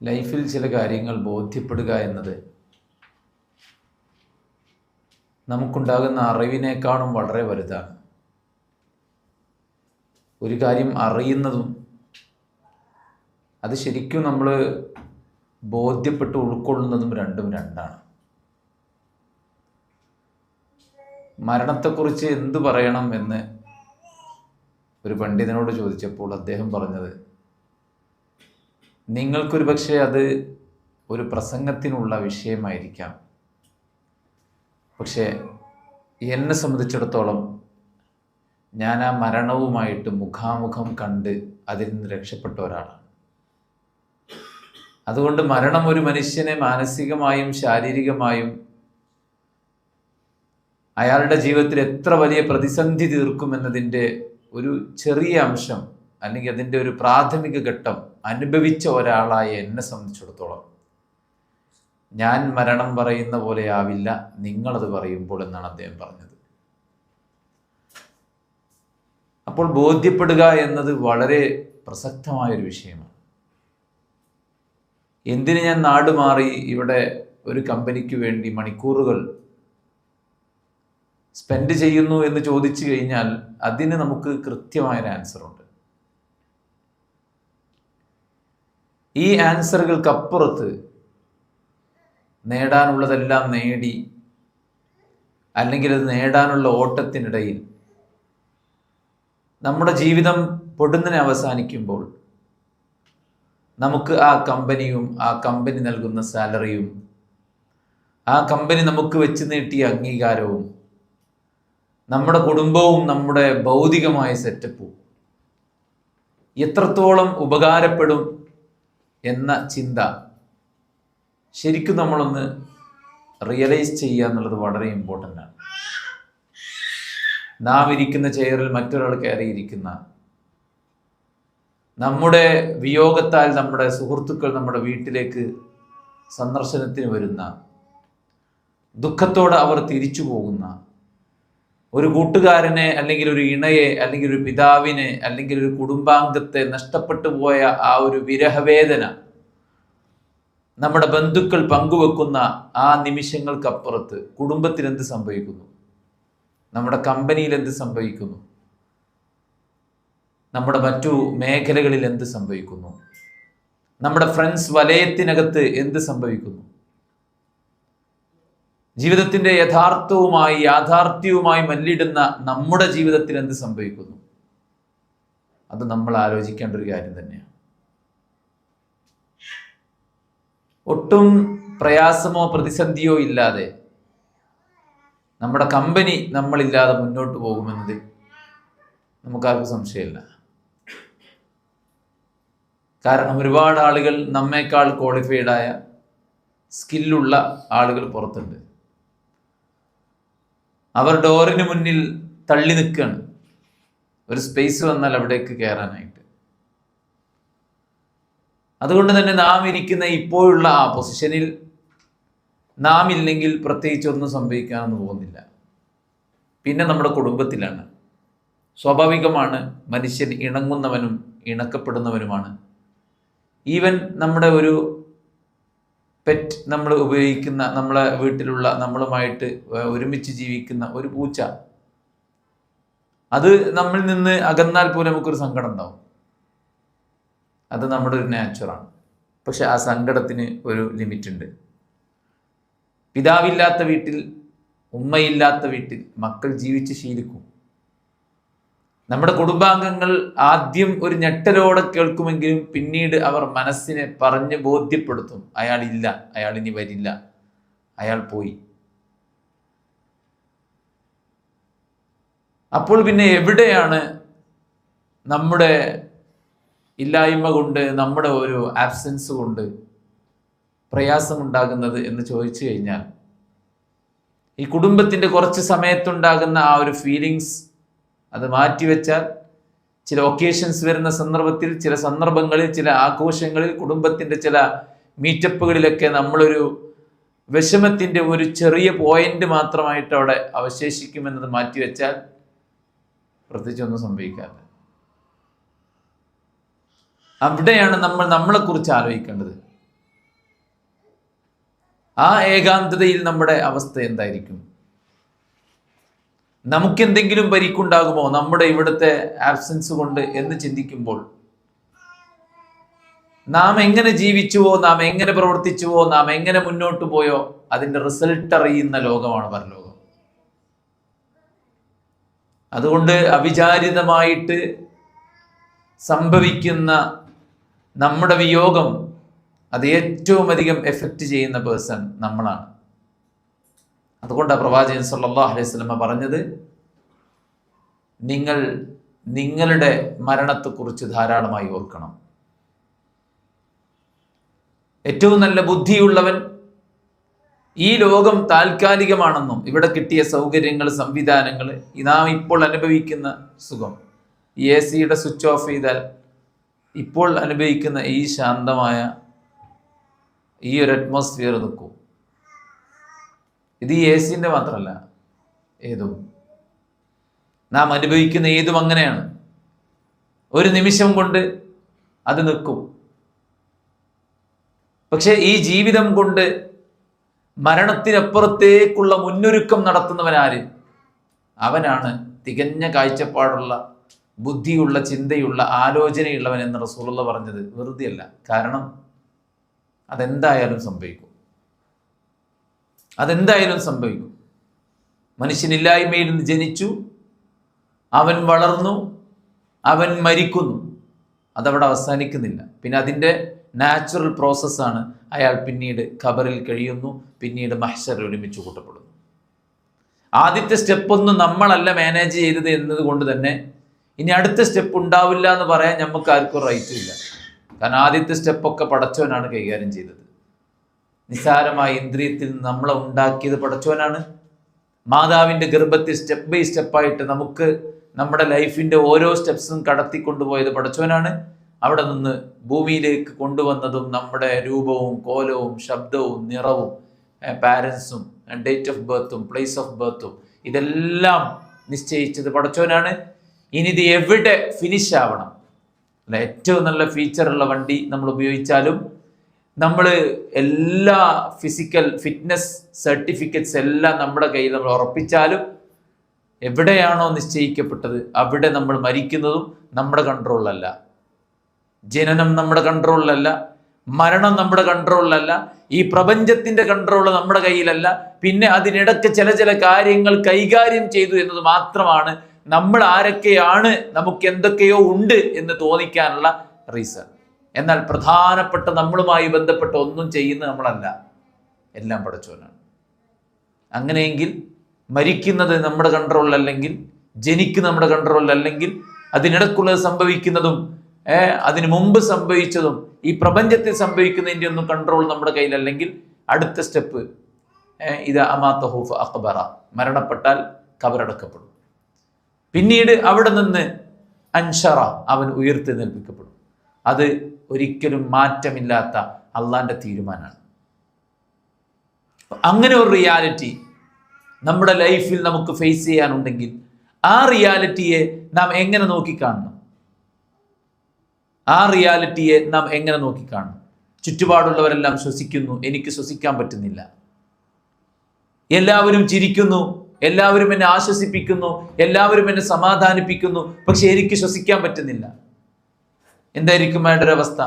ലൈഫിൽ ചില കാര്യങ്ങൾ ബോധ്യപ്പെടുക എന്നത് നമുക്കുണ്ടാകുന്ന അറിവിനേക്കാളും വളരെ വലുതാണ്. ഒരു കാര്യം അറിയുന്നതും അത് ശരിക്കും നമ്മൾ ബോധ്യപ്പെട്ട് ഉൾക്കൊള്ളുന്നതും രണ്ടും രണ്ടാണ്. മരണത്തെക്കുറിച്ച് എന്തു പറയണം എന്ന് ഒരു പണ്ഡിതനോട് ചോദിച്ചപ്പോൾ അദ്ദേഹം പറഞ്ഞത്, നിങ്ങൾക്കൊരു പക്ഷേ അത് ഒരു പ്രസംഗത്തിനുള്ള വിഷയമായിരിക്കാം, പക്ഷേ എന്നെ സംബന്ധിച്ചിടത്തോളം ഞാൻ ആ മരണവുമായിട്ട് മുഖാമുഖം കണ്ട് അതിൽ നിന്ന് രക്ഷപ്പെട്ട ഒരാളാണ്. അതുകൊണ്ട് മരണം ഒരു മനുഷ്യനെ മാനസികമായും ശാരീരികമായും അയാളുടെ ജീവിതത്തിൽ എത്ര വലിയ പ്രതിസന്ധി തീർക്കുമെന്നതിൻ്റെ ഒരു ചെറിയ അംശം അല്ലെങ്കിൽ അതിൻ്റെ ഒരു പ്രാഥമിക ഘട്ടം അനുഭവിച്ച ഒരാളായ എന്നെ സംബന്ധിച്ചിടത്തോളം ഞാൻ മരണം പറയുന്ന പോലെ ആവില്ല നിങ്ങളത് പറയുമ്പോൾ എന്നാണ് അദ്ദേഹം പറഞ്ഞത്. അപ്പോൾ ബോധ്യപ്പെടുക എന്നത് വളരെ പ്രസക്തമായൊരു വിഷയമാണ്. എന്തിന് ഞാൻ നാട് മാറി ഇവിടെ ഒരു കമ്പനിക്ക് വേണ്ടി മണിക്കൂറുകൾ സ്പെൻഡ് ചെയ്യുന്നു എന്ന് ചോദിച്ചു കഴിഞ്ഞാൽ അതിന് നമുക്ക് കൃത്യമായൊരു ആൻസറുണ്ട്. ഈ ആൻസറുകൾക്കപ്പുറത്ത് നേടാനുള്ളതെല്ലാം നേടി അല്ലെങ്കിൽ അത് നേടാനുള്ള ഓട്ടത്തിനിടയിൽ നമ്മുടെ ജീവിതം പൊടുന്നനെ അവസാനിക്കുമ്പോൾ നമുക്ക് ആ കമ്പനിയും ആ കമ്പനി നൽകുന്ന സാലറിയും ആ കമ്പനി നമുക്ക് വെച്ച് നീട്ടിയ അംഗീകാരവും നമ്മുടെ കുടുംബവും നമ്മുടെ ഭൗതികമായ സെറ്റപ്പും എത്രത്തോളം ഉപകാരപ്പെടും എന്ന ചിന്ത ശരിക്കും നമ്മളൊന്ന് റിയലൈസ് ചെയ്യുക എന്നുള്ളത് വളരെ ഇമ്പോർട്ടൻ്റ് ആണ്. നാം ഇരിക്കുന്ന ചെയറിൽ മറ്റൊരാൾ കയറിയിരിക്കുന്ന, നമ്മുടെ വിയോഗത്താൽ നമ്മുടെ സുഹൃത്തുക്കൾ നമ്മുടെ വീട്ടിലേക്ക് സന്ദർശനത്തിന് വരുന്ന, ദുഃഖത്തോടെ അവർ തിരിച്ചു പോകുന്ന ഒരു കൂട്ടുകാരനെ അല്ലെങ്കിൽ ഒരു ഇണയെ അല്ലെങ്കിൽ ഒരു പിതാവിനെ അല്ലെങ്കിൽ ഒരു കുടുംബാംഗത്തെ നഷ്ടപ്പെട്ടു പോയ ആ ഒരു വിരഹവേദന നമ്മുടെ ബന്ധുക്കൾ പങ്കുവെക്കുന്ന ആ നിമിഷങ്ങൾക്കപ്പുറത്ത് കുടുംബത്തിൽ എന്ത് സംഭവിക്കുന്നു, നമ്മുടെ കമ്പനിയിൽ എന്ത് സംഭവിക്കുന്നു, നമ്മുടെ മറ്റു മേഖലകളിൽ എന്ത് സംഭവിക്കുന്നു, നമ്മുടെ ഫ്രണ്ട്സ് വലയത്തിനകത്ത് എന്ത് സംഭവിക്കുന്നു, ജീവിതത്തിൻ്റെ യാഥാർത്ഥ്യവുമായി മല്ലിടുന്ന നമ്മുടെ ജീവിതത്തിൽ എന്ത് സംഭവിക്കുന്നു, അത് നമ്മൾ ആലോചിക്കേണ്ട ഒരു കാര്യം തന്നെയാണ്. ഒട്ടും പ്രയാസമോ പ്രതിസന്ധിയോ ഇല്ലാതെ നമ്മുടെ കമ്പനി നമ്മളില്ലാതെ മുന്നോട്ട് പോകുമെന്നത് നമുക്കാർക്കും സംശയമില്ല. കാരണം ഒരുപാട് ആളുകൾ നമ്മേക്കാൾ ക്വാളിഫൈഡായ സ്കില്ലുള്ള ആളുകൾ പുറത്തുണ്ട്. അവർ ഡോറിന് മുന്നിൽ തള്ളി നിൽക്കുകയാണ്, ഒരു സ്പേസ് വന്നാൽ അവിടേക്ക് കയറാനായിട്ട്. അതുകൊണ്ട് തന്നെ നാം ഇരിക്കുന്ന ഇപ്പോഴുള്ള ആ പൊസിഷനിൽ നാം ഇല്ലെങ്കിൽ പ്രത്യേകിച്ച് ഒന്നും സംഭവിക്കാനൊന്നും പോകുന്നില്ല. പിന്നെ നമ്മുടെ കുടുംബത്തിലാണ്. സ്വാഭാവികമാണ്, മനുഷ്യൻ ഇണങ്ങുന്നവനും ഇണക്കപ്പെടുന്നവനുമാണ്. ഈവൻ നമ്മുടെ ഒരു പെറ്റ്, നമ്മൾ ഉപയോഗിക്കുന്ന, നമ്മളെ വീട്ടിലുള്ള, നമ്മളുമായിട്ട് ഒരുമിച്ച് ജീവിക്കുന്ന ഒരു പൂച്ച, അത് നമ്മളിൽ നിന്ന് അകന്നാൽ പോലും നമുക്കൊരു സങ്കടം ഉണ്ടാവും. അത് നമ്മുടെ ഒരു നാച്ചുറാണ്. പക്ഷെ ആ സങ്കടത്തിന് ഒരു ലിമിറ്റ് ഉണ്ട്. പിതാവില്ലാത്ത വീട്ടിൽ, ഉമ്മയില്ലാത്ത വീട്ടിൽ മക്കൾ ജീവിച്ച് ശീലിക്കും. നമ്മുടെ കുടുംബാംഗങ്ങൾ ആദ്യം ഒരു ഞെട്ടലോടെ കേൾക്കുമെങ്കിലും പിന്നീട് അവർ മനസ്സിനെ പറഞ്ഞ് ബോധ്യപ്പെടുത്തും, അയാളില്ല, അയാൾ ഇനി വരില്ല, അയാൾ പോയി. അപ്പോൾ പിന്നെ എവിടെയാണ് നമ്മുടെ ഇല്ലായ്മ കൊണ്ട്, നമ്മുടെ ഒരു ആബ്സെൻസ് കൊണ്ട് പ്രയാസമുണ്ടാകുന്നത് എന്ന് ചോദിച്ചു കഴിഞ്ഞാൽ, ഈ കുടുംബത്തിൻ്റെ കുറച്ച് സമയത്തുണ്ടാകുന്ന ആ ഒരു ഫീലിങ്സ് അത് മാറ്റിവെച്ചാൽ, ചില ഒക്കേഷൻസ് വരുന്ന സന്ദർഭത്തിൽ, ചില സന്ദർഭങ്ങളിൽ, ചില ആഘോഷങ്ങളിൽ, കുടുംബത്തിൻ്റെ ചില മീറ്റപ്പുകളിലൊക്കെ നമ്മളൊരു വിഷമത്തിൻ്റെ ഒരു ചെറിയ പോയിന്റ് മാത്രമായിട്ട് അവിടെ അവശേഷിക്കുമെന്നത് മാറ്റിവെച്ചാൽ പ്രത്യേകിച്ചൊന്നും സംഭവിക്കാതെ. അവിടെയാണ് നമ്മൾ നമ്മളെക്കുറിച്ച് ആലോചിക്കേണ്ടത്. ആ ഏകാന്തതയിൽ നമ്മുടെ അവസ്ഥ എന്തായിരിക്കും? നമുക്കെന്തെങ്കിലും പരിക്കുണ്ടാകുമോ നമ്മുടെ ഇവിടുത്തെ ആബ്സെൻസ് കൊണ്ട് എന്ന് ചിന്തിക്കുമ്പോൾ നാം എങ്ങനെ ജീവിച്ചുവോ, നാം എങ്ങനെ പ്രവർത്തിച്ചുവോ, നാം എങ്ങനെ മുന്നോട്ട് പോയോ അതിന്റെ റിസൾട്ട് അറിയുന്ന ലോകമാണ് പരലോകം. അതുകൊണ്ട് അവിചാരിതമായിട്ട് സംഭവിക്കുന്ന നമ്മുടെ വിയോഗം അത് ഏറ്റവും അധികം എഫക്റ്റ് ചെയ്യുന്ന പേഴ്സൺ നമ്മളാണ്. അതുകൊണ്ടാണ് പ്രവാചകൻ സല്ലല്ലാഹു അലൈഹി വസല്ലം പറഞ്ഞത്, നിങ്ങൾ നിങ്ങളുടെ മരണത്തെക്കുറിച്ച് ധാരാളമായി ഓർക്കണം. ഏറ്റവും നല്ല ബുദ്ധിയുള്ളവൻ ഈ ലോകം താൽക്കാലികമാണെന്നും ഇവിടെ കിട്ടിയ സൗകര്യങ്ങൾ, സംവിധാനങ്ങൾ, നാം ഇപ്പോൾ അനുഭവിക്കുന്ന സുഖം, ഈ AC-യുടെ സ്വിച്ച് ഓഫ് ചെയ്താൽ ഇപ്പോൾ അനുഭവിക്കുന്ന ഈ ശാന്തമായ ഈ ഒരു അറ്റ്മോസ്ഫിയർ നിൽക്കും. ഇത് ഈ AC-ൻ്റെ മാത്രമല്ല, ഏതും നാം അനുഭവിക്കുന്ന ഏതും അങ്ങനെയാണ്. ഒരു നിമിഷം കൊണ്ട് അത് നിൽക്കും. പക്ഷെ ഈ ജീവിതം കൊണ്ട് മരണത്തിനപ്പുറത്തേക്കുള്ള മുന്നൊരുക്കം നടത്തുന്നവനാര്? അവനാണ് തികഞ്ഞ കാഴ്ചപ്പാടുള്ള, ബുദ്ധിയുള്ള, ചിന്തയുള്ള, ആലോചനയുള്ളവൻ എന്ന് റസൂലുള്ളാഹി പറഞ്ഞത് വെറുതെയല്ല. കാരണം അതെന്തായാലും സംഭവിക്കും. അതെന്തായാലും സംഭവിക്കും. മനുഷ്യനില്ലായ്മയിൽ നിന്ന് ജനിച്ചു, അവൻ വളർന്നു, അവൻ മരിക്കുന്നു. അതവിടെ അവസാനിക്കുന്നില്ല. പിന്നെ അതിൻ്റെ നാച്ചുറൽ പ്രോസസ്സാണ്. അയാൾ പിന്നീട് ഖബറിൽ കഴിയുന്നു, പിന്നീട് മഹ്ശറിൽ ഒരുമിച്ച് കൂട്ടപ്പെടുന്നു. ആദ്യത്തെ സ്റ്റെപ്പൊന്നും നമ്മളല്ല മാനേജ് ചെയ്തത് എന്നതുകൊണ്ട് തന്നെ ഇനി അടുത്ത സ്റ്റെപ്പ് ഉണ്ടാവില്ല എന്ന് പറയാൻ നമുക്ക് ആർക്കും റൈറ്റും ഇല്ല. കാരണം ആദ്യത്തെ സ്റ്റെപ്പൊക്കെ പടച്ചവനാണ് കൈകാര്യം ചെയ്തത്. നിസ്സാരമായ ഇന്ദ്രിയത്തിൽ നമ്മളെ ഉണ്ടാക്കിയത് പടച്ചവനാണ്. മാതാവിൻ്റെ ഗർഭത്തിൽ സ്റ്റെപ്പ് ബൈ സ്റ്റെപ്പായിട്ട് നമുക്ക് നമ്മുടെ ലൈഫിൻ്റെ ഓരോ സ്റ്റെപ്സും കടത്തിക്കൊണ്ടുപോയത് പടച്ചവനാണ്. അവിടെ നിന്ന് ഭൂമിയിലേക്ക് കൊണ്ടുവന്നതും നമ്മുടെ രൂപവും കോലവും ശബ്ദവും നിറവും പാരൻസും ഡേറ്റ് ഓഫ് ബർത്തും പ്ലേസ് ഓഫ് ബർത്തും ഇതെല്ലാം നിശ്ചയിച്ചത് പടച്ചവനാണ്. ഇനി ഇത് എവിടെ ഫിനിഷ് ആവണം? അല്ല, ഏറ്റവും നല്ല ഫീച്ചറുള്ള വണ്ടി നമ്മൾ ഉപയോഗിച്ചാലും, നമ്മൾ എല്ലാ ഫിസിക്കൽ ഫിറ്റ്നസ് സർട്ടിഫിക്കറ്റ്സ് എല്ലാം നമ്മുടെ കയ്യിൽ നമ്മൾ ഉറപ്പിച്ചാലും, എവിടെയാണോ നിശ്ചയിക്കപ്പെട്ടത് അവിടെ നമ്മൾ മരിക്കുന്നതും നമ്മുടെ കൺട്രോളിലല്ല. ജനനം നമ്മുടെ കൺട്രോളിലല്ല, മരണം നമ്മുടെ കൺട്രോളിലല്ല, ഈ പ്രപഞ്ചത്തിന്റെ കൺട്രോൾ നമ്മുടെ കയ്യിലല്ല. പിന്നെ അതിനിടയ്ക്ക് ചില കാര്യങ്ങൾ കൈകാര്യം ചെയ്തു എന്നത് മാത്രമാണ് നമ്മൾ ആരൊക്കെയാണ്, നമുക്ക് എന്തൊക്കെയോ ഉണ്ട് എന്ന് തോന്നിക്കാനുള്ള റീസൺ. എന്നാൽ പ്രധാനപ്പെട്ട നമ്മളുമായി ബന്ധപ്പെട്ട ഒന്നും ചെയ്യുന്നത് നമ്മളല്ല, എല്ലാം പടച്ചവനാണ്. അങ്ങനെയെങ്കിൽ മരിക്കുന്നത് നമ്മുടെ കൺട്രോളിലല്ലെങ്കിൽ, ജനിക്കുന്ന നമ്മുടെ കൺട്രോളിലല്ലെങ്കിൽ, അതിനിടക്കുള്ളത് സംഭവിക്കുന്നതും അതിനു മുമ്പ് സംഭവിച്ചതും ഈ പ്രപഞ്ചത്തിൽ സംഭവിക്കുന്നതിൻ്റെ ഒന്നും കൺട്രോൾ നമ്മുടെ കയ്യിലല്ലെങ്കിൽ, അടുത്ത സ്റ്റെപ്പ് ഇത് അമാതഹു ഫഅഖ്ബറ, മരണപ്പെട്ടാൽ ഖബറടക്കപ്പെടും. പിന്നീട് അവിടെ നിന്ന് അൻഷറ, അവൻ ഉയർത്തെഴുന്നേൽപ്പിക്കപ്പെടും. അത് ഒരിക്കലും മാറ്റമില്ലാത്ത അള്ളാന്റെ തീരുമാനമാണ്. അങ്ങനെ ഒരു റിയാലിറ്റി നമ്മുടെ ലൈഫിൽ നമുക്ക് ഫേസ് ചെയ്യാനുണ്ടെങ്കിൽ ആ റിയാലിറ്റിയെ നാം എങ്ങനെ നോക്കിക്കാണണം? ആ റിയാലിറ്റിയെ നാം എങ്ങനെ നോക്കിക്കാണണം? ചുറ്റുപാടുള്ളവരെല്ലാം ശ്വസിക്കുന്നു, എനിക്ക് ശ്വസിക്കാൻ പറ്റുന്നില്ല. എല്ലാവരും ചിരിക്കുന്നു, എല്ലാവരും എന്നെ ആശ്വസിപ്പിക്കുന്നു, എല്ലാവരും എന്നെ സമാധാനിപ്പിക്കുന്നു, പക്ഷെ എനിക്ക് ശ്വസിക്കാൻ പറ്റുന്നില്ല. എന്തായിരിക്കും അയാളുടെ അവസ്ഥ?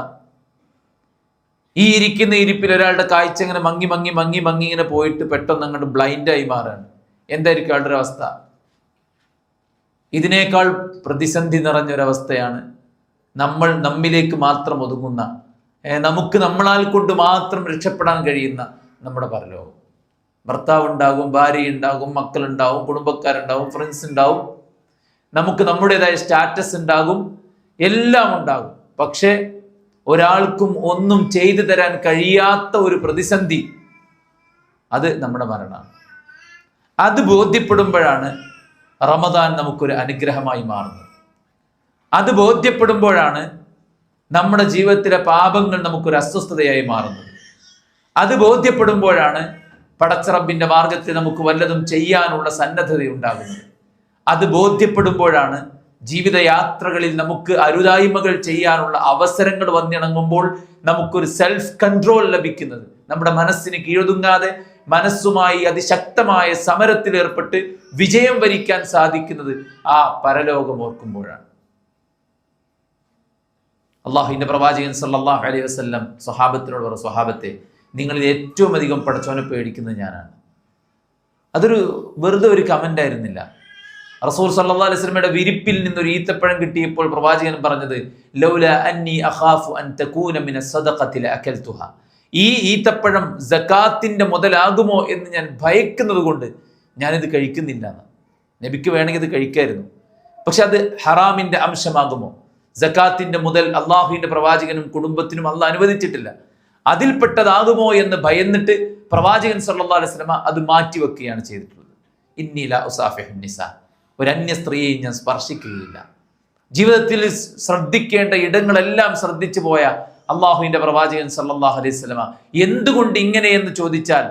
ഈ ഇരിക്കുന്ന ഇരിപ്പിൽ ഒരാളുടെ കാഴ്ച ഇങ്ങനെ മങ്ങി മങ്ങി മങ്ങി മങ്ങി ഇങ്ങനെ പോയിട്ട് പെട്ടെന്ന് അങ്ങോട്ട് ബ്ലൈൻഡായി മാറാണ്. എന്തായിരിക്കും അയാളുടെ അവസ്ഥ? ഇതിനേക്കാൾ പ്രതിസന്ധി നിറഞ്ഞൊരവസ്ഥയാണ് നമ്മൾ നമ്മിലേക്ക് മാത്രം ഒതുങ്ങുന്ന, നമുക്ക് നമ്മളാൽ കൊണ്ട് മാത്രം രക്ഷപ്പെടാൻ കഴിയുന്ന നമ്മുടെ പരലോകം. ഭർത്താവ് ഉണ്ടാകും, ഭാര്യ ഉണ്ടാകും, മക്കളുണ്ടാവും, കുടുംബക്കാരുണ്ടാവും, ഫ്രണ്ട്സ് ഉണ്ടാവും, നമുക്ക് നമ്മുടേതായ സ്റ്റാറ്റസ് ഉണ്ടാകും, എല്ലാം ഉണ്ടാകും. പക്ഷെ ഒരാൾക്കും ഒന്നും ചെയ്തു തരാൻ കഴിയാത്ത ഒരു പ്രതിസന്ധി, അത് നമ്മുടെ മരണമാണ്. അത് ബോധ്യപ്പെടുമ്പോഴാണ് റമദാൻ നമുക്കൊരു അനുഗ്രഹമായി മാറുന്നത്. അത് ബോധ്യപ്പെടുമ്പോഴാണ് നമ്മുടെ ജീവിതത്തിലെ പാപങ്ങൾ നമുക്കൊരു അസ്വസ്ഥതയായി മാറുന്നത്. അത് ബോധ്യപ്പെടുമ്പോഴാണ് പടച്ചറബിന്റെ മാർഗത്തിൽ നമുക്ക് വല്ലതും ചെയ്യാനുള്ള സന്നദ്ധത ഉണ്ടാകുന്നത്. അത് ബോധ്യപ്പെടുമ്പോഴാണ് ജീവിതയാത്രകളിൽ നമുക്ക് അരുതായ്മകൾ ചെയ്യാനുള്ള അവസരങ്ങൾ വന്നിണങ്ങുമ്പോൾ നമുക്കൊരു സെൽഫ് കൺട്രോൾ ലഭിക്കുന്നത്, നമ്മുടെ മനസ്സിന് കീഴൊതുങ്ങാതെ മനസ്സുമായി അതിശക്തമായ സമരത്തിൽ ഏർപ്പെട്ട് വിജയം വരിക്കാൻ സാധിക്കുന്നത് ആ പരലോകം ഓർക്കുമ്പോഴാണ്. അള്ളാഹുവിന്റെ പ്രവാചകൻ സല്ലല്ലാഹു അലൈഹി വസല്ലം സ്വഹാബത്തിനോട് പറഞ്ഞു, സ്വഹാബത്തെ, നിങ്ങളിൽ ഏറ്റവും അധികം പടച്ചവനെ പേടിക്കുന്നത് ഞാനാണ്. അതൊരു വെറുതെ ഒരു കമന്റ് ആയിരുന്നില്ല. റസൂൽ സല്ലല്ലാഹു അലൈഹി വസല്ലമയുടെ വിരിപ്പിൽ നിന്നൊരു ഈത്തപ്പഴം കിട്ടിയപ്പോൾ പ്രവാചകൻ പറഞ്ഞത്, ലൗല അന്നി അഖാഫു അൻ തകൂന മിന സദഖതി ലഅകൽതുഹ. ഈ ഈത്തപ്പഴം സകാത്തിന്റെ മുതലാകുമോ എന്ന് ഞാൻ ഭയക്കുന്നത് കൊണ്ട് ഞാനിത് കഴിക്കുന്നില്ല എന്ന്. നബിക്ക് വേണമെങ്കിൽ ഇത് കഴിക്കായിരുന്നു, പക്ഷെ അത് ഹറാമിന്റെ അംശമാകുമോ? സകാത്തിന്റെ മുതൽ അള്ളാഹുവിന്റെ പ്രവാചകനും കുടുംബത്തിനും അള്ളാഹ് അനുവദിച്ചിട്ടില്ല. അതിൽപ്പെട്ടതാകുമോ എന്ന് ഭയന്നിട്ട് പ്രവാചകൻ സല്ലല്ലാഹു അലൈഹി വസല്ലമ അത് മാറ്റിവെക്കുകയാണ് ചെയ്തിട്ടുള്ളത്. ഇന്നി ലാ ഉസാഫിഹു നിസാ, ഒരു അന്യ സ്ത്രീയെ ഞാൻ സ്പർശിക്കുകയില്ല. ജീവിതത്തിൽ ശ്രദ്ധിക്കേണ്ട ഇടങ്ങളെല്ലാം ശ്രദ്ധിച്ചു പോയ അള്ളാഹുവിന്റെ പ്രവാചകൻ സല്ലല്ലാഹു അലൈഹി വസല്ലമ എന്തുകൊണ്ട് ഇങ്ങനെയെന്ന് ചോദിച്ചാൽ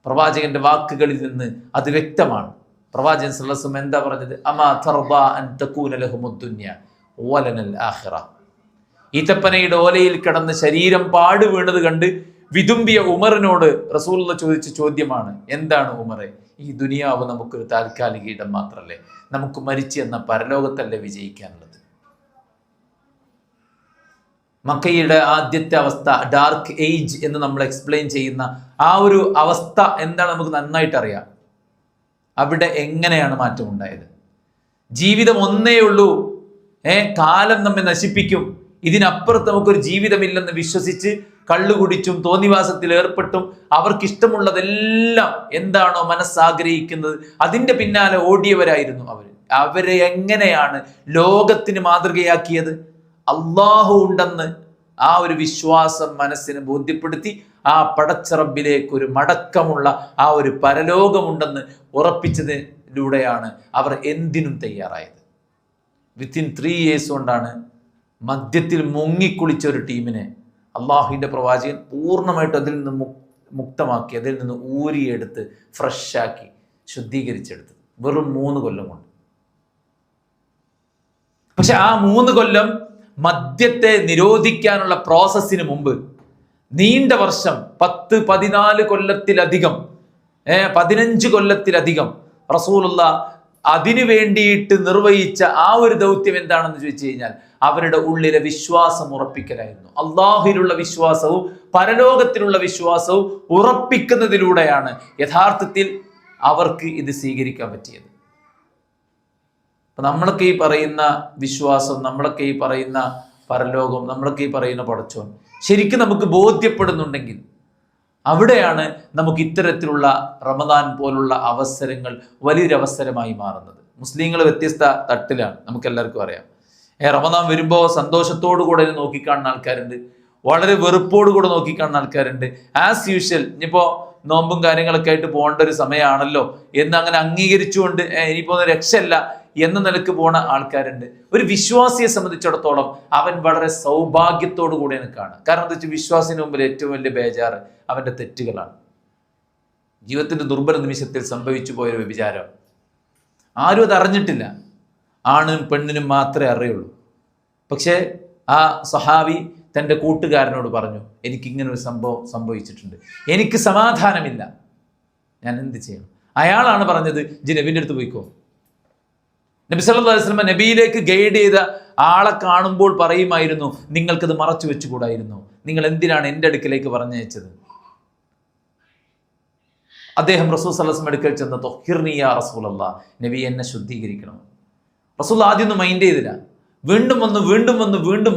പ്രവാചകന്റെ വാക്കുകളിൽ നിന്ന് അത് വ്യക്തമാണ്. പ്രവാചകൻ സല്ലല്ലാഹു അലൈഹി വസല്ലം എന്താ പറഞ്ഞത്? അമാ തർദാ അൻ തകൂന ലഹുമുദ് ദുനിയ വലനൽ ആഖിറ. ഈത്തപ്പനയുടെ ഓലയിൽ കിടന്ന് ശരീരം പാട് വീണത് കണ്ട് വിതുമ്പിയ ഉമറിനോട് റസൂലുള്ളാഹി ചോദിച്ച ചോദ്യമാണ്, എന്താണ് ഉമറെ, ഈ ദുനിയാവ് നമുക്കൊരു താൽക്കാലിക ഇടം മാത്രല്ലേ, നമുക്ക് മരിച്ചു എന്ന പരലോകത്തല്ലേ വിജയിക്കാനുള്ളത്? മക്കയുടെ ആദ്യത്തെ അവസ്ഥ, ഡാർക്ക് ഏജ് എന്ന് നമ്മൾ എക്സ്പ്ലെയിൻ ചെയ്യുന്ന ആ ഒരു അവസ്ഥ എന്താണ് നമുക്ക് നന്നായിട്ട് അറിയാം. അവിടെ എങ്ങനെയാണ് മാറ്റം ഉണ്ടായത്? ജീവിതം ഒന്നേ ഉള്ളൂ, കാലം നമ്മെ നശിപ്പിക്കും, ഇതിനപ്പുറത്ത് നമുക്കൊരു ജീവിതമില്ലെന്ന് വിശ്വസിച്ച് കള്ളുകുടിച്ചും തോന്നിവാസത്തിൽ ഏർപ്പെട്ടും അവർക്കിഷ്ടമുള്ളതെല്ലാം എന്താണോ മനസ്സാഗ്രഹിക്കുന്നത് അതിൻ്റെ പിന്നാലെ ഓടിയവരായിരുന്നു അവരെ എങ്ങനെയാണ് ലോകത്തിന് മാതൃകയാക്കിയത്? അള്ളാഹു ഉണ്ടെന്ന് ആ ഒരു വിശ്വാസം മനസ്സിനെ ബോധ്യപ്പെടുത്തി ആ പടച്ചറബിലേക്ക് ഒരു മടക്കമുള്ള ആ ഒരു പരലോകമുണ്ടെന്ന് ഉറപ്പിച്ചതിലൂടെയാണ് അവർ എന്തിനും തയ്യാറായത്. വിത്തിൻ 3 years കൊണ്ടാണ് മദ്യത്തിൽ മുങ്ങിക്കുളിച്ച ഒരു ടീമിനെ അള്ളാഹുവിൻ്റെ പ്രവാചകൻ പൂർണ്ണമായിട്ട് അതിൽ നിന്ന് മുക്തമാക്കി, അതിൽ നിന്ന് ഊരിയെടുത്ത് ഫ്രഷാക്കി ശുദ്ധീകരിച്ചെടുത്ത് വെറും 3 കൊല്ലം കൊണ്ട്. പക്ഷെ ആ 3 കൊല്ലം മദ്യത്തെ നിരോധിക്കാനുള്ള പ്രോസസ്സിന് മുമ്പ് നീണ്ട വർഷം 10-14 കൊല്ലത്തിലധികം 15 കൊല്ലത്തിലധികം റസൂലുള്ളാഹ് അതിനു വേണ്ടിയിട്ട് നിർവഹിച്ച ആ ഒരു ദൗത്യം എന്താണെന്ന് ചോദിച്ചു കഴിഞ്ഞാൽ അവരുടെ ഉള്ളിലെ വിശ്വാസം ഉറപ്പിക്കലായിരുന്നു. അള്ളാഹുവിലുള്ള വിശ്വാസവും പരലോകത്തിലുള്ള വിശ്വാസവും ഉറപ്പിക്കുന്നതിലൂടെയാണ് യഥാർത്ഥത്തിൽ അവർക്ക് ഇത് സ്വീകരിക്കാൻ പറ്റിയത്. അപ്പൊ നമ്മളൊക്കെ ഈ പറയുന്ന വിശ്വാസം, നമ്മളൊക്കെ ഈ പറയുന്ന പരലോകം, നമ്മളൊക്കെ ഈ പറയുന്ന പടച്ചോൻ ശരിക്കും നമുക്ക് ബോധ്യപ്പെടുന്നുണ്ടെങ്കിൽ അവിടെയാണ് നമുക്ക് ഇത്തരത്തിലുള്ള റമദാൻ പോലുള്ള അവസരങ്ങൾ വലിയൊരവസരമായി മാറുന്നത്. മുസ്ലിങ്ങൾ വ്യത്യസ്ത തട്ടിലാണ്, നമുക്ക് എല്ലാവർക്കും അറിയാം. റമദാൻ വരുമ്പോൾ സന്തോഷത്തോടു കൂടെ നോക്കിക്കാണുന്ന ആൾക്കാരുണ്ട്, വളരെ വെറുപ്പോടുകൂടെ നോക്കിക്കാണുന്ന ആൾക്കാരുണ്ട്. ആസ് യൂഷ്വൽ ഇനിയിപ്പോൾ നോമ്പും കാര്യങ്ങളൊക്കെ ആയിട്ട് പോകേണ്ട ഒരു സമയമാണല്ലോ എന്ന് അങ്ങനെ അംഗീകരിച്ചുകൊണ്ട് ഇനിയിപ്പോൾ രക്ഷയില്ല എന്ന നിലക്ക് പോണ ആൾക്കാരുണ്ട്. ഒരു വിശ്വാസിയെ സംബന്ധിച്ചിടത്തോളം അവൻ വളരെ സൗഭാഗ്യത്തോടു കൂടെയാണ് കാണുക. കാരണം എന്താ വെച്ചാൽ വിശ്വാസിന് മുമ്പിൽ ഏറ്റവും വലിയ ബേജാറ് അവൻ്റെ തെറ്റുകളാണ്. ജീവിതത്തിൻ്റെ ദുർബല നിമിഷത്തിൽ സംഭവിച്ചു പോയൊരു വ്യഭിചാരം ആരും അത് അറിഞ്ഞിട്ടില്ല, ആണിനും പെണ്ണിനും മാത്രമേ അറിയുള്ളൂ. പക്ഷേ ആ സഹാബി തൻ്റെ കൂട്ടുകാരനോട് പറഞ്ഞു, എനിക്കിങ്ങനെ ഒരു സംഭവം സംഭവിച്ചിട്ടുണ്ട്, എനിക്ക് സമാധാനമില്ല, ഞാൻ എന്ത് ചെയ്യണം? അയാളാണ് പറഞ്ഞത്, നബിൻ്റെ അടുത്ത് പോയിക്കോ. നബി സല്ലല്ലാഹു അലൈഹി വസല്ലം നബിയിലേക്ക് ഗൈഡ് ചെയ്ത ആളെ കാണുമ്പോൾ പറയുമായിരുന്നു, നിങ്ങൾക്കത് മറച്ചു വെച്ചുകൂടായിരുന്നു, നിങ്ങൾ എന്തിനാണ് എൻ്റെ അടുക്കിലേക്ക് പറഞ്ഞയച്ചത്? അദ്ദേഹം റസൂൽ സല്ലല്ലാഹു അലൈഹി വസല്ലം അടുക്കൽ ചെന്ന് തൊഹിർനി യാ റസൂലല്ലാഹ്, നബി എന്നെ ശുദ്ധീകരിക്കണം. റസൂൽ ആദ്യമൊന്നും മൈൻഡ് ചെയ്തില്ല, വീണ്ടും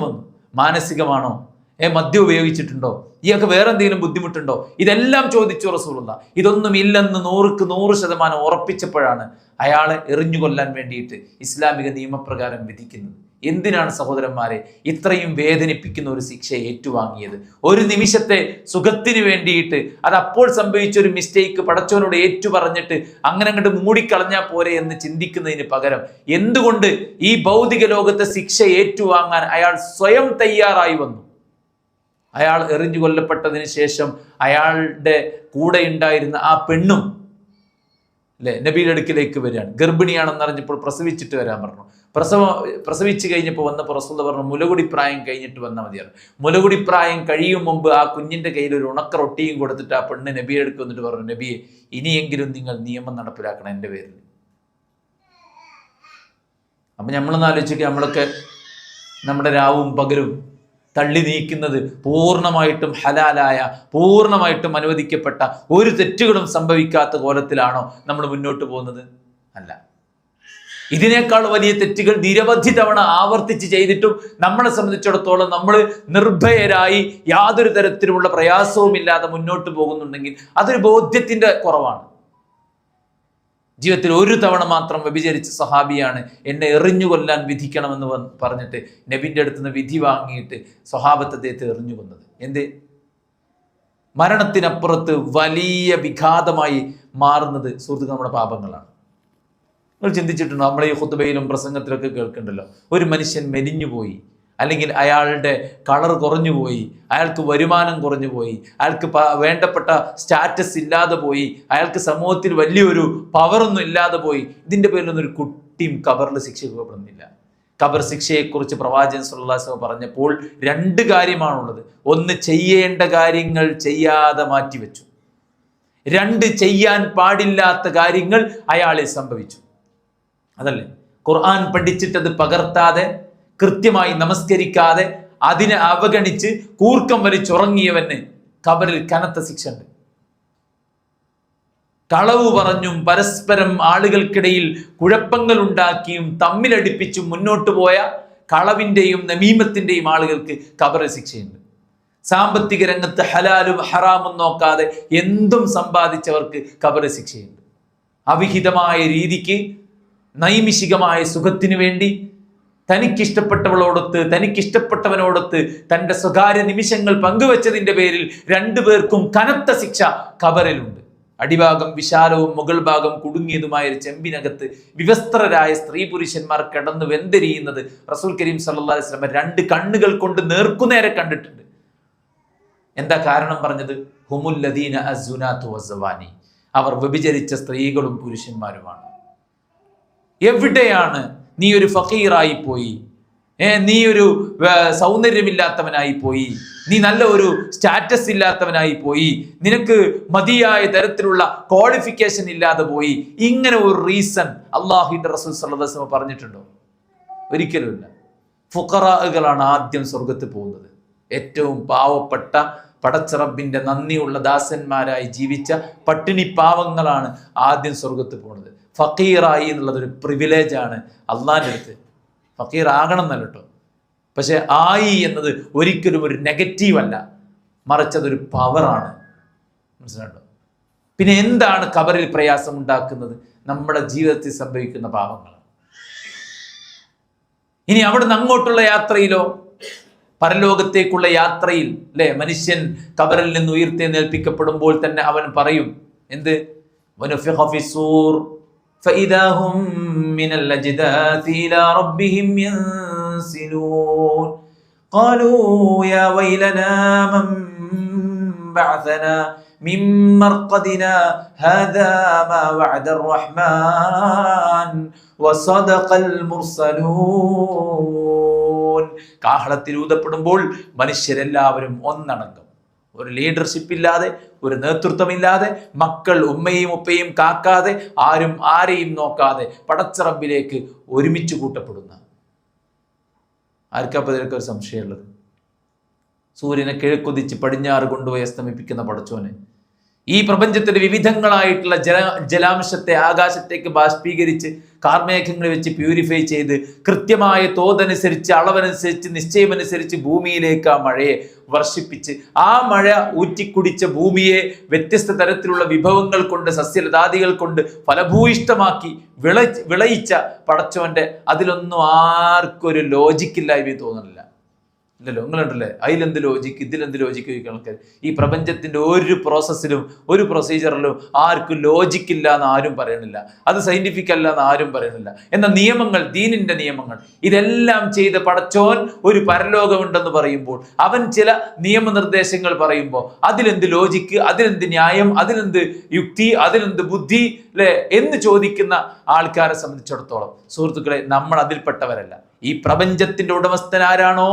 വന്നു. മാനസികമാണോ? മദ്യം ഉപയോഗിച്ചിട്ടുണ്ടോ? ഇയാൾക്ക് വേറെ എന്തെങ്കിലും ബുദ്ധിമുട്ടുണ്ടോ? ഇതെല്ലാം ചോദിച്ചു റസൂലുള്ളാഹ്. ഇതൊന്നും ഇല്ലെന്ന് 100% ഉറപ്പിച്ചപ്പോഴാണ് അയാളെ എറിഞ്ഞു കൊല്ലാൻ വേണ്ടിയിട്ട് ഇസ്ലാമിക നിയമപ്രകാരം വിധിക്കുന്നത്. എന്തിനാണ് സഹോദരന്മാരെ ഇത്രയും വേദനിപ്പിക്കുന്ന ഒരു ശിക്ഷ ഏറ്റുവാങ്ങിയത്? ഒരു നിമിഷത്തെ സുഖത്തിന് വേണ്ടിയിട്ട് അത് അപ്പോൾ സംഭവിച്ച ഒരു മിസ്റ്റേക്ക് പടച്ചവനോട് ഏറ്റുപറഞ്ഞിട്ട് അങ്ങനെ അങ്ങോട്ട് മൂടിക്കളഞ്ഞാൽ പോരെ എന്ന് ചിന്തിക്കുന്നതിന് പകരം എന്തുകൊണ്ട് ഈ ഭൗതിക ലോകത്തെ ശിക്ഷ ഏറ്റുവാങ്ങാൻ അയാൾ സ്വയം തയ്യാറായി വന്നു? അയാൾ എറിഞ്ഞു കൊല്ലപ്പെട്ടതിന് ശേഷം അയാളുടെ കൂടെ ഉണ്ടായിരുന്ന ആ പെണ്ണും അല്ലെ, നബിയുടെ അടുക്കിലേക്ക് വരികയാണ്. ഗർഭിണിയാണെന്ന് അറിഞ്ഞപ്പോൾ പ്രസവിച്ചിട്ട് വരാൻ പറഞ്ഞു. പ്രസവിച്ച് കഴിഞ്ഞപ്പോൾ വന്നപ്പോൾ റസൂൽ പറഞ്ഞു മുലകുടി പ്രായം കഴിഞ്ഞിട്ട് വന്നാൽ മതിയാണ്. മുലകുടി പ്രായം കഴിയും മുമ്പ് ആ കുഞ്ഞിന്റെ കയ്യിൽ ഒരു ഉണക്ക റൊട്ടിയും കൊടുത്തിട്ട് ആ പെണ്ണ് നബിയുടെ അടുക്ക് വന്നിട്ട് പറഞ്ഞു, നബിയെ ഇനിയെങ്കിലും നിങ്ങൾ നിയമം നടപ്പിലാക്കണം എൻ്റെ പേരിൽ. അപ്പം നമ്മളൊന്ന് ആലോചിക്കുക, നമ്മളൊക്കെ നമ്മുടെ രാവും പകലും തള്ളി നീക്കുന്നത് പൂർണ്ണമായിട്ടും ഹലാലായ, പൂർണ്ണമായിട്ടും അനുവദിക്കപ്പെട്ട, ഒരു തെറ്റുകളും സംഭവിക്കാത്ത കോലത്തിലാണോ നമ്മൾ മുന്നോട്ട് പോകുന്നത്? അല്ല. ഇതിനേക്കാൾ വലിയ തെറ്റുകൾ നിരവധി തവണ ആവർത്തിച്ച് ചെയ്തിട്ടും നമ്മളെ സംബന്ധിച്ചിടത്തോളം നമ്മൾ നിർഭയരായി യാതൊരു തരത്തിലുമുള്ള പ്രയാസവും ഇല്ലാതെ മുന്നോട്ട് പോകുന്നുണ്ടെങ്കിൽ അതൊരു ബോധ്യത്തിന്റെ കുറവാണ്. ജീവിതത്തിൽ ഒരു തവണ മാത്രം വ്യഭിചരിച്ച സഹാബിയാണ് എന്നെ എറിഞ്ഞു കൊല്ലാൻ വിധിക്കണമെന്ന് പറഞ്ഞിട്ട് നബിന്റെ അടുത്ത് നിന്ന് വിധി വാങ്ങിയിട്ട് സ്വഹാബത്ത് അദ്ദേഹത്തെ എറിഞ്ഞു കൊന്നത്. എന്ത്? മരണത്തിനപ്പുറത്ത് വലിയ വിഘാതമായി മാറുന്നത് സുഹൃത്തുക്കൾ നമ്മുടെ പാപങ്ങളാണ്. നിങ്ങൾ ചിന്തിച്ചിട്ടുണ്ടോ? നമ്മളെ ഈ ഖുത്ബയിലും പ്രസംഗത്തിലൊക്കെ കേൾക്കുന്നുണ്ടല്ലോ, ഒരു മനുഷ്യൻ മെലിഞ്ഞുപോയി, അല്ലെങ്കിൽ അയാളുടെ കളർ കുറഞ്ഞുപോയി, അയാൾക്ക് വരുമാനം കുറഞ്ഞുപോയി, അയാൾക്ക് വേണ്ടപ്പെട്ട സ്റ്റാറ്റസ് ഇല്ലാതെ പോയി, അയാൾക്ക് സമൂഹത്തിൽ വലിയൊരു പവറൊന്നും ഇല്ലാതെ പോയി. ഇതിൻ്റെ പേരിലൊന്നും ഒരു കുട്ടിയും ഖബറിൽ ശിക്ഷിക്കപ്പെടുന്നില്ല. ഖബർ ശിക്ഷയെക്കുറിച്ച് പ്രവാചകൻ സല്ലല്ലാഹു അലൈഹി വസല്ലം പറഞ്ഞപ്പോൾ രണ്ട് കാര്യമാണുള്ളത്. ഒന്ന്, ചെയ്യേണ്ട കാര്യങ്ങൾ ചെയ്യാതെ മാറ്റിവെച്ചു. രണ്ട്, ചെയ്യാൻ പാടില്ലാത്ത കാര്യങ്ങൾ അയാളെ സംഭവിച്ചു. അതല്ലേ, ഖുർആൻ പഠിച്ചിട്ടത് പകർത്താതെ, കൃത്യമായി നമസ്കരിക്കാതെ, അതിനെ അവഗണിച്ച് കൂർക്കം വലിച്ചുറങ്ങിയവന് ഖബറിൽ കനത്ത ശിക്ഷ ഉണ്ട്. കളവ് പറഞ്ഞും പരസ്പരം ആളുകൾക്കിടയിൽ കുഴപ്പങ്ങൾ ഉണ്ടാക്കിയും തമ്മിലടിപ്പിച്ചും മുന്നോട്ട് പോയ കളവിന്റെയും നമീമത്തിന്റെയും ആളുകൾക്ക് ഖബറിൽ ശിക്ഷയുണ്ട്. സാമ്പത്തിക രംഗത്ത് ഹലാലും ഹറാമും നോക്കാതെ എന്തും സമ്പാദിച്ചവർക്ക് ഖബറിൽ ശിക്ഷയുണ്ട്. അവിഹിതമായ രീതിക്ക് നൈമിഷികമായ സുഖത്തിനു വേണ്ടി തനിക്കിഷ്ടപ്പെട്ടവളോടൊത്ത്, തനിക്കിഷ്ടപ്പെട്ടവനോടൊത്ത് തൻ്റെ സ്വകാര്യ നിമിഷങ്ങൾ പങ്കുവെച്ചതിൻ്റെ പേരിൽ രണ്ടുപേർക്കും കനത്ത ശിക്ഷ ഖബറിലുണ്ട്. അടിഭാഗം വിശാലവും മുകൾ ഭാഗം കുടുങ്ങിയതുമായ ഒരു ചെമ്പിനകത്ത് വിവസ്ത്രരായ സ്ത്രീ പുരുഷന്മാർ കിടന്ന് വെന്തെരിയുന്നത് റസൂൽ കരീം സല്ലല്ലാഹു അലൈഹി വസല്ലം രണ്ട് കണ്ണുകൾ കൊണ്ട് നേർക്കുനേരെ കണ്ടിട്ടുണ്ട്. എന്താ കാരണം പറഞ്ഞത്? ഹുമുല്ലദീന അസ്സുനാതു വസ്സവാനി, അവർ വ്യഭിചരിച്ച സ്ത്രീകളും പുരുഷന്മാരുമാണ്. എവിടെയാണ് നീ ഒരു ഫഖീറായി പോയി, നീ ഒരു സൗന്ദര്യമില്ലാത്തവനായി പോയി, നീ നല്ല ഒരു സ്റ്റാറ്റസ് ഇല്ലാത്തവനായി പോയി, നിനക്ക് മതിയായ തരത്തിലുള്ള ക്വാളിഫിക്കേഷൻ ഇല്ലാതെ പോയി, ഇങ്ങനെ ഒരു റീസൺ അല്ലാഹുവിന്റെ റസൂൽ സല്ലല്ലാഹു അലൈഹി വസല്ലം പറഞ്ഞിട്ടുണ്ടോ? ഒരിക്കലുമില്ല. ഫുഖറാകളാണ് ആദ്യം സ്വർഗത്തിൽ പോകുന്നത്. ഏറ്റവും പാവപ്പെട്ട, പടച്ച റബ്ബിന്റെ നന്ദിയുള്ള ദാസന്മാരായി ജീവിച്ച പട്ടിണി പാവങ്ങളാണ് ആദ്യം സ്വർഗത്തിൽ പോകുന്നത്. ഫക്കീറായി എന്നുള്ളതൊരു പ്രിവിലേജാണ് അള്ളാഹിൻ്റെ അടുത്ത്. ഫക്കീർ ആകണം എന്നല്ല കേട്ടോ, പക്ഷെ ആയി എന്നത് ഒരിക്കലും ഒരു നെഗറ്റീവ് അല്ല, മറിച്ച് അതൊരു പവറാണ്. മനസ്സിലാണ്ടോ? പിന്നെ എന്താണ് ഖബറിൽ പ്രയാസം ഉണ്ടാക്കുന്നത്? നമ്മുടെ ജീവിതത്തിൽ സംഭവിക്കുന്ന പാപങ്ങളാണ്. ഇനി അവിടുന്ന് അങ്ങോട്ടുള്ള യാത്രയിലോ, പരലോകത്തേക്കുള്ള യാത്രയിൽ അല്ലെ, മനുഷ്യൻ ഖബറിൽ നിന്ന് ഉയർത്തെഴുന്നേൽപ്പിക്കപ്പെടുമ്പോൾ തന്നെ അവൻ പറയും എന്ത്? വനുഫിഖ ഫിസ്സൂർ فإذا هم من الأجداث إلى ربهم ينسلون قالوا يا ويلنا من بعثنا من مرقدنا هذا ما وعد الرحمن وصدق المرسلون. കാഹളത്തിൽ ഊതപ്പെടുമ്പോൾ മനുഷ്യരെല്ലാവരും ഒന്നടങ്കം. ഒരു ലീഡർഷിപ്പ് ഇല്ലാതെ, ഒരു നേതൃത്വമില്ലാതെ, മക്കൾ ഉമ്മയും ഉപ്പയും കാക്കാതെ, ആരും ആരെയും നോക്കാതെ പടച്ച റബ്ബിലേക്ക് ഒരുമിച്ച് കൂട്ടപ്പെടുന്ന ആർക്കപ്പോൾ ഇതിലൊക്കെ ഒരു സംശയമുള്ളത്? സൂര്യനെ കിഴക്കുതിച്ച് പടിഞ്ഞാറ് കൊണ്ടുപോയി അസ്തമിപ്പിക്കുന്ന പടച്ചോന് ഈ പ്രപഞ്ചത്തിന്റെ വിവിധങ്ങളായിട്ടുള്ള ജലാംശത്തെ ആകാശത്തേക്ക് ബാഷ്പീകരിച്ച് കാർമേഘങ്ങളിൽ വെച്ച് പ്യൂരിഫൈ ചെയ്ത് കൃത്യമായ തോതനുസരിച്ച്, അളവനുസരിച്ച്, നിശ്ചയമനുസരിച്ച് ഭൂമിയിലേക്ക് ആ മഴയെ വർഷിപ്പിച്ച് ആ മഴ ഊറ്റിക്കുടിച്ച ഭൂമിയെ വ്യത്യസ്ത തരത്തിലുള്ള വിഭവങ്ങൾ കൊണ്ട്, സസ്യലതാദികൾ കൊണ്ട് ഫലഭൂയിഷ്ടമാക്കി വിളയിച്ച പടച്ചവന്റെ അതിലൊന്നും ആർക്കൊരു ലോജിക്കില്ലായ്മ തോന്നുന്നില്ല. ഇല്ലല്ലോ. നിങ്ങളുണ്ടല്ലേ അതിലെന്ത് ലോജിക്ക് ഇതിലെന്ത് ലോജിക്ക് ചോദിക്കുന്ന ആൾക്കാർ. ഈ പ്രപഞ്ചത്തിന്റെ ഒരു പ്രോസസ്സിലും ഒരു പ്രൊസീജിയറിലും ആർക്കും ലോജിക്കില്ല എന്ന് ആരും പറയണില്ല, അത് സയന്റിഫിക് അല്ല എന്ന് ആരും പറയണില്ല. എന്നാൽ നിയമങ്ങൾ, ദീനിന്റെ നിയമങ്ങൾ, ഇതെല്ലാം ചെയ്ത് പടച്ചോൻ ഒരു പരലോകമുണ്ടെന്ന് പറയുമ്പോൾ അവൻ ചില നിയമനിർദ്ദേശങ്ങൾ പറയുമ്പോൾ അതിലെന്ത് ലോജിക്ക്, അതിലെന്ത് ന്യായം, അതിലെന്ത് യുക്തി, അതിലെന്ത് ബുദ്ധി അല്ലെ എന്ന് ചോദിക്കുന്ന ആൾക്കാരെ സംബന്ധിച്ചിടത്തോളം സുഹൃത്തുക്കളെ, നമ്മൾ അതിൽപ്പെട്ടവരല്ല. ഈ പ്രപഞ്ചത്തിന്റെ ഉടമസ്ഥൻ ആരാണോ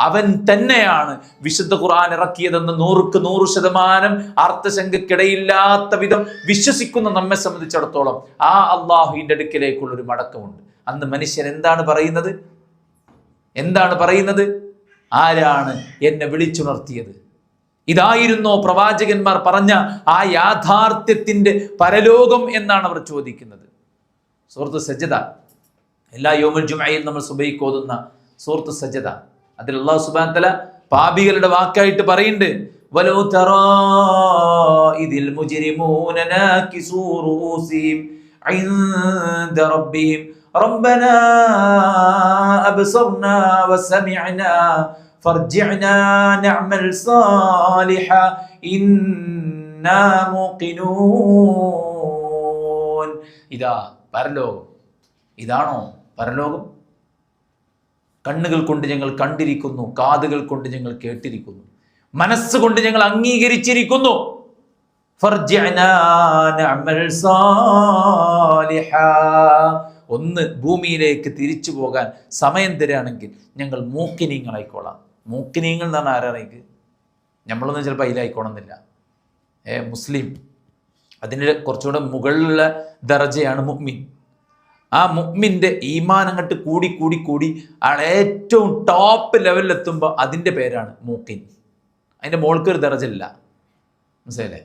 അവൻ തന്നെയാണ് വിശുദ്ധ ഖുർആൻ ഇറക്കിയതെന്ന് 100% അർത്ഥശങ്കക്കിടയില്ലാത്ത വിധം വിശ്വസിക്കുന്ന നമ്മെ സംബന്ധിച്ചിടത്തോളം ആ അള്ളാഹുവിന്റെ അടുക്കിലേക്കുള്ള ഒരു മടക്കമുണ്ട്. അന്ന് മനുഷ്യൻ എന്താണ് പറയുന്നത്? ആരാണ് എന്നെ വിളിച്ചുണർത്തിയത്? ഇതായിരുന്നോ പ്രവാചകന്മാർ പറഞ്ഞ ആ യാഥാർത്ഥ്യത്തിന്റെ പരലോകം എന്നാണ് അവർ ചോദിക്കുന്നത്. സൂറത്ത് സജ്ജദ, എല്ലാ യൗമുൽ ജുമഅയിൽ നമ്മൾ സുബഹിക്ക് ഓതുന്ന സൂറത്ത് സജ്ജദ, അതിൽ അല്ലാഹു സുബ്ഹാനഹു വ തആല പാപികളുടെ വാക്കായിട്ട് പറയുന്നുണ്ട്, വലൗ തറാ ഇദിൽ മുജ്രിമൂന നാകിസൂ റൂസിഹിം ഇൻദ റബ്ബിഹിം റബ്ബനാ അബ്സർനാ വസമിഅനാ ഫർജിഅനാ നഅമൽ സാലിഹ ഇന്നാ മൂഖിനൂൻ. ഇതാ പരലോകം. ഇതാണോ പരലോകം? കണ്ണുകൾ കൊണ്ട് ഞങ്ങൾ കണ്ടിരിക്കുന്നു, കാതുകൾ കൊണ്ട് ഞങ്ങൾ കേട്ടിരിക്കുന്നു, മനസ്സുകൊണ്ട് ഞങ്ങൾ അംഗീകരിച്ചിരിക്കുന്നു. ഒന്ന് ഭൂമിയിലേക്ക് തിരിച്ചു പോകാൻ സമയം തരാണെങ്കിൽ ഞങ്ങൾ മൂക്കിനീങ്ങളായിക്കോളാം. മൂക്കിനീങ്ങൾ എന്ന് പറഞ്ഞാൽ ആരാണെങ്കിൽ നമ്മളൊന്നും ചിലപ്പോൾ അതിലായിക്കോണമെന്നില്ല. മുസ്ലിം അതിൻ്റെ കുറച്ചുകൂടെ മുകളിലുള്ള ദർജയാണ് മുഅ്മിൻ. ആ മുഅ്മിൻ്റെ ഈമാൻ അങ്ങോട്ട് കൂടി ആൾ ഏറ്റവും ടോപ്പ് ലെവലിലെത്തുമ്പോൾ അതിൻ്റെ പേരാണ് മൂക്കിൻ. അതിൻ്റെ മോൾക്കൊരു ദർജയില്ല, മനസ്സിലല്ലേ?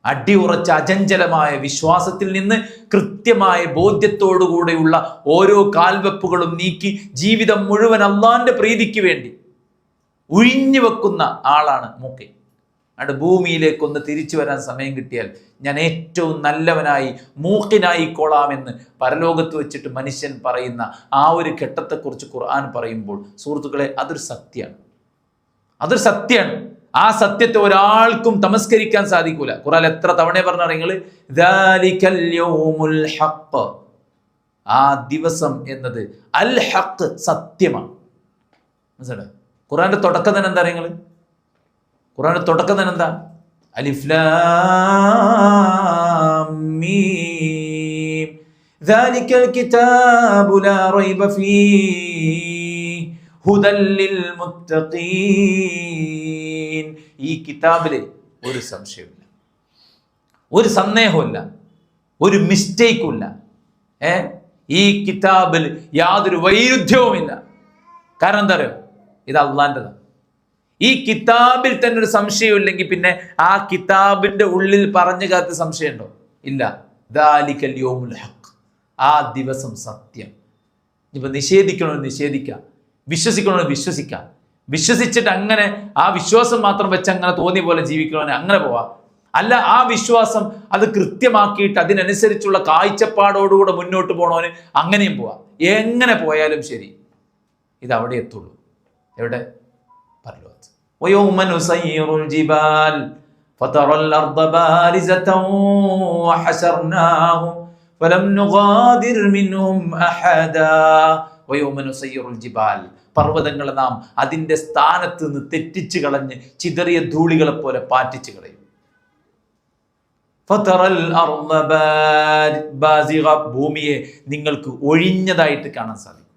അടിയുറച്ച അചഞ്ചലമായ വിശ്വാസത്തിൽ നിന്ന് കൃത്യമായ ബോധ്യത്തോടുകൂടെയുള്ള ഓരോ കാൽവെപ്പുകളും നീക്കി ജീവിതം മുഴുവൻ അള്ളാന്റെ പ്രീതിക്ക് വേണ്ടി ഒഴിഞ്ഞു വെക്കുന്ന ആളാണ് മൂക്കിൻ. അവിടെ ഭൂമിയിലേക്കൊന്ന് തിരിച്ചു വരാൻ സമയം കിട്ടിയാൽ ഞാൻ ഏറ്റവും നല്ലവനായി മൂക്കിനായിക്കോളാമെന്ന് പരലോകത്ത് വെച്ചിട്ട് മനുഷ്യൻ പറയുന്ന ആ ഒരു ഘട്ടത്തെക്കുറിച്ച് ഖുർആൻ പറയുമ്പോൾ സുഹൃത്തുക്കളെ, അതൊരു സത്യമാണ്. ആ സത്യത്തെ ഒരാൾക്കും തമസ്കരിക്കാൻ സാധിക്കൂല. ഖുർആൻ എത്ര തവണ പറഞ്ഞറിയങ്ങൾ, ദാലികൽ യൗമുൽ ഹഖ്, ആ ദിവസം എന്നത് അൽ ഹഖ്, സത്യമാണ്. മനസ്സിലായോ? ഖുർആന്റെ തുടക്കം തന്നെ എന്താ അറിയങ്ങൾ? ഖുർആന്റെ തുടക്കം തന്നെ എന്താ? അലിഫ് ലാം മീം ദാലികൽ കിതാബു ലാ റൈബ ഫീഹി ഹുദൽ ലിൽ മുത്തഖീൻ. ഈ കിതാബില് ഒരു സംശയമില്ല, ഒരു സന്ദേഹമില്ല, ഒരു മിസ്റ്റേക്കുമില്ല. ഈ കിതാബിൽ യാതൊരു വൈരുദ്ധ്യവുമില്ല. കാരണം എന്താ പറയുക? ഇത് അള്ളാൻ്റെതാണ്. ഈ കിതാബിൽ തന്നെ ഒരു സംശയം ഇല്ലെങ്കിൽ പിന്നെ ആ കിതാബിന്റെ ഉള്ളിൽ പറഞ്ഞു കാത്ത സംശയമുണ്ടോ? ഇല്ല. ദാലികൽ യൗമുൽ ഹഖ്, ആ ദിവസം സത്യം. ഇപ്പൊ നിഷേധിക്കണമെന്ന് നിഷേധിക്കാം, വിശ്വസിക്കണമെന്ന് വിശ്വസിക്കാം. വിശ്വസിച്ചിട്ട് അങ്ങനെ ആ വിശ്വാസം മാത്രം വെച്ച് അങ്ങനെ തോന്നിയ പോലെ ജീവിക്കണമെന്ന് അങ്ങനെ പോവാം. അല്ല, ആ വിശ്വാസം അത് കൃത്യമാക്കിയിട്ട് അതിനനുസരിച്ചുള്ള കാഴ്ചപ്പാടോടുകൂടെ മുന്നോട്ട് പോകണവന് അങ്ങനെയും പോവാം. എങ്ങനെ പോയാലും ശരി, ഇത് അവിടെ എത്തുള്ളൂ. എവിടെ? പരലോകത്ത്. وَيَوْمَ نُسَيِّرُ الْجِبَالَ فَتَرَى الْأَرْضَ بَارِزَةً وَحَشَرْنَاهُمْ فَلَمْ نُغَادِرْ مِنْهُمْ أَحَدًا وَيَوْمَ نُسَيِّرُ الْجِبَالَ, പർവ്വതങ്ങളെ നാം അതിൻ്റെ സ്ഥാനത്ത് നിന്ന് തെറ്റിച്ച് കളഞ്ഞ് ചിതറിയ ധൂളികളെ പോലെ പാറ്റിച്ച് കളയും. فَتَرَى الْأَرْضَ بَازِغَةً, ഭൂമിയെ നിങ്ങൾക്ക് ഒഴിഞ്ഞതായിട്ട് കാണാൻ സാധിക്കും.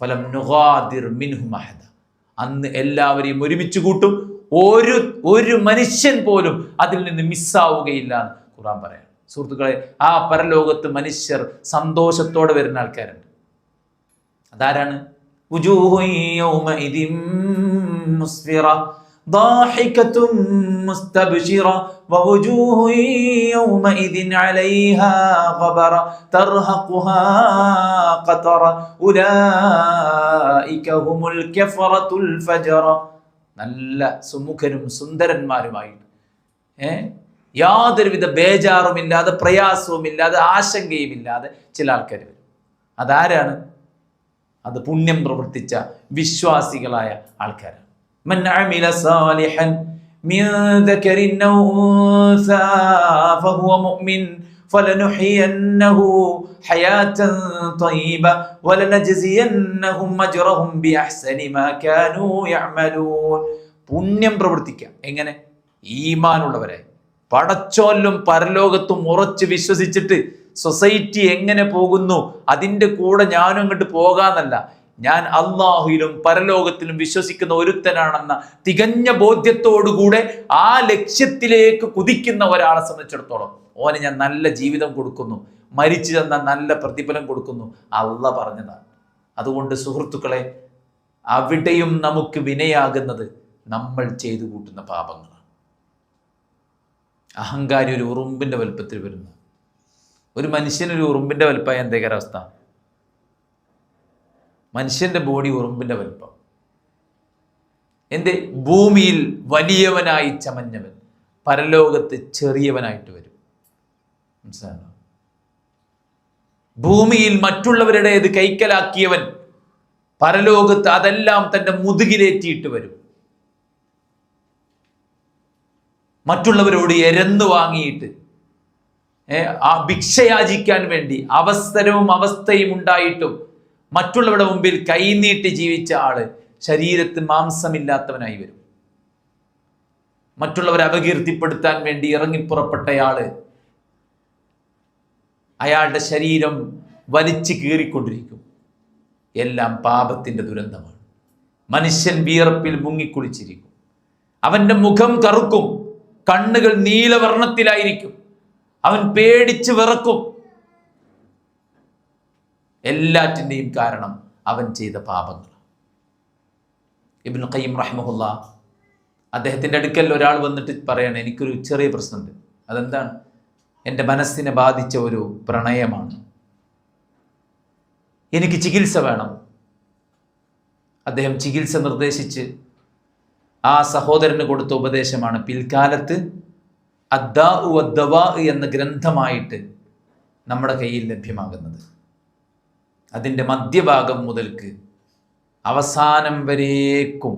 ഫലം നുഗാദിർ മിൻഹും അഹദ, അന്ന് എല്ലാവരെയും ഒരുമിച്ച് കൂട്ടും, ഒരു മനുഷ്യൻ പോലും അതിൽ നിന്ന് മിസ്സാവുകയില്ല എന്ന് ഖുർആൻ പറയാം. സുഹൃത്തുക്കളെ, ആ പരലോകത്ത് മനുഷ്യർ സന്തോഷത്തോടെ വരുന്ന ആൾക്കാരുണ്ട്. അതാരാണ്? വുജൂഹുൻ യൗമഇദിൻ മുസ്ഫിറ ضاحكة مستبشرة ووجوه يومئذ عليها غبرة ترهقها قترة أولئك هم الكفرة الفجرة. നല്ല സുമുഖരും സുന്ദരന്മാരുമായി യാതൊരുവിധ ബേജാറുമില്ലാതെ പ്രയാസവുമില്ലാതെ ആശങ്കയുമില്ലാതെ ചില ആൾക്കാർ വരും. അതാരാണ്? അത് പുണ്യം പ്രവർത്തിച്ച വിശ്വാസികളായ ആൾക്കാരാണ്. മൻ അമില സാലിഹൻ മിൻ ദകരിൻ ഔ ഉൻസാ ഫഹുവ മുഅ്മിൻ ഫലനുഹ്യിയന്നഹു ഹയാതൻ ത്വയ്യിബ വലനജ്സിയന്നഹും അജ്റഹും ബിഅഹ്സനി മാ കാനൂ യഅമലൂൻ. പുണ്യം പ്രവർത്തിക്കുക എങ്ങനെ? ഈമാനുള്ളവരായി, പടച്ചോലും പരലോകത്തും ഉറച്ച് വിശ്വസിച്ചിട്ട് സൊസൈറ്റി എങ്ങനെ പോകുന്നു അതിൻ്റെ കൂടെ ഞാനും അങ്ങോട്ട് പോകാന്നല്ല, ഞാൻ അള്ളാഹുവിലും പരലോകത്തിലും വിശ്വസിക്കുന്ന ഒരുത്തനാണെന്ന തികഞ്ഞ ബോധ്യത്തോടുകൂടെ ആ ലക്ഷ്യത്തിലേക്ക് കുതിക്കുന്ന ഒരാളെ സംബന്ധിച്ചിടത്തോളം ഓന് ഞാൻ നല്ല ജീവിതം കൊടുക്കുന്നു, മരിച്ചു തന്ന നല്ല പ്രതിഫലം കൊടുക്കുന്നു, അള്ളാഹ് പറഞ്ഞതാണ്. അതുകൊണ്ട് സുഹൃത്തുക്കളെ, അവിടെയും നമുക്ക് വിനയാകുന്നത് നമ്മൾ ചെയ്തു കൂട്ടുന്ന പാപങ്ങളാണ്. അഹങ്കാരി ഒരു ഉറുമ്പിന്റെ വലുപ്പത്തിൽ വരുന്നു. ഒരു മനുഷ്യനൊരു ഉറുമ്പിന്റെ വലുപ്പമായ എന്തേക്കാര അവസ്ഥ? മനുഷ്യന്റെ ബോഡി ഉറുമ്പിന്റെ വലുപ്പം. എന്തേ? ഭൂമിയിൽ വലിയവനായി ചമഞ്ഞവൻ പരലോകത്ത് ചെറിയവനായിട്ട് വരും. മനസ്സിലായോ? ഭൂമിയിൽ മറ്റുള്ളവരുടേത് കൈക്കലാക്കിയവൻ പരലോകത്ത് അതെല്ലാം തന്റെ മുതുകിലേറ്റിയിട്ട് വരും. മറ്റുള്ളവരോട് എരന്നു വാങ്ങിയിട്ട് ആ ഭിക്ഷയാചിക്കാൻ വേണ്ടി അവസരവും അവസ്ഥയും ഉണ്ടായിട്ടും മറ്റുള്ളവരുടെ മുമ്പിൽ കൈനീട്ടി ജീവിച്ച ആള് ശരീരത്തിൽ മാംസമില്ലാത്തവനായി വരും. മറ്റുള്ളവരെ അപകീർത്തിപ്പെടുത്താൻ വേണ്ടി ഇറങ്ങിപ്പുറപ്പെട്ടയാള് അയാളുടെ ശരീരം വലിച്ചു കീറിക്കൊണ്ടിരിക്കും. എല്ലാം പാപത്തിന്റെ ദുരന്തമാണ്. മനുഷ്യൻ വിയർപ്പിൽ മുങ്ങിക്കുളിച്ചിരിക്കും. അവന്റെ മുഖം കറുക്കും, കണ്ണുകൾ നീലവർണ്ണത്തിലായിരിക്കും, അവൻ പേടിച്ച് വിറക്കും. എല്ലാറ്റിൻ്റെയും കാരണം അവൻ ചെയ്ത പാപങ്ങൾ. ഇബ്നു ഖയ്യിം റഹിമഹുല്ലാ അദ്ദേഹത്തിൻ്റെ അടുക്കൽ ഒരാൾ വന്നിട്ട് പറയാണ്, എനിക്കൊരു ചെറിയ പ്രശ്നമുണ്ട്. അതെന്താണ്? എൻ്റെ മനസ്സിനെ ബാധിച്ച ഒരു പ്രണയമാണ്, എനിക്ക് ചികിത്സ വേണം. അദ്ദേഹം ചികിത്സ നിർദ്ദേശിച്ച് ആ സഹോദരന് കൊടുത്ത ഉപദേശമാണ് പിൽക്കാലത്ത് അദ്ദാഉ വദ്ദവാ എന്ന ഗ്രന്ഥമായിട്ട് നമ്മുടെ കയ്യിൽ ലഭ്യമാകുന്നത്. അതിൻ്റെ മധ്യഭാഗം മുതൽക്ക് അവസാനം വരേക്കും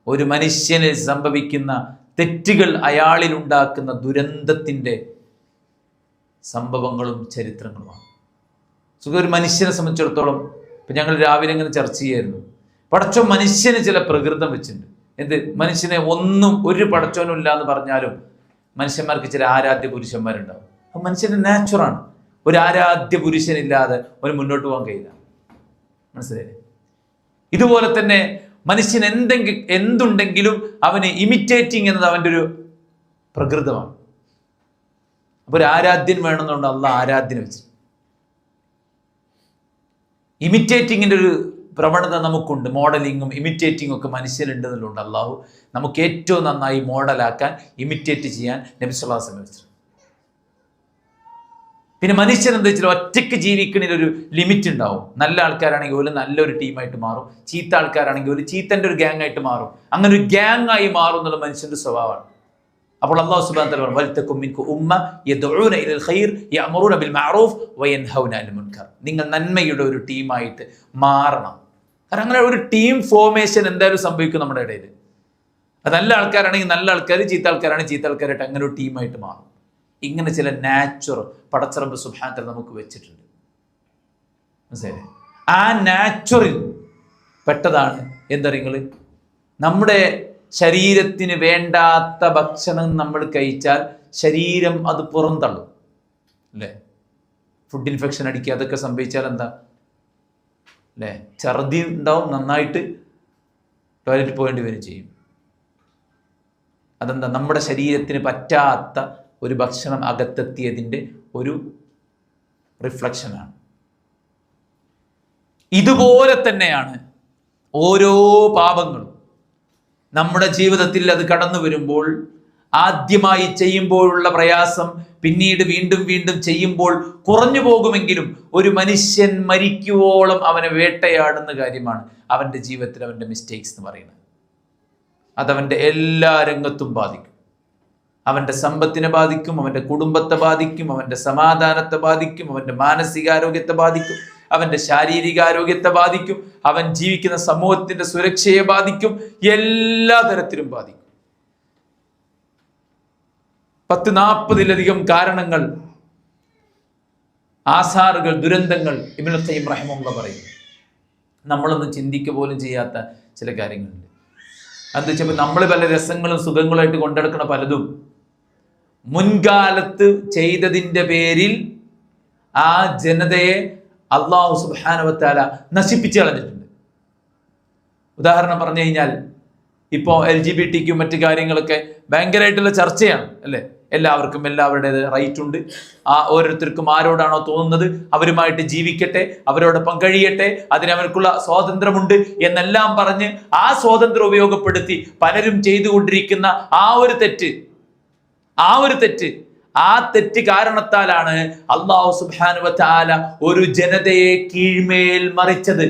ഒരു മനുഷ്യന് സംഭവിക്കുന്ന തെറ്റുകൾ, അയാളിൽ ഉണ്ടാക്കുന്ന ദുരന്തത്തിൻ്റെ സംഭവങ്ങളും ചരിത്രങ്ങളുമാണ്. ഒരു മനുഷ്യനെ സംബന്ധിച്ചിടത്തോളം ഇപ്പം ഞങ്ങൾ രാവിലെ ഇങ്ങനെ ചർച്ച ചെയ്യായിരുന്നു, പടച്ചോൻ മനുഷ്യന് ചില പ്രകൃതം വെച്ചിട്ടുണ്ട്. എന്ത്? മനുഷ്യനെ ഒന്നും ഒരു പടച്ചോനും ഇല്ല എന്ന് പറഞ്ഞാലും മനുഷ്യന്മാർക്ക് ചില ആരാധ്യ പുരുഷന്മാരുണ്ടാവും. അപ്പം മനുഷ്യൻ്റെ നാച്ചുറാണ്. ഒരു ആരാധ്യ പുരുഷനില്ലാതെ ഒരു മുന്നോട്ട് പോകാൻ കഴിയില്ല. മനസ്സിലായില്ലേ? ഇതുപോലെ തന്നെ മനുഷ്യൻ എന്തുണ്ടെങ്കിലും അവന് ഇമിറ്റേറ്റിംഗ് എന്നത് അവൻ്റെ ഒരു പ്രകൃതമാണ്. അപ്പോൾ ഒരു ആരാധ്യൻ വേണമെന്നുണ്ട് അള്ളാഹ് ആരാധ്യനെ വെച്ച്. ഇമിറ്റേറ്റിങ്ങിൻ്റെ ഒരു പ്രവണത നമുക്കുണ്ട്. മോഡലിങ്ങും ഇമിറ്റേറ്റിങ്ങും ഒക്കെ മനുഷ്യരുണ്ടെന്നുണ്ട്. അള്ളാഹു നമുക്ക് ഏറ്റവും നന്നായി മോഡലാക്കാൻ, ഇമിറ്റേറ്റ് ചെയ്യാൻ നബി സല്ലല്ലാഹു അലൈഹി വസല്ലം വെച്ചു. പിന്നെ മനുഷ്യൻ എന്താ വെച്ചാൽ ഒറ്റയ്ക്ക് ജീവിക്കണതിൽ ഒരു ലിമിറ്റ് ഉണ്ടാവും. നല്ല ആൾക്കാരാണെങ്കിൽ ഒരു നല്ലൊരു ടീമായിട്ട് മാറും, ചീത്ത ആൾക്കാരാണെങ്കിൽ ഒരു ചീത്തൻ്റെ ഒരു ഗ്യാങ് ആയിട്ട് മാറും. അങ്ങനെ ഒരു ഗ്യാങ് ആയി മാറും എന്നുള്ള മനുഷ്യന്റെ സ്വഭാവമാണ്. അപ്പോൾ അല്ലാഹു സുബ്ഹാനഹു വ തആല പറഞ്ഞു, വൽതകും മിൻകും ഉമ്മ യദ്ഊന ഇലൽ ഖൈർ യഅ്മുറൂന ബിൽ മഅറൂഫ് വയൻഹൗന അനിൽ മുൻകർ. നിങ്ങൾ നന്മയുടെ ഒരു ടീമായിട്ട് മാറണം. കാരണം അങ്ങനെ ഒരു ടീം ഫോർമേഷൻ എന്തായാലും സംഭവിക്കും നമ്മുടെ ഇടയിൽ. അത് നല്ല ആൾക്കാരാണെങ്കിൽ നല്ല ആൾക്കാർ, ചീത്ത ആൾക്കാരാണെങ്കിൽ ചീത്ത ആൾക്കാരായിട്ട് അങ്ങനെ ഒരു ടീമായിട്ട് മാറും. ഇങ്ങനെ ചില നാച്ചുറൽ പടച്ചറബ് സുബ്ഹാനഹു വ തആല നമുക്ക് വെച്ചിട്ടുണ്ട്. മനസ്സിലായില്ലേ? ആ നാച്ചുറൽ പെട്ടതാണ് എന്തറിയങ്ങൾ, നമ്മുടെ ശരീരത്തിന് വേണ്ടാത്ത ഭക്ഷണം നമ്മൾ കഴിച്ചാൽ ശരീരം അത് പുറന്തള്ളും അല്ലേ? ഫുഡ് ഇൻഫെക്ഷൻ അടിക്കുക, അതൊക്കെ സംഭവിച്ചാൽ എന്താ അല്ലേ? ഛർദി ഉണ്ടാവും, നന്നായിട്ട് ടോയ്ലറ്റിൽ പോകേണ്ടി വരും ചെയ്യും. അതെന്താ? നമ്മുടെ ശരീരത്തിന് പറ്റാത്ത ഒരു ഭക്ഷണം അകത്തെത്തിയതിൻ്റെ ഒരു റിഫ്ലക്ഷനാണ്. ഇതുപോലെ തന്നെയാണ് ഓരോ പാപങ്ങളും നമ്മുടെ ജീവിതത്തിൽ. അത് കടന്നു വരുമ്പോൾ ആദ്യമായി ചെയ്യുമ്പോഴുള്ള പ്രയാസം പിന്നീട് വീണ്ടും വീണ്ടും ചെയ്യുമ്പോൾ കുറഞ്ഞു പോകുമെങ്കിലും ഒരു മനുഷ്യൻ മരിക്കുവോളം അവനെ വേട്ടയാടുന്ന കാര്യമാണ് അവൻ്റെ ജീവിതത്തിൽ അവൻ്റെ മിസ്റ്റേക്സ് എന്ന് പറയുന്നത്. അതവൻ്റെ എല്ലാ രംഗത്തും ബാധിക്കും. അവൻ്റെ സമ്പത്തിനെ ബാധിക്കും, അവൻ്റെ കുടുംബത്തെ ബാധിക്കും, അവൻ്റെ സമാധാനത്തെ ബാധിക്കും, അവൻ്റെ മാനസികാരോഗ്യത്തെ ബാധിക്കും, അവന്റെ ശാരീരികാരോഗ്യത്തെ ബാധിക്കും, അവൻ ജീവിക്കുന്ന സമൂഹത്തിന്റെ സുരക്ഷയെ ബാധിക്കും, എല്ലാ തരത്തിലും ബാധിക്കും. 10-40 കാരണങ്ങൾ, ആസാറുകൾ, ദുരന്തങ്ങൾ ഇബ്നുൽ ഖയ്യിം റഹിമഹുല്ലാഹ് പറയും. നമ്മളൊന്നും ചിന്തിക്കുക പോലും ചെയ്യാത്ത ചില കാര്യങ്ങളുണ്ട്. എന്താ വെച്ചാൽ നമ്മൾ പല രസങ്ങളും സുഖങ്ങളായിട്ട് കൊണ്ടെടുക്കുന്ന പലതും മുൻകാലത്ത് ചെയ്തതിൻ്റെ പേരിൽ ആ ജനതയെ അല്ലാഹു സുബ്ഹാനഹു വ തആല നശിപ്പിച്ചു കളഞ്ഞിട്ടുണ്ട്. ഉദാഹരണം പറഞ്ഞു കഴിഞ്ഞാൽ ഇപ്പോൾ LGBTQ മറ്റു കാര്യങ്ങളൊക്കെ ഭയങ്കരമായിട്ടുള്ള ചർച്ചയാണ് അല്ലേ. എല്ലാവർക്കും എല്ലാവരുടേത് റൈറ്റ് ഉണ്ട്. ഓരോരുത്തർക്കും ആരോടാണോ തോന്നുന്നത് അവരുമായിട്ട് ജീവിക്കട്ടെ, അവരോടൊപ്പം കഴിയട്ടെ, അതിനവർക്കുള്ള സ്വാതന്ത്ര്യമുണ്ട് എന്നെല്ലാം പറഞ്ഞ് ആ സ്വാതന്ത്ര്യം ഉപയോഗപ്പെടുത്തി പലരും ചെയ്തുകൊണ്ടിരിക്കുന്ന ആ തെറ്റ് കാരണത്താലാണ് അല്ലാഹു സുബ്ഹാനഹു വ തആല ഒരു ജനതയെ കീഴ്മേൽ മറിച്ചത്.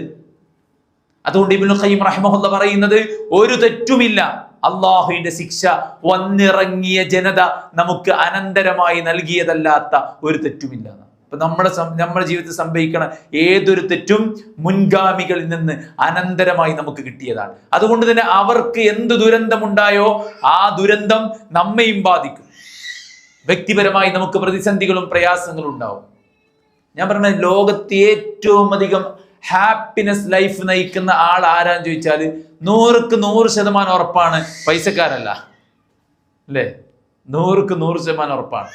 അതുകൊണ്ട് ഇബ്നുൽ ഖയ്യിം റഹിമഹുല്ലാഹ് പറയുന്നത് ഒരു തെറ്റുമില്ല, അള്ളാഹുവിന്റെ ശിക്ഷ വന്നിറങ്ങിയ ജനത നമുക്ക് അനന്തരമായി നൽകിയതല്ലാത്ത ഒരു തെറ്റുമില്ല. അപ്പൊ നമ്മുടെ ജീവിതത്തിൽ സംഭവിക്കണ ഏതൊരു തെറ്റും മുൻഗാമികളിൽ നിന്ന് അനന്തരമായി നമുക്ക് കിട്ടിയതാണ്. അതുകൊണ്ട് തന്നെ അവർക്ക് എന്ത് ദുരന്തമുണ്ടായോ ആ ദുരന്തം നമ്മയും ബാധിക്കും. വ്യക്തിപരമായി നമുക്ക് പ്രതിസന്ധികളും പ്രയാസങ്ങളും ഉണ്ടാവും. ഞാൻ പറഞ്ഞ ലോകത്തെ ഏറ്റവും അധികം ഹാപ്പിനെസ് ലൈഫ് നയിക്കുന്ന ആൾ ആരാന്ന് ചോദിച്ചാൽ 100% ഉറപ്പാണ് പൈസക്കാരല്ല അല്ലേ. 100% ഉറപ്പാണ്.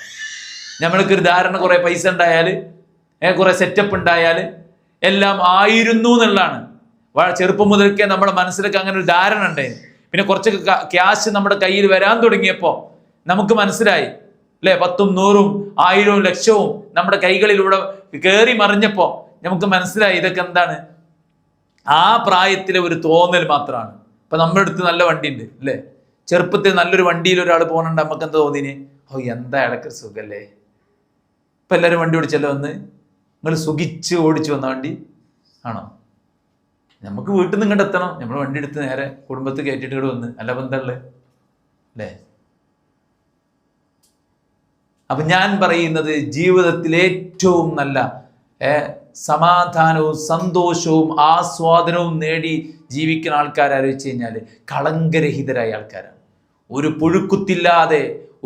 നമ്മൾക്കൊരു ധാരണ കുറെ പൈസ ഉണ്ടായാൽ, കുറെ സെറ്റപ്പ് ഉണ്ടായാൽ എല്ലാം ആയിരുന്നു എന്നുള്ളതാണ്. ചെറുപ്പം മുതൽക്കേ നമ്മുടെ മനസ്സിലൊക്കെ അങ്ങനെ ഒരു ധാരണ ഉണ്ടായിരുന്നു. പിന്നെ കുറച്ച് ക്യാഷ് നമ്മുടെ കയ്യിൽ വരാൻ തുടങ്ങിയപ്പോൾ നമുക്ക് മനസ്സിലായി അല്ലേ, 10ഉം 100ഉം 1000ഉം ലക്ഷവും നമ്മുടെ കൈകളിലൂടെ കയറി മറിഞ്ഞപ്പോൾ നമുക്ക് മനസ്സിലായി ഇതൊക്കെ എന്താണ്, ആ പ്രായത്തിലെ ഒരു തോന്നൽ മാത്രമാണ്. ഇപ്പൊ നമ്മുടെ അടുത്ത് നല്ല വണ്ടി ഉണ്ട് അല്ലേ, ചെറുപ്പത്തിൽ നല്ലൊരു വണ്ടിയിൽ ഒരാൾ പോകുന്നുണ്ട്, നമുക്ക് എന്താ തോന്നിന്, എന്താ ഇടയ്ക്ക് സുഖല്ലേ. ഇപ്പൊ എല്ലാവരും വണ്ടി ഓടിച്ചല്ലോ വന്ന്, നിങ്ങൾ സുഖിച്ച് ഓടിച്ചു വന്ന വണ്ടി ആണോ? നമുക്ക് വീട്ടിൽ നിന്ന് ഇങ്ങോട്ട് എത്തണം, നമ്മൾ വണ്ടി എടുത്ത് നേരെ കുടുംബത്തിൽ കയറ്റിട്ട് ഇങ്ങോട്ട് വന്ന് അല്ല ബന്ധമുള്ളത് അല്ലേ. അപ്പൊ ഞാൻ പറയുന്നത് ജീവിതത്തിൽ ഏറ്റവും നല്ല സമാധാനവും സന്തോഷവും ആസ്വാദനവും നേടി ജീവിക്കുന്ന ആൾക്കാരെ വെച്ച് കഴിഞ്ഞാൽ കളങ്കരഹിതരായ ആൾക്കാരാണ്. ഒരു പുഴുക്കുത്തില്ലാതെ,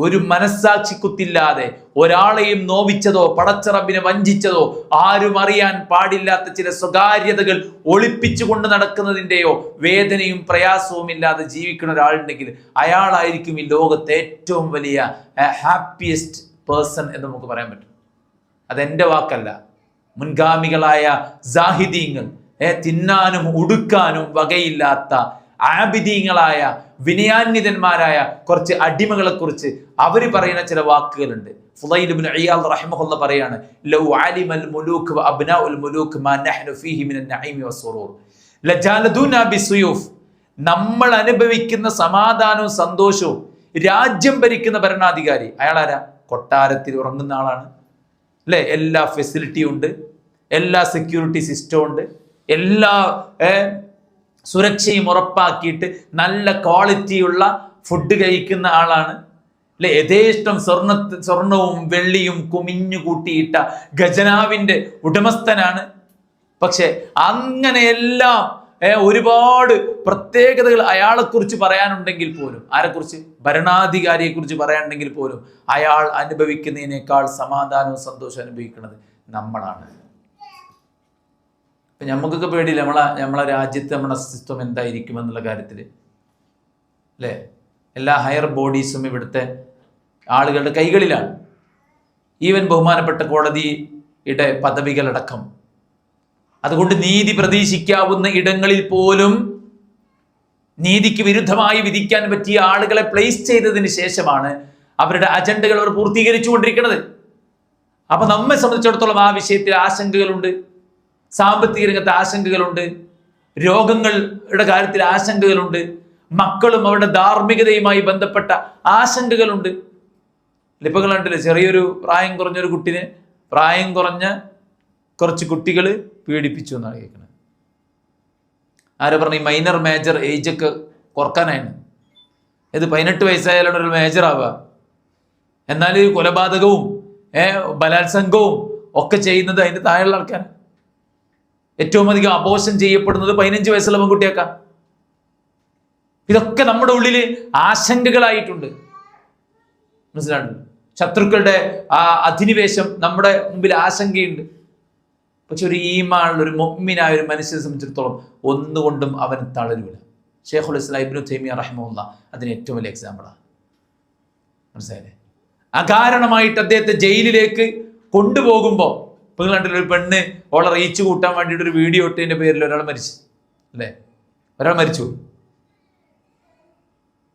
ഒരു മനസ്സാക്ഷിക്കുത്തില്ലാതെ, ഒരാളെയും നോവിച്ചതോ പടച്ചറബിനെ വഞ്ചിച്ചതോ ആരും അറിയാൻ പാടില്ലാത്ത ചില സ്വകാര്യതകൾ ഒളിപ്പിച്ചുകൊണ്ട് നടക്കുന്നതിൻ്റെയോ വേദനയും പ്രയാസവും ഇല്ലാതെ ജീവിക്കുന്ന ഒരാളുണ്ടെങ്കിൽ അയാളായിരിക്കും ഈ ലോകത്തെ ഏറ്റവും വലിയ ഹാപ്പിയസ്റ്റ് പേഴ്സൺ എന്ന് നമുക്ക് പറയാൻ പറ്റും. അതെൻ്റെ വാക്കല്ല, മുൻഗാമികളായ സാഹിദീങ്ങൾ, തിന്നാനും ഉടുക്കാനും വകയില്ലാത്ത ആബിദീങ്ങളായ വിനയാന്വിതന്മാരായ കുറച്ച് അടിമകളെ കുറിച്ച് അവർ പറയുന്ന ചില വാക്കുകളുണ്ട്. ഫുളൈൽ ഇബ്നു ഇയാദ് റഹിമഹുല്ലാഹ് പറയാണ്, ലൗ അലിമൽ മുലൂക് വ അബ്നാഉൽ മുലൂക് മാ നഹ്നു ഫീഹി മിനൻ നഈമി വസ്സുറൂർ ലജാലദൂനാ ബിസ്സുയൂഫ്. നമ്മൾ അനുഭവിക്കുന്ന സമാധാനവും സന്തോഷവും രാജ്യം ഭരിക്കുന്ന ഭരണാധികാരി അയാളാരാ? കൊട്ടാരത്തിൽ ഉറങ്ങുന്ന ആളാണ് അല്ലേ. എല്ലാ ഫെസിലിറ്റിയും ഉണ്ട്, എല്ലാ സെക്യൂരിറ്റി സിസ്റ്റവും ഉണ്ട്, എല്ലാ സുരക്ഷയും ഉറപ്പാക്കിയിട്ട് നല്ല ക്വാളിറ്റിയുള്ള ഫുഡ് കഴിക്കുന്ന ആളാണ് അല്ലെ. യഥേഷ്ടം സ്വർണവും വെള്ളിയും കുമിഞ്ഞു കൂട്ടിയിട്ട ഖജനാവിന്റെ ഉടമസ്ഥനാണ്. പക്ഷെ അങ്ങനെയെല്ലാം ഒരുപാട് പ്രത്യേകതകൾ അയാളെക്കുറിച്ച് പറയാനുണ്ടെങ്കിൽ പോലും, ആരെക്കുറിച്ച്? ഭരണാധികാരിയെ കുറിച്ച് പറയാനുണ്ടെങ്കിൽ പോലും അയാൾ അനുഭവിക്കുന്നതിനേക്കാൾ സമാധാനവും സന്തോഷവും അനുഭവിക്കുന്നത് നമ്മളാണ്. ഇപ്പം നമുക്കൊക്കെ പേടിയില്ല നമ്മളെ രാജ്യത്ത് നമ്മുടെ സിസ്റ്റം എന്തായിരിക്കും എന്നുള്ള കാര്യത്തിൽ അല്ലേ. എല്ലാ ഹയർ ബോഡീസും ഇവിടുത്തെ ആളുകളുടെ കൈകളിലാണ്. ഈവൻ ബഹുമാനപ്പെട്ട കോടതിയുടെ പദവികളടക്കം. അതുകൊണ്ട് നീതി പ്രതീക്ഷിക്കാവുന്ന ഇടങ്ങളിൽ പോലും നീതിക്ക് വിരുദ്ധമായി വിധിക്കാൻ പറ്റിയ ആളുകളെ പ്ലേസ് ചെയ്തതിന് ശേഷമാണ് അവരുടെ അജണ്ടകൾ അവർ പൂർത്തീകരിച്ചു കൊണ്ടിരിക്കുന്നത്. അപ്പൊ നമ്മെ സംബന്ധിച്ചിടത്തോളം ആ വിഷയത്തിൽ ആശങ്കകളുണ്ട്, സാമ്പത്തിക രംഗത്ത് ആശങ്കകളുണ്ട്, രോഗങ്ങളുടെ കാര്യത്തിൽ ആശങ്കകളുണ്ട്, മക്കളും അവരുടെ ധാർമ്മികതയുമായി ബന്ധപ്പെട്ട ആശങ്കകളുണ്ട്. ഇപ്പൊ കണ്ടില്ലേ, ചെറിയൊരു പ്രായം കുറഞ്ഞൊരു കുട്ടിനെ പ്രായം കുറഞ്ഞ കുറച്ച് കുട്ടികൾ പീഡിപ്പിച്ചു എന്നാണ് കേൾക്കുന്നത്. ആരോ പറഞ്ഞു ഈ മൈനർ മേജർ ഏജൊക്കെ കുറക്കാനാണ്. ഇത് 18 വയസ്സായാലാണ് ഒരു മേജർ ആവുക. എന്നാൽ കൊലപാതകവും ബലാത്സംഗവും ഒക്കെ ചെയ്യുന്നത് അതിൻ്റെ താഴെയുള്ള ആൾക്കാർ. ഏറ്റവും അധികം അബോർഷൻ ചെയ്യപ്പെടുന്നത് 15 വയസ്സുള്ള പെൺകുട്ടിയാക്കാം. ഇതൊക്കെ നമ്മുടെ ഉള്ളിൽ ആശങ്കകളായിട്ടുണ്ട്. മനസ്സിലാവുന്നുണ്ട്? ശത്രുക്കളുടെ ആ അധിനിവേശം നമ്മുടെ മുമ്പിൽ ആശങ്കയുണ്ട്. പക്ഷെ ഒരു ഈമാനുള്ള ഒരു മുഅ്മിനായ ഒരു മനുഷ്യനെ സംബന്ധിച്ചിടത്തോളം ഒന്നുകൊണ്ടും അവൻ തളരൂല. ഷെയ്ഖുൽ ഇസ്ലാം ഇബ്നു തൈമിയ്യ റഹിമഹുല്ലാഹ് അതിന് ഏറ്റവും വലിയ എക്സാമ്പിളാണ്. മനസ്സിലായില്ലേ? അകാരണമായിട്ട് അദ്ദേഹത്തെ ജയിലിലേക്ക് കൊണ്ടുപോകുമ്പോൾ ഇപ്പോൾ കണ്ടില്ല, ഒരു പെണ്ണ് ഓളെ റീച്ച് കൂട്ടാൻ വേണ്ടിയിട്ട് ഒരു വീഡിയോ ഇട്ടതിൻ്റെ പേരിൽ ഒരാൾ മരിച്ചു അല്ലേ? ഒരാൾ മരിച്ചു.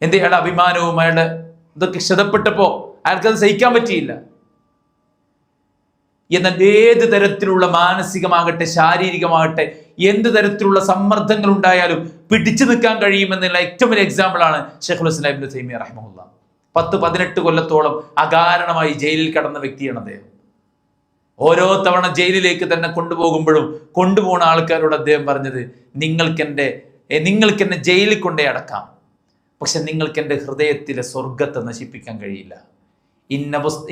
എന്ത് അയാളുടെ അഭിമാനവും അയാളുടെ ഇതൊക്കെ ക്ഷതപ്പെട്ടപ്പോൾ അയാൾക്കത് സഹിക്കാൻ പറ്റിയില്ല. എന്നാൽ ഏത് തരത്തിലുള്ള മാനസികമാകട്ടെ ശാരീരികമാകട്ടെ എന്ത് തരത്തിലുള്ള സമ്മർദ്ദങ്ങൾ ഉണ്ടായാലും പിടിച്ചു നിൽക്കാൻ കഴിയുമെന്നുള്ള ഏറ്റവും വലിയ എക്സാമ്പിളാണ് ഷെയ്ഖുൽ ഇസ്ലാം ഇബ്നു തൈമിയ്യ റഹിമഹുല്ലാഹ്. 10-18 കൊല്ലത്തോളം അകാരണമായി ജയിലിൽ കടന്ന വ്യക്തിയാണ് അദ്ദേഹം. ഓരോ തവണ ജയിലിലേക്ക് തന്നെ കൊണ്ടുപോകുമ്പോഴും കൊണ്ടുപോകുന്ന ആൾക്കാരോട് അദ്ദേഹം പറഞ്ഞത്, നിങ്ങൾക്കെന്നെ ജയിലിൽ കൊണ്ടേ അടക്കാം, പക്ഷെ നിങ്ങൾക്ക് എൻ്റെ ഹൃദയത്തിലെ സ്വർഗത്തെ നശിപ്പിക്കാൻ കഴിയില്ല.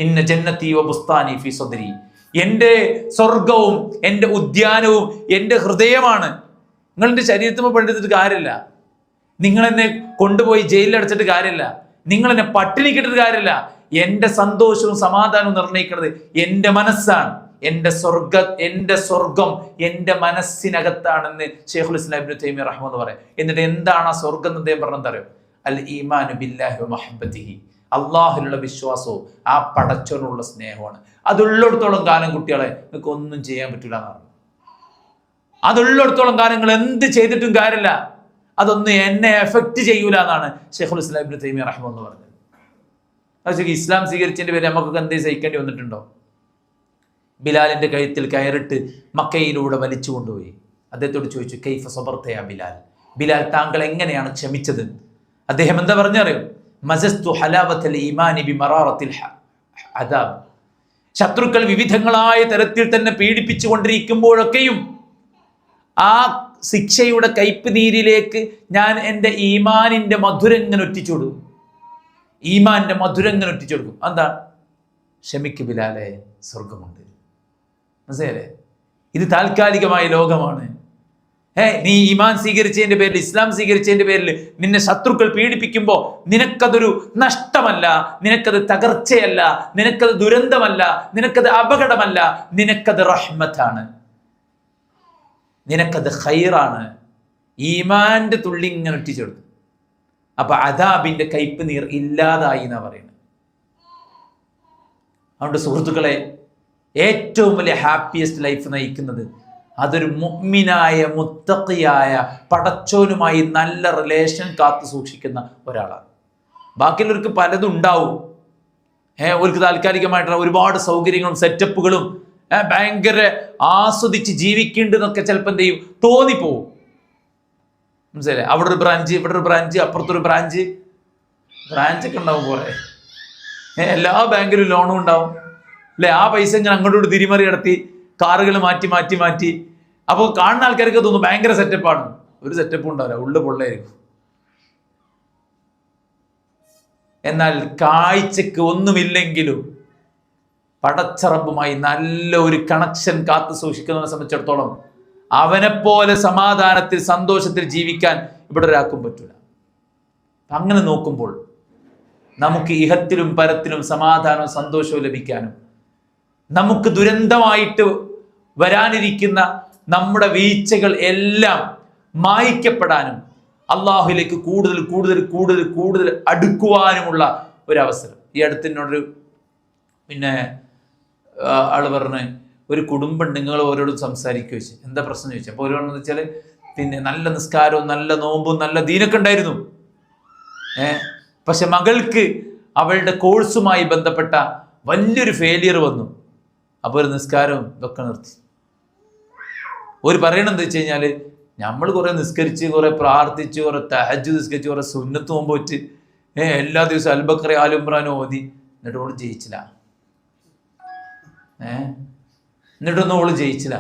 ഇന്ന ജന്നതി വ ബുസ്താനി ഫി സദ്രി, എൻ്റെ സ്വർഗവും എൻ്റെ ഉദ്യാനവും എൻ്റെ ഹൃദയമാണ്. നിങ്ങളെൻ്റെ ശരീരത്തിൽ പണിയെടുത്തിട്ട് കാര്യമില്ല, നിങ്ങളെന്നെ കൊണ്ടുപോയി ജയിലിൽ അടച്ചിട്ട് കാര്യമില്ല, നിങ്ങളെന്നെ പട്ടിണിക്കിട്ടിട്ട് കാര്യമില്ല. എൻ്റെ സന്തോഷവും സമാധാനവും നിർണ്ണയിക്കുന്നത് എൻ്റെ മനസ്സാണ്. എൻ്റെ സ്വർഗം എൻ്റെ മനസ്സിനകത്താണെന്ന് ഷെയ്ഖുൽ ഇസ്ലാം ഇബ്നു തൈമിയ്യ റഹിമഹുല്ലാഹ് പറയാം. എന്നിട്ട് എന്താണ് ആ സ്വർഗം എന്ന് അദ്ദേഹം പറഞ്ഞത്? അൽ ഈമാനു ബില്ലാഹി വ മഹബ്ബതിഹി, അള്ളാഹുലുള്ള വിശ്വാസവും ആ പടച്ചവനുള്ള സ്നേഹമാണ്. അതുള്ളിടത്തോളം കാലം കുട്ടികളെ നിങ്ങൾക്ക് ഒന്നും ചെയ്യാൻ പറ്റില്ല എന്നാണ്. അതുള്ളിടത്തോളം കാലം നിങ്ങൾ എന്ത് ചെയ്തിട്ടും കാര്യമില്ല, അതൊന്നും എന്നെ എഫക്റ്റ് ചെയ്യൂല എന്നാണ് ഷെയ്ഖുൽ ഇസ്ലാം ഇബ്നു തൈമിയ്യ റഹിമഹുല്ലാഹ് പറഞ്ഞത്. അത് ഇസ്ലാം സ്വീകരിച്ചതിന്റെ പേര് നമുക്കൊക്കെ എന്തേ സഹിക്കേണ്ടി വന്നിട്ടുണ്ടോ? ബിലാലിന്റെ കഴുത്തിൽ കയറിട്ട് മക്കയിലൂടെ വലിച്ചു കൊണ്ടുപോയി. അദ്ദേഹത്തോട് ചോദിച്ചു, കൈഫ സബർതയാ ബിലാൽ, ബിലാൽ താങ്കൾ എങ്ങനെയാണ് ക്ഷമിച്ചത്? അദ്ദേഹം എന്താ പറഞ്ഞറിയോ? മസസ്തു ഹലാവത്തൽ ഈമാനി ബിമറാറത്തിൽ അദാബ്, ശത്രുക്കൾ വിവിധങ്ങളായ തരത്തിൽ തന്നെ പീഡിപ്പിച്ചു കൊണ്ടിരിക്കുമ്പോഴൊക്കെയും ആ ശിക്ഷയുടെ കയ്പ് നീരിലേക്ക് ഞാൻ എൻ്റെ ഈമാനിന്റെ മധുരങ്ങനെ ഒറ്റിച്ചു കൊടുക്കും. ഈമാന്റെ മധുരങ്ങനെ ഒറ്റിച്ചു കൊടുക്കും. എന്താ? ക്ഷമിക്ക് ബിലാലെ, സ്വർഗമുണ്ട്. മനസ്സിലായില്ലേ? ഇത് താൽക്കാലികമായ ലോകമാണ്. നീ ഈമാൻ സ്വീകരിച്ചതിന്റെ പേരിൽ, ഇസ്ലാം സ്വീകരിച്ചതിന്റെ പേരിൽ നിന്നെ ശത്രുക്കൾ പീഡിപ്പിക്കുമ്പോൾ നിനക്കതൊരു നഷ്ടമല്ല, നിനക്കത് തകർച്ചയല്ല, നിനക്കത് ദുരന്തമല്ല, നിനക്കത് അപകടമല്ല, നിനക്കത് റഹ്മത്താണ്, നിനക്കത് ഖൈറാണ്. ഈമാന്റെ തുള്ളി ഇങ്ങനെ ഒറ്റിച്ചെടുത്തു. അപ്പൊ അദാബിന്റെ കയ്പ് നീർ ഇല്ലാതായി എന്നാ പറയുന്നത്. അതുകൊണ്ട് സുഹൃത്തുക്കളെ, ഏറ്റവും വലിയ ഹാപ്പിയസ്റ്റ് ലൈഫ് നയിക്കുന്നത് അതൊരു മുഅ്മിനായ മുത്തഖിയായ പടച്ചോനുമായി നല്ല റിലേഷൻ കാത്തു സൂക്ഷിക്കുന്ന ഒരാളാണ്. ബാക്കിയുള്ളവർക്ക് പലതും ഉണ്ടാവും. അവർക്ക് താൽക്കാലികമായിട്ടുള്ള ഒരുപാട് സൗകര്യങ്ങളും സെറ്റപ്പുകളും ഭയങ്കര ആസ്വദിച്ച് ജീവിക്കേണ്ടതെന്നൊക്കെ ചിലപ്പോൾ എന്ത് ചെയ്യും, തോന്നിപ്പോവും. മനസ്സിലായി? അവിടെ ഒരു ബ്രാഞ്ച്, ഇവിടെ ഒരു ബ്രാഞ്ച്, അപ്പുറത്തൊരു ബ്രാഞ്ചൊക്കെ ഉണ്ടാവും കുറെ. എല്ലാ ബാങ്കിലും ലോണും ഉണ്ടാവും അല്ലെ? ആ പൈസ ഇങ്ങനെ അങ്ങോട്ടോട്ട് തിരിമറി നടത്തി കാറുകൾ മാറ്റി അപ്പോൾ കാണുന്ന ആൾക്കാർക്ക് തോന്നും ഭയങ്കര സെറ്റപ്പാണ്. ഒരു സെറ്റപ്പും ഉണ്ടാവില്ല, ഉള്ളു പൊള്ളയായിരിക്കും. എന്നാൽ കാഴ്ചക്ക് ഒന്നുമില്ലെങ്കിലും പടച്ചറബുമായി നല്ല ഒരു കണക്ഷൻ കാത്തു സൂക്ഷിക്കുന്നതിനെ സംബന്ധിച്ചിടത്തോളം അവനെപ്പോലെ സമാധാനത്തിൽ സന്തോഷത്തിൽ ജീവിക്കാൻ ഇവിടെ ഒരാൾക്കും പറ്റില്ല. അങ്ങനെ നോക്കുമ്പോൾ നമുക്ക് ഇഹത്തിലും പരത്തിലും സമാധാനവും സന്തോഷവും ലഭിക്കാനും നമുക്ക് ദുരന്തമായിട്ട് വരാനിരിക്കുന്ന നമ്മുടെ വീഴ്ചകൾ എല്ലാം മായ്ക്കപ്പെടാനും അള്ളാഹുലേക്ക് കൂടുതൽ അടുക്കുവാനുമുള്ള ഒരവസരം. ഈ അടുത്തിനോടൊരു ആള് പറഞ്ഞ്, ഒരു കുടുംബം നിങ്ങൾ ഓരോടും സംസാരിക്കുക വെച്ച്, എന്താ പ്രശ്നം ചോദിച്ചു. അപ്പോൾ ഓരോന്ന് വെച്ചാൽ നല്ല നിസ്കാരവും നല്ല നോമ്പും നല്ല ദീനൊക്കെ ഉണ്ടായിരുന്നു. പക്ഷെ മകൾക്ക് അവളുടെ കോഴ്സുമായി ബന്ധപ്പെട്ട വലിയൊരു ഫെയിലിയർ വന്നു. അപ്പോൾ ഒരു നിസ്കാരവും ഇതൊക്കെ നിർത്തി. ഒരു പറയണം എന്താ വെച്ച് കഴിഞ്ഞാൽ, നമ്മൾ കുറെ നിസ്കരിച്ച്, കുറെ പ്രാർത്ഥിച്ച്, കുറെ തഹജ്ജുദ് നിസ്കരിച്ച്, കുറെ സുന്നത്ത് നോമ്പ് വെച്ച് എല്ലാ ദിവസവും അൽബക്കറി ആലുംബ്രാനും ഓതി, എന്നിട്ട് ഓള് ജയിച്ചില്ല. എന്നിട്ടൊന്നും ഓള് ജയിച്ചില്ല.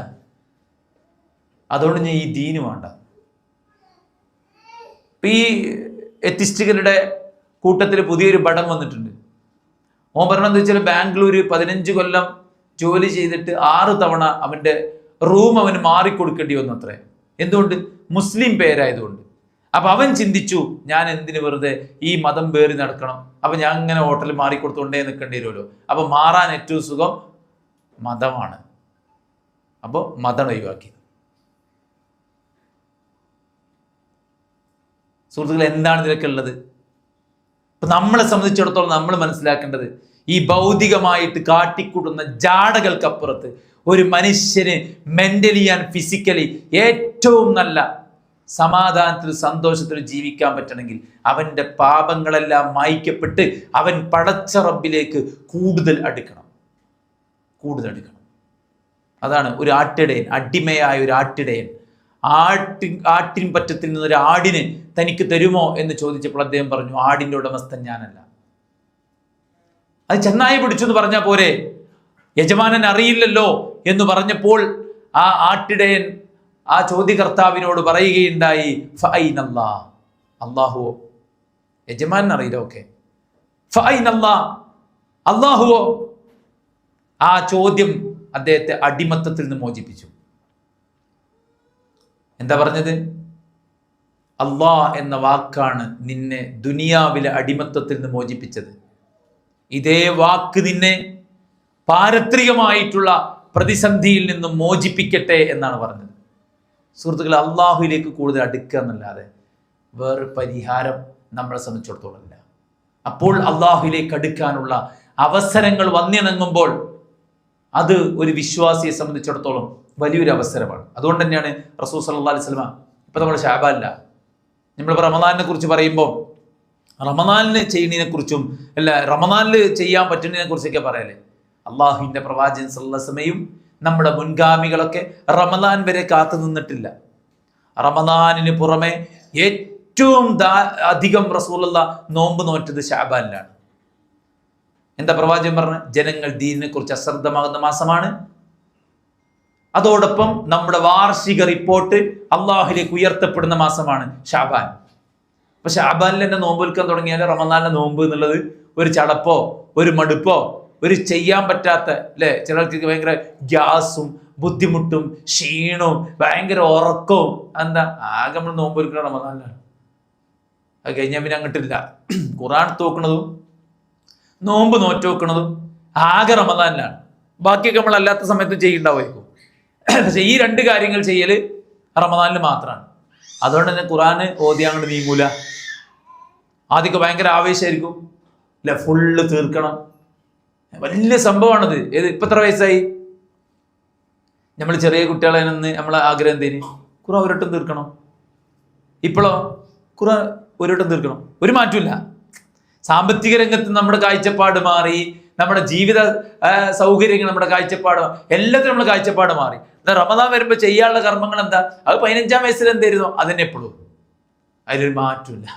അതുകൊണ്ട് ഞാൻ ഈ ദീന് വേണ്ട. ഇപ്പം ഈ എത്തിസ്റ്റുകളുടെ കൂട്ടത്തിൽ പുതിയൊരു പടം വന്നിട്ടുണ്ട്. ഓൻ പറഞ്ഞെന്ന് വെച്ചാൽ ബാംഗ്ലൂർ 15 കൊല്ലം ജോലി ചെയ്തിട്ട് 6 തവണ അവൻ്റെ റൂം അവന് മാറിക്കൊടുക്കേണ്ടി വന്നു അത്രേ. എന്തുകൊണ്ട്? മുസ്ലിം പേരായതുകൊണ്ട്. അപ്പൊ അവൻ ചിന്തിച്ചു, ഞാൻ എന്തിനു വെറുതെ ഈ മതം പേറി നടക്കണം, അപ്പൊ ഞാൻ ഇങ്ങനെ ഹോട്ടലിൽ മാറിക്കൊടുത്തുകൊണ്ടേ നിൽക്കേണ്ടി വരുമല്ലോ. അപ്പൊ മാറാൻ ഏറ്റവും സുഖം മതമാണ്. അപ്പോൾ മതം ഒഴിവാക്കി. സുഹൃത്തുക്കളെ, എന്താണ് ഇതിലൊക്കെ ഉള്ളത്? ഇപ്പൊ നമ്മളെ സംബന്ധിച്ചിടത്തോളം നമ്മൾ മനസ്സിലാക്കേണ്ടത്, ഈ ഭൗതികമായിട്ട് കാട്ടിക്കൂട്ടുന്ന ജാടകൾക്കപ്പുറത്ത് ഒരു മനുഷ്യന് മെന്റലി ആൻഡ് ഫിസിക്കലി ഏറ്റവും നല്ല സമാധാനത്തിൽ സന്തോഷത്തിൽ ജീവിക്കാൻ പറ്റണമെങ്കിൽ അവൻ്റെ പാപങ്ങളെല്ലാം മായ്ക്കപ്പെട്ട് അവൻ പടച്ച റബ്ബിലേക്ക് കൂടുതൽ അടുക്കണം. അതാണ് ഒരു ആട്ടിടയൻ, അടിമയായ ഒരു ആട്ടിടയൻ ആട്ടിൻ പറ്റത്തിൽ നിന്നൊരു ആടിനെ തനിക്ക് തരുമോ എന്ന് ചോദിച്ചപ്പോൾ അദ്ദേഹം പറഞ്ഞു, ആടിൻ്റെ ഉടമസ്ഥൻ ഞാനല്ല. അത് ചെന്നായി പിടിച്ചു എന്ന് പറഞ്ഞാൽ പോരെ, യജമാനൻ അറിയില്ലല്ലോ എന്ന് പറഞ്ഞപ്പോൾ ആ ആട്ടിടയൻ ആ ചോദ്യകർത്താവിനോട് പറയുകയുണ്ടായി, അള്ളാഹുവോ? യജമാനൻ അറിയില്ല, ഓക്കെ. അള്ളാഹുവോ? ആ ചോദ്യം അദ്ദേഹത്തെ അടിമത്തത്തിൽ നിന്ന് മോചിപ്പിച്ചു. എന്താ പറഞ്ഞത്? അള്ളാഹ് എന്ന വാക്കാണ് നിന്നെ ദുനിയാവിലെ അടിമത്തത്തിൽ നിന്ന് മോചിപ്പിച്ചത്. ഇതേ വാക്ക് നിന്നെ പാരത്രികമായിട്ടുള്ള പ്രതിസന്ധിയിൽ നിന്നും മോചിപ്പിക്കട്ടെ എന്നാണ് പറഞ്ഞത്. സുഹൃത്തുക്കളെ, അള്ളാഹുവിലേക്ക് കൂടുതൽ അടുക്കുക എന്നല്ലാതെ വേറെ പരിഹാരം നമ്മളെ സംബന്ധിച്ചിടത്തോളം ഇല്ല. അപ്പോൾ അള്ളാഹുവിലേക്ക് അടുക്കാനുള്ള അവസരങ്ങൾ വന്നിണങ്ങുമ്പോൾ അത് ഒരു വിശ്വാസിയെ സംബന്ധിച്ചിടത്തോളം വലിയൊരു അവസരമാണ്. അതുകൊണ്ട് തന്നെയാണ് റസൂൽ സല്ലല്ലാഹു അലൈഹി വസല്ലം, ഇപ്പം നമ്മൾ ശഅബാനില്ല, നമ്മളിപ്പോൾ റമദാനിനെ കുറിച്ച് പറയുമ്പോൾ റമദാനിന് ചെയ്യുന്നതിനെ കുറിച്ചും അല്ല റമദാനിൽ ചെയ്യാൻ പറ്റുന്നതിനെ കുറിച്ചൊക്കെ പറയല്ലേ. അള്ളാഹുവിൻ്റെ പ്രവാചകൻ സല്ലല്ലാഹു അലൈഹി വസല്ലമയും നമ്മുടെ മുൻഗാമികളൊക്കെ റമദാൻ വരെ കാത്തു നിന്നിട്ടില്ല. റമദാനിന് പുറമെ ഏറ്റവും അധികം റസൂലുള്ളാഹി നോമ്പ് നോറ്റത് ശഅബാനിലാണ്. എന്താ പ്രവാചകൻ പറഞ്ഞ? ജനങ്ങൾ ദീനിനെ കുറിച്ച് അശ്രദ്ധമാകുന്ന മാസമാണ്. അതോടൊപ്പം നമ്മുടെ വാർഷിക റിപ്പോർട്ട് അള്ളാഹുലേക്ക് ഉയർത്തപ്പെടുന്ന മാസമാണ് ശഅബാൻ. അപ്പൊ ശഅബാനിൽ തന്നെ നോമ്പ് വിൽക്കാൻ തുടങ്ങിയാൽ റമദാനിലെ നോമ്പ് എന്നുള്ളത് ഒരു ചടപ്പോ ഒരു മടുപ്പോ ഒരു ചെയ്യാൻ പറ്റാത്ത, അല്ലെ, ചിലർക്ക് ഭയങ്കര ഗ്യാസും ബുദ്ധിമുട്ടും ക്ഷീണവും ഭയങ്കര ഉറക്കവും. എന്താ? ആകെ നമ്മൾ നോമ്പ് വിൽക്കുന്ന റമദാനിലാണ്. അത് കഴിഞ്ഞാൽ പിന്നെ അങ്ങോട്ടില്ല. ഖുർആൻ തോക്കുന്നതും നോമ്പ് നോറ്റ് വെക്കുന്നതും ആകെ റമദാനിലാണ്. ബാക്കിയൊക്കെ നമ്മൾ അല്ലാത്ത സമയത്ത് ചെയ്യുന്നുണ്ടാവുമായിരിക്കും. പക്ഷെ ഈ രണ്ട് കാര്യങ്ങൾ ചെയ്യൽ റമദാനിൽ മാത്രമാണ്. അതുകൊണ്ട് തന്നെ ഖുർആൻ ഓതി അങ്ങോട്ട് നീങ്ങൂല. ആദ്യമൊക്കെ ഭയങ്കര ആവേശമായിരിക്കും, അല്ലെ, ഫുള്ള് തീർക്കണം, വലിയ സംഭവമാണത്. ഏത് ഇപ്പം എത്ര വയസ്സായി? നമ്മൾ ചെറിയ കുട്ടികളെ നിന്ന് നമ്മളെ ആഗ്രഹം എന്തേന്? ഖുർആൻ ഒരിട്ടം തീർക്കണം. ഇപ്പോഴോ ഖുർആൻ ഒരിട്ടം തീർക്കണം, ഒരു മാറ്റമില്ല. സാമ്പത്തിക രംഗത്ത് നമ്മുടെ കാഴ്ചപ്പാട് മാറി, നമ്മുടെ ജീവിത സൗകര്യങ്ങൾ, നമ്മുടെ കാഴ്ചപ്പാട്, എല്ലാത്തിനും നമ്മുടെ കാഴ്ചപ്പാട് മാറി. എന്നാൽ റമദാൻ വരുമ്പോൾ ചെയ്യാനുള്ള കർമ്മങ്ങൾ എന്താ? അത് 15-ാം വയസ്സിൽ എന്തായിരുന്നു? അതിനെ എപ്പോഴും അതിലൊരു മാറ്റമില്ല.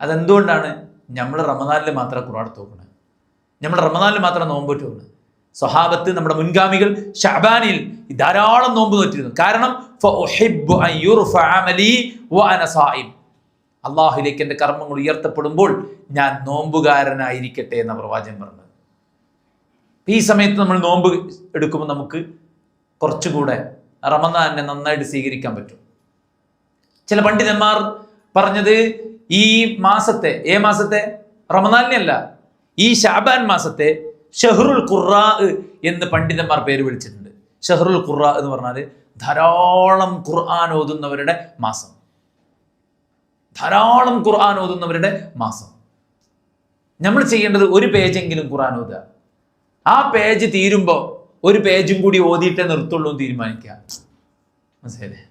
അതെന്തുകൊണ്ടാണ്? നമ്മൾ റമദാനിൽ മാത്രം ഖുർആൻ തോക്കുന്നത്, നമ്മൾ റമദാനിൽ മാത്രം നോമ്പ് തോന്നുന്നത്. സ്വഹാബത്ത്, നമ്മുടെ മുൻഗാമികൾ ശഅബാനിൽ ധാരാളം നോമ്പ് നോറ്റിരുന്നു. കാരണം അള്ളാഹുലേക്ക് എൻ്റെ കർമ്മങ്ങൾ ഉയർത്തപ്പെടുമ്പോൾ ഞാൻ നോമ്പുകാരനായിരിക്കട്ടെ എന്ന പ്രവാചകൻ പറഞ്ഞത്. ഈ സമയത്ത് നമ്മൾ നോമ്പ് എടുക്കുമ്പോൾ നമുക്ക് കുറച്ചുകൂടെ റമദാനെ നന്നായിട്ട് സ്വീകരിക്കാൻ പറ്റും. ചില പണ്ഡിതന്മാർ പറഞ്ഞത് ഈ മാസത്തെ, മാസത്തെ റമദാനിനെ അല്ല, ഈ ശഅബാൻ മാസത്തെ ഷഹ്റുൽ ഖുർആ എന്ന് പണ്ഡിതന്മാർ പേര് വിളിച്ചിട്ടുണ്ട്. ഷഹ്റുൽ ഖുർആ എന്ന് പറഞ്ഞാൽ ധാരാളം ഖുർആൻ ഓതുന്നവരുടെ മാസം, ധാരാളം ഖുർആൻ ഓതുന്നവരുടെ മാസം. നമ്മൾ ചെയ്യേണ്ടത് ഒരു പേജെങ്കിലും ഖുർആൻ ഓതുക. ആ പേജ് തീരുമ്പോൾ ഒരു പേജും കൂടി ഓതിയിട്ടേ നിർത്തുള്ളൂ എന്ന് തീരുമാനിക്കുക. മനസ്സിലായില്ലേ?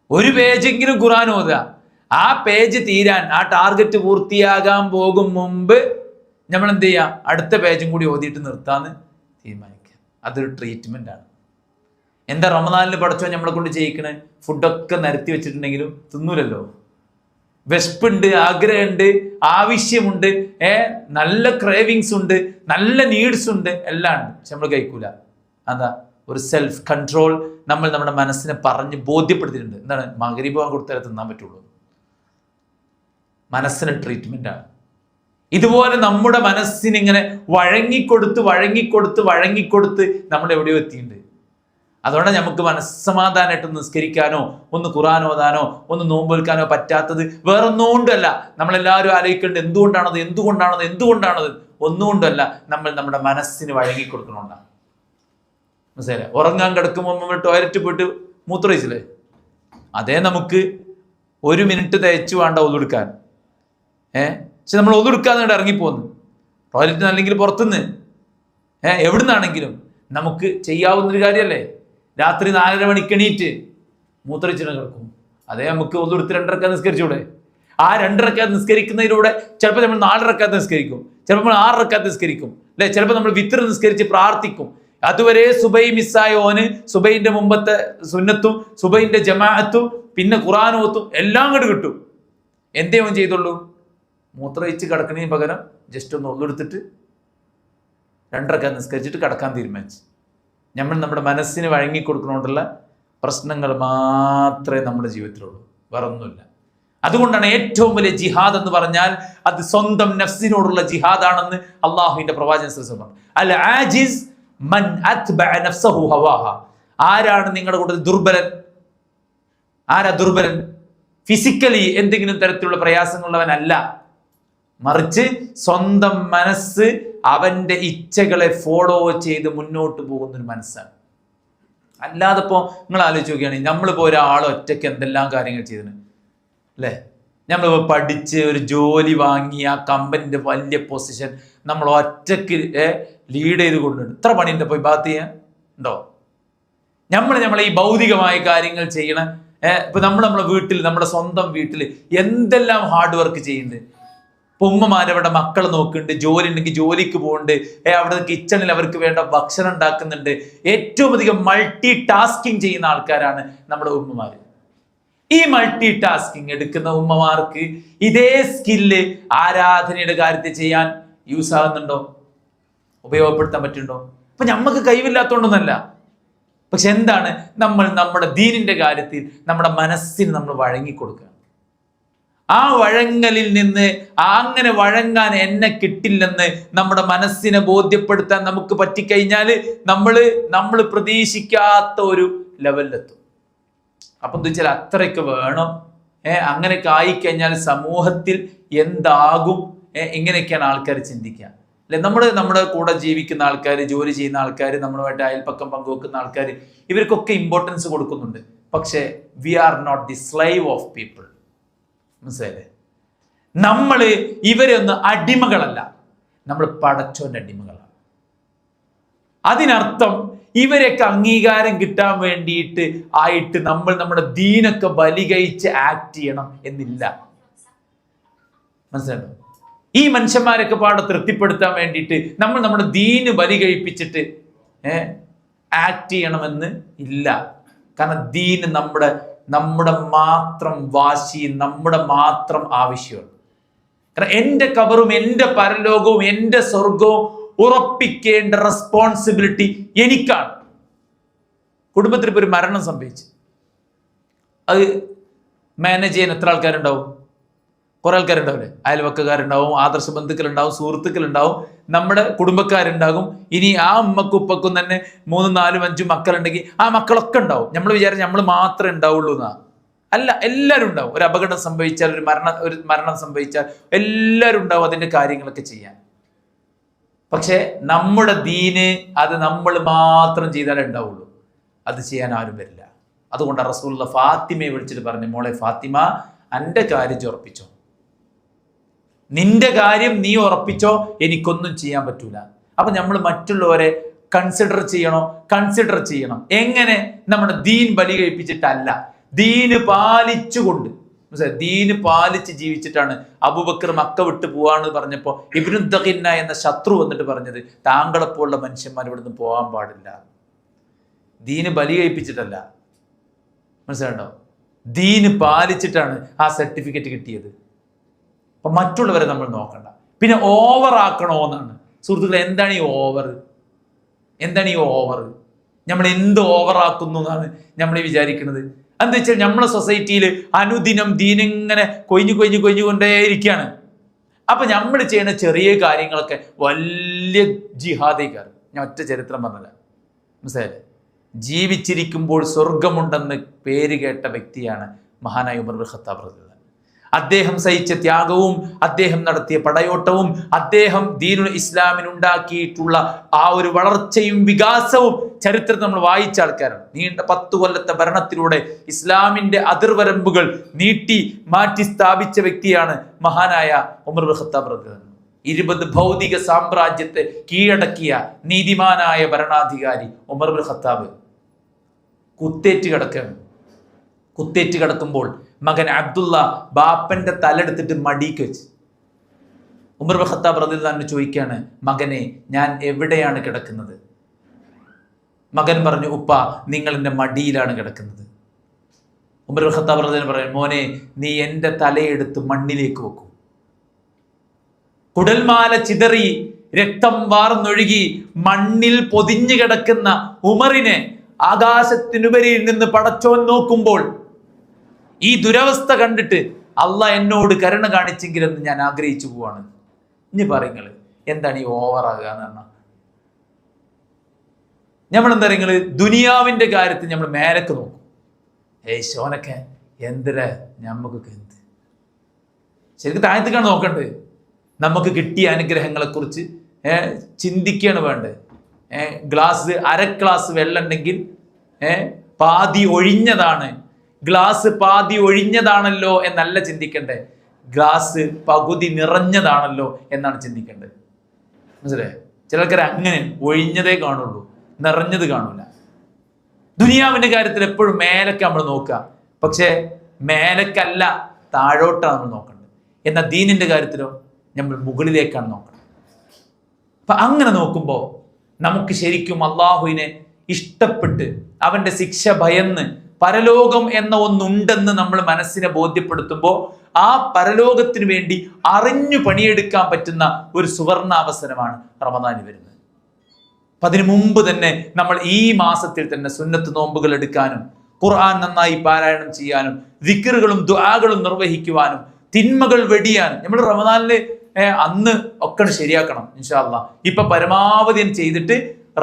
ഒരു പേജെങ്കിലും ഖുർആൻ ഓതുക. ആ പേജ് തീരാൻ, ആ ടാർഗറ്റ് പൂർത്തിയാകാൻ പോകും മുമ്പ് നമ്മൾ എന്ത് ചെയ്യുക? അടുത്ത പേജും കൂടി ഓതിയിട്ട് നിർത്താന്ന് തീരുമാനിക്കുക. അതൊരു ട്രീറ്റ്മെന്റ് ആണ്. എന്താ റമദാനിൽ പഠിച്ചോ നമ്മളെ കൊണ്ട് ചെയ്യിക്കണേ? ഫുഡൊക്കെ നിരത്തി വെച്ചിട്ടുണ്ടെങ്കിലും തിന്നൂലല്ലോ. വിശപ്പുണ്ട്, ആഗ്രഹമുണ്ട്, ആവശ്യമുണ്ട്, നല്ല ക്രേവിങ്സ് ഉണ്ട്, നല്ല നീഡ്സ് ഉണ്ട്, എല്ലാം ഉണ്ട്. പക്ഷെ നമ്മൾ കഴിക്കൂല. എന്താ? ഒരു സെൽഫ് കൺട്രോൾ നമ്മൾ നമ്മുടെ മനസ്സിനെ പറഞ്ഞ് ബോധ്യപ്പെടുത്തിയിട്ടുണ്ട്. എന്താണ്? മഗ്‌രിബ് ബാങ്ക് കൊടുത്താലേ തിന്നാൻ പറ്റുള്ളൂ. മനസ്സിന് ട്രീറ്റ്മെന്റ് ആണ്. ഇതുപോലെ നമ്മുടെ മനസ്സിനിങ്ങനെ വഴങ്ങിക്കൊടുത്ത് നമ്മൾ എവിടെയോ എത്തിയിട്ടുണ്ട്. അതുകൊണ്ടാണ് നമുക്ക് മനസ്സമാധാനമായിട്ട് നിസ്കരിക്കാനോ ഒന്ന് ഖുർആൻ ഓതാനോ ഒന്ന് നോമ്പൊൽക്കാനോ പറ്റാത്തത്. വേറൊന്നുകൊണ്ടല്ല. നമ്മളെല്ലാവരും ആലോചിക്കേണ്ടത് എന്തുകൊണ്ടാണത് ഒന്നുകൊണ്ടല്ല, നമ്മൾ നമ്മുടെ മനസ്സിന് വഴങ്ങി കൊടുക്കണോണ്ടാണ്. മനസ്സിലായില്ലേ? ഉറങ്ങാൻ കിടക്കുമ്പോൾ നമ്മൾ ടോയ്ലറ്റ് പോയിട്ട് മൂത്രമൊഴിച്ചില്ലേ, അതേ നമുക്ക് 1 മിനിറ്റ് തയ്ച്ചു വേണ്ട ഒതുടുക്കാൻ. പക്ഷെ നമ്മൾ ഒതുടുക്കാതെ ഇറങ്ങിപ്പോന്നു ടോയ്ലറ്റിന്, അല്ലെങ്കിൽ പുറത്തുനിന്ന് എവിടുന്നാണെങ്കിലും നമുക്ക് ചെയ്യാവുന്നൊരു കാര്യമല്ലേ. രാത്രി 4:30 മണിക്ക് എണീറ്റ് മൂത്രച്ചിട്ട് കിടക്കും, അതേ നമുക്ക് ഒതുടുത്ത് 2 റക്അത്ത് നിസ്കരിച്ചൂടെ? ആ 2 റക്അത്ത് നിസ്കരിക്കുന്നതിലൂടെ ചിലപ്പോൾ നമ്മൾ 4 റക്അത്ത് നിസ്കരിക്കും, ചിലപ്പോൾ നമ്മൾ 6 റക്അത്ത് നിസ്കരിക്കും, അല്ലെ? ചിലപ്പോൾ നമ്മൾ വിത്ർ നിസ്കരിച്ച് പ്രാർത്ഥിക്കും. അതുവരെ സുബൈ മിസ്സായ ഓന് സുബൈന്റെ മുമ്പത്തെ സുന്നത്തും സുബൈന്റെ ജമാഅത്തും പിന്നെ ഖുർആനോത്തും എല്ലാം കൂടെ കിട്ടും. എന്തേ ഓൻ ചെയ്തുള്ളൂ? മൂത്രയിച്ച് കിടക്കുന്നതിന് പകരം ജസ്റ്റ് ഒന്ന് ഒന്നെടുത്തിട്ട് 2 റക്അത്ത് നിസ്കരിച്ചിട്ട് കിടക്കാൻ തീരുമാനിച്ചു. നമ്മൾ നമ്മുടെ മനസ്സിന് വഴങ്ങിക്കൊടുക്കുന്നതുകൊണ്ടുള്ള പ്രശ്നങ്ങൾ മാത്രമേ നമ്മുടെ ജീവിതത്തിലുള്ളൂ, വേറൊന്നുമില്ല. അതുകൊണ്ടാണ് ഏറ്റവും വലിയ ജിഹാദ് എന്ന് പറഞ്ഞാൽ അത് സ്വന്തം നഫ്സിനോടുള്ള ജിഹാദാണെന്ന് അള്ളാഹുവിന്റെ പ്രവാചകൻ സല്ലല്ലാഹു അലൈഹി വസല്ലം. അൽ ആജിസ് മൻ അത്ബഅ നഫ്സഹു ഹവാഹ. ആരാണ് നിങ്ങളുടെ കൂടെ ദുർബലൻ? ആരാ ദുർബലൻ? ഫിസിക്കലി എന്തെങ്കിലും തരത്തിലുള്ള പ്രയാസങ്ങളുള്ളവനല്ല, മറിച്ച് സ്വന്തം മനസ്സ് അവന്റെ ഇച്ഛകളെ ഫോളോ ചെയ്ത് മുന്നോട്ട് പോകുന്നൊരു മനസ്സാണ്. അല്ലാതെ ഇപ്പോൾ നിങ്ങൾ ആലോചിച്ച് നോക്കുകയാണെങ്കിൽ നമ്മളിപ്പോൾ ഒരാൾ ഒറ്റയ്ക്ക് എന്തെല്ലാം കാര്യങ്ങൾ ചെയ്തിന്, അല്ലേ? നമ്മളിപ്പോൾ പഠിച്ച് ഒരു ജോലി വാങ്ങി ആ കമ്പനിൻ്റെ വലിയ പൊസിഷൻ നമ്മൾ ഒറ്റയ്ക്ക് ലീഡ് ചെയ്ത് കൊണ്ടുണ്ട്. ഇത്ര പണിയുണ്ട് പോയി ബാത്ത് ചെയ്യാൻ ഉണ്ടോ? നമ്മളെ ഈ ഭൗതികമായ കാര്യങ്ങൾ ചെയ്യണം. ഇപ്പൊ നമ്മളെ വീട്ടിൽ, നമ്മുടെ സ്വന്തം വീട്ടിൽ എന്തെല്ലാം ഹാർഡ് വർക്ക് ചെയ്യുന്നുണ്ട്. ഇപ്പൊ ഉമ്മമാരവിടെ മക്കളെ നോക്കുന്നുണ്ട്, ജോലി ഉണ്ടെങ്കിൽ ജോലിക്ക് പോകുന്നുണ്ട്, അവിടെ കിച്ചണിൽ അവർക്ക് വേണ്ട ഭക്ഷണം ഉണ്ടാക്കുന്നുണ്ട്. ഏറ്റവും അധികം മൾട്ടി ടാസ്കിങ് ചെയ്യുന്ന ആൾക്കാരാണ് നമ്മുടെ ഉമ്മമാര്. ഈ മൾട്ടി ടാസ്കിങ് എടുക്കുന്ന ഉമ്മമാർക്ക് ഇതേ സ്കില്ല് ആരാധനയുടെ കാര്യത്തിൽ ചെയ്യാൻ യൂസ് ആകുന്നുണ്ടോ? ഉപയോഗപ്പെടുത്താൻ പറ്റുന്നുണ്ടോ? അപ്പൊ നമുക്ക് കഴിവില്ലാത്തതുകൊണ്ടൊന്നല്ല. പക്ഷെ എന്താണ്, നമ്മൾ നമ്മുടെ ദീനിന്റെ കാര്യത്തിൽ നമ്മുടെ മനസ്സിന് നമ്മൾ വഴങ്ങിക്കൊടുക്കുക. ആ വഴങ്ങലിൽ നിന്ന് അങ്ങനെ വഴങ്ങാൻ എന്നെ കിട്ടില്ലെന്ന് നമ്മുടെ മനസ്സിനെ ബോധ്യപ്പെടുത്താൻ നമുക്ക് പറ്റിക്കഴിഞ്ഞാൽ നമ്മൾ പ്രതീക്ഷിക്കാത്ത ഒരു ലെവലിലെത്തും. അപ്പൊ എന്താ വെച്ചാൽ അത്രയൊക്കെ വേണം. അങ്ങനെയൊക്കെ ആയിക്കഴിഞ്ഞാൽ സമൂഹത്തിൽ എന്താകും? ഇങ്ങനെയൊക്കെയാണ് ആൾക്കാർ ചിന്തിക്കുക, അല്ലെ? നമ്മുടെ കൂടെ ജീവിക്കുന്ന ആൾക്കാർ, ജോലി ചെയ്യുന്ന ആൾക്കാർ, നമ്മളുമായിട്ട് അയൽപ്പക്കം പങ്കുവെക്കുന്ന ആൾക്കാർ, ഇവർക്കൊക്കെ ഇമ്പോർട്ടൻസ് കൊടുക്കുന്നുണ്ട്. പക്ഷെ we are not the slave of people. മനസ്സിലായില്ലേ? ഇവരൊന്നും അടിമകളല്ല, നമ്മൾ പടച്ചോന്റെ അടിമകളാണ്. അതിനർത്ഥം ഇവരൊക്കെ അംഗീകാരം കിട്ടാൻ വേണ്ടിയിട്ട് ആയിട്ട് നമ്മൾ നമ്മുടെ ദീനൊക്കെ ബലി കഴിച്ച് ആക്ട് ചെയ്യണം എന്നില്ല. മനസ്സിലായോ? ഈ മനുഷ്യന്മാരൊക്കെ പാടെ തൃപ്തിപ്പെടുത്താൻ വേണ്ടിയിട്ട് നമ്മൾ നമ്മുടെ ദീന് ബലി കഴിപ്പിച്ചിട്ട് ആക്ട് ചെയ്യണമെന്ന് ഇല്ല. കാരണം ദീന് നമ്മുടെ മാത്രം വാശി, നമ്മുടെ മാത്രം ആവശ്യമാണ്. കാരണം എൻ്റെ കബറും എൻ്റെ പരലോകവും എൻ്റെ സ്വർഗവും ഉറപ്പിക്കേണ്ട റെസ്പോൺസിബിലിറ്റി എനിക്കാണ്. കുടുംബത്തിൽ ഇപ്പോൾ ഒരു മരണം സംഭവിച്ചു, അത് മാനേജ് ചെയ്യാൻ എത്ര ആൾക്കാരുണ്ടാവും? കുറെ ആൾക്കാരുണ്ടാവില്ലേ? അയൽവക്കക്കാരുണ്ടാവും, ആദർശ ബന്ധുക്കളുണ്ടാവും, സുഹൃത്തുക്കളുണ്ടാവും, നമ്മുടെ കുടുംബക്കാരുണ്ടാകും. ഇനി ആ ഉമ്മക്കും ഉപ്പക്കും തന്നെ 3, 4, 5 മക്കളുണ്ടെങ്കിൽ ആ മക്കളൊക്കെ ഉണ്ടാവും. നമ്മൾ വിചാരിച്ച് നമ്മൾ മാത്രമേ ഉണ്ടാവുള്ളൂ എന്നാ? അല്ല, എല്ലാവരും ഉണ്ടാവും. ഒരു അപകടം സംഭവിച്ചാൽ, ഒരു മരണം സംഭവിച്ചാൽ എല്ലാവരും ഉണ്ടാവും അതിൻ്റെ കാര്യങ്ങളൊക്കെ ചെയ്യാൻ. പക്ഷെ നമ്മുടെ ദീന് അത് നമ്മൾ മാത്രം ചെയ്താലേ ഉണ്ടാവുള്ളൂ, അത് ചെയ്യാൻ ആരും വരില്ല. അതുകൊണ്ട് റസൂലുള്ളാഹി ഫാത്തിമയെ വിളിച്ചിട്ട് പറഞ്ഞു, മോളെ ഫാത്തിമ, എൻ്റെ കാര്യം ഉറപ്പിച്ചോ, നിന്റെ കാര്യം നീ ഉറപ്പിച്ചോ, എനിക്കൊന്നും ചെയ്യാൻ പറ്റൂല. അപ്പൊ നമ്മൾ മറ്റുള്ളവരെ കൺസിഡർ ചെയ്യണം. എങ്ങനെ? നമ്മുടെ ദീൻ ബലി കഴിപ്പിച്ചിട്ടല്ല, ദീന് പാലിച്ചുകൊണ്ട്. ദീന് പാലിച്ച് ജീവിച്ചിട്ടാണ്. അബൂബക്കർ മക്ക വിട്ട് പോവാന്ന് പറഞ്ഞപ്പോൾ ഇബ്നു ദഖിന്ന എന്ന ശത്രു വന്നിട്ട് പറഞ്ഞത്, താങ്കളെപ്പോലുള്ള മനുഷ്യന്മാർ ഇവിടുന്ന് പോകാൻ പാടില്ല. ദീന് ബലി കഴിപ്പിച്ചിട്ടല്ല, മനസ്സിലാണ്ടോ? ദീന് പാലിച്ചിട്ടാണ് ആ സർട്ടിഫിക്കറ്റ് കിട്ടിയത്. അപ്പൊ മറ്റുള്ളവരെ നമ്മൾ നോക്കണ്ട. പിന്നെ ഓവർ ആക്കണോ എന്നാണ് സുഹൃത്തുക്കളെ. എന്താണ് ഈ ഓവർ? നമ്മൾ എന്ത് ഓവറാക്കുന്നു എന്നാണ് നമ്മൾ വിചാരിക്കുന്നത്. എന്താ വെച്ചാൽ നമ്മളെ സൊസൈറ്റിയിൽ അനുദിനം ദീനിങ്ങനെ കൊഴിഞ്ഞുകൊണ്ടേയിരിക്കുകയാണ്. അപ്പൊ നമ്മൾ ചെയ്യുന്ന ചെറിയ കാര്യങ്ങളൊക്കെ വലിയ ജിഹാദിക്കാർ. ഞാൻ ഒറ്റ ചരിത്രം പറഞ്ഞില്ല, മനസ്സിലായില്ലേ? ജീവിച്ചിരിക്കുമ്പോൾ സ്വർഗമുണ്ടെന്ന് പേര് കേട്ട വ്യക്തിയാണ് മഹാനായ ഉമർ ഇബ്നുൽ ഖത്താബ് റളിയല്ലാഹു അൻഹു. അദ്ദേഹം സഹിച്ച ത്യാഗവും അദ്ദേഹം നടത്തിയ പടയോട്ടവും അദ്ദേഹം ദീനുൽ ഇസ്ലാമിനുണ്ടാക്കിയിട്ടുള്ള ആ ഒരു വളർച്ചയും വികാസവും ചരിത്രത്തിൽ നമ്മൾ വായിച്ച ആൾക്കാരാണ്. നീണ്ട 10 കൊല്ലത്തെ ഭരണത്തിലൂടെ ഇസ്ലാമിന്റെ അതിർവരമ്പുകൾ നീട്ടി മാറ്റി സ്ഥാപിച്ച വ്യക്തിയാണ് മഹാനായ ഉമർ ഇബ്നുൽ ഖത്താബ് റളിയല്ലാഹു അൻഹു. 20 ഭൗതിക സാമ്രാജ്യത്തെ കീഴടക്കിയ നീതിമാനായ ഭരണാധികാരി ഉമർ ഇബ്നുൽ ഖത്താബ് കുത്തേറ്റ് കിടക്കുമ്പോൾ മകൻ അബ്ദുള്ള ബാപ്പന്റെ തലെടുത്തിട്ട് മടിക്ക് വെച്ച്. ഉമർ ഇബ്നുൽ ഖത്താബ് റളിയല്ലാഹു അൻഹു ചോദിക്കാണ്, മകനെ ഞാൻ എവിടെയാണ് കിടക്കുന്നത്? മകൻ പറഞ്ഞു, ഉപ്പ നിങ്ങൾ എൻ്റെ മടിയിലാണ് കിടക്കുന്നത്. ഉമർ ഇബ്നുൽ ഖത്താബ് റളിയല്ലാഹു അൻഹു പറഞ്ഞു, മോനെ നീ എൻ്റെ തലയെടുത്ത് മണ്ണിലേക്ക് വെക്കൂ. കുടൽമാല ചിതറി രക്തം വാർന്നൊഴുകി മണ്ണിൽ പൊതിഞ്ഞു കിടക്കുന്ന ഉമറിനെ ആകാശത്തിനുപരിയിൽ നിന്ന് പടച്ചോൻ നോക്കുമ്പോൾ ഈ ദുരവസ്ഥ കണ്ടിട്ട് അള്ളാഹ് എന്നോട് കരുണ കാണിച്ചെങ്കിലെന്ന് ഞാൻ ആഗ്രഹിച്ചു പോവാണ്. ഇനി പറയുങ്ങള് എന്താണ് ഈ ഓവറാകുക എന്ന് പറഞ്ഞാൽ, നമ്മളെന്താ പറയുക, ദുനിയാവിന്റെ കാര്യത്തിൽ നമ്മൾ മേലക്ക് നോക്കും. ശോനൊക്കെ എന്തിനാ ഞമ്മക്കൊക്കെ എന്ത്, ശരിക്കും താഴത്തേക്കാണ് നോക്കേണ്ടത്. നമുക്ക് കിട്ടിയ അനുഗ്രഹങ്ങളെ കുറിച്ച് ചിന്തിക്കുകയാണ് വേണ്ടത്. ഗ്ലാസ് അര ഗ്ലാസ് വെള്ളം ഉണ്ടെങ്കിൽ പാതി ഒഴിഞ്ഞതാണ്, ഗ്ലാസ് പാതി ഒഴിഞ്ഞതാണല്ലോ എന്നല്ല ചിന്തിക്കണ്ടേ, ഗ്ലാസ് പകുതി നിറഞ്ഞതാണല്ലോ എന്നാണ് ചിന്തിക്കേണ്ടത്. മനസ്സിലായോ? ചിലർക്കാർ അങ്ങനെ ഒഴിഞ്ഞതേ കാണുള്ളൂ, നിറഞ്ഞത് കാണൂല. ദുനിയാവിന്റെ കാര്യത്തിൽ എപ്പോഴും മേലൊക്കെ നമ്മൾ നോക്കുക, പക്ഷെ മേലക്കല്ല താഴോട്ടാണ് നമ്മൾ നോക്കേണ്ടത്. എന്നാൽ ദീനിന്റെ കാര്യത്തിലോ നമ്മൾ മുകളിലേക്കാണ് നോക്കേണ്ടത്. അപ്പൊ അങ്ങനെ നോക്കുമ്പോൾ നമുക്ക് ശരിക്കും അള്ളാഹുവിനെ ഇഷ്ടപ്പെട്ട് അവന്റെ ശിക്ഷ ഭയന്ന് പരലോകം എന്ന ഒന്നുണ്ടെന്ന് നമ്മൾ മനസ്സിനെ ബോധ്യപ്പെടുത്തുമ്പോൾ ആ പരലോകത്തിന് വേണ്ടി അറിഞ്ഞു പണിയെടുക്കാൻ പറ്റുന്ന ഒരു സുവർണാവസരമാണ് റമദാനിൽ വരുന്നത്. അപ്പൊ അതിനു മുമ്പ് തന്നെ നമ്മൾ ഈ മാസത്തിൽ തന്നെ സുന്നത്ത് നോമ്പുകൾ എടുക്കാനും ഖുർആൻ നന്നായി പാരായണം ചെയ്യാനും ദിക്റുകളും ദുആകളും നിർവഹിക്കുവാനും തിന്മകൾ വെടിയാനും നമ്മൾ റമദാനില് അന്ന് ഒക്കെ ശരിയാക്കണം ഇൻഷാ അല്ലാഹ്. ഇപ്പൊ പരമാവധി ചെയ്തിട്ട്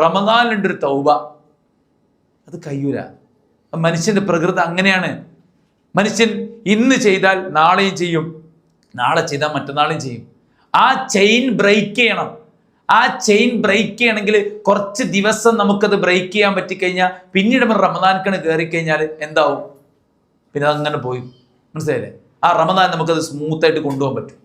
റമദാനിലുണ്ടൊരു തൗബ, അത് കഴിയൂല. മനുഷ്യന്റെ പ്രകൃതി അങ്ങനെയാണ്. മനുഷ്യൻ ഇന്ന് ചെയ്താൽ നാളെയും ചെയ്യും, നാളെ ചെയ്താൽ മറ്റന്നാളും ചെയ്യും. ആ ചെയിൻ ബ്രേക്ക് ചെയ്യണം. ആ ചെയിൻ ബ്രേക്ക് ചെയ്യണമെങ്കിൽ കുറച്ച് ദിവസം നമുക്കത് ബ്രേക്ക് ചെയ്യാൻ പറ്റിക്കഴിഞ്ഞാൽ പിന്നീട് റമദാൻക്കാണ് കയറി കഴിഞ്ഞാൽ എന്താവും, പിന്നെ അതങ്ങനെ പോയി. മനസ്സിലായില്ലേ? ആ റമദാൻ നമുക്കത് സ്മൂത്തായിട്ട് കൊണ്ടുപോകാൻ പറ്റും.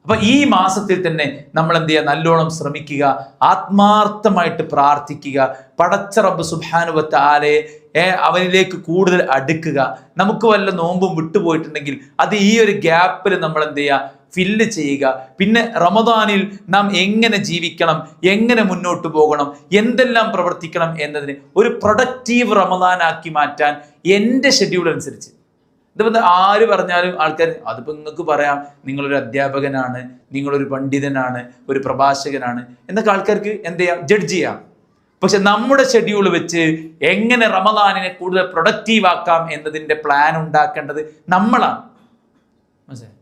അപ്പൊ ഈ മാസത്തിൽ തന്നെ നമ്മൾ എന്ത് ചെയ്യുക, നല്ലോണം ശ്രമിക്കുക, ആത്മാർത്ഥമായിട്ട് പ്രാർത്ഥിക്കുക, പടച്ച റബ്ബ് സുബ്ഹാനഹു വ തആലയെ അവനിലേക്ക് കൂടുതൽ അടുക്കുക. നമുക്ക് വല്ല നോമ്പും വിട്ടുപോയിട്ടുണ്ടെങ്കിൽ അത് ഈ ഒരു ഗ്യാപ്പിൽ നമ്മൾ എന്ത് ചെയ്യുക, ഫില്ല് ചെയ്യുക. പിന്നെ റമദാനിൽ നാം എങ്ങനെ ജീവിക്കണം, എങ്ങനെ മുന്നോട്ട് പോകണം, എന്തെല്ലാം പ്രവർത്തിക്കണം എന്നതിന് ഒരു പ്രൊഡക്റ്റീവ് റമദാനാക്കി മാറ്റാൻ എൻ്റെ ഷെഡ്യൂൾ അനുസരിച്ച്. ഇതിപ്പോൾ ആര് പറഞ്ഞാലും ആൾക്കാർ അതിപ്പോൾ നിങ്ങൾക്ക് പറയാം, നിങ്ങളൊരു അധ്യാപകനാണ്, നിങ്ങളൊരു പണ്ഡിതനാണ്, ഒരു പ്രഭാഷകനാണ് എന്നൊക്കെ ആൾക്കാർക്ക് എന്ത് ചെയ്യാം, ജഡ്ജ് ചെയ്യാം. പക്ഷെ നമ്മുടെ ഷെഡ്യൂൾ വെച്ച് എങ്ങനെ റമദാനിനെ കൂടുതൽ പ്രൊഡക്റ്റീവ് ആക്കാം എന്നതിൻ്റെ പ്ലാൻ ഉണ്ടാക്കേണ്ടത് നമ്മളാണ്. മനസ്സിലായി?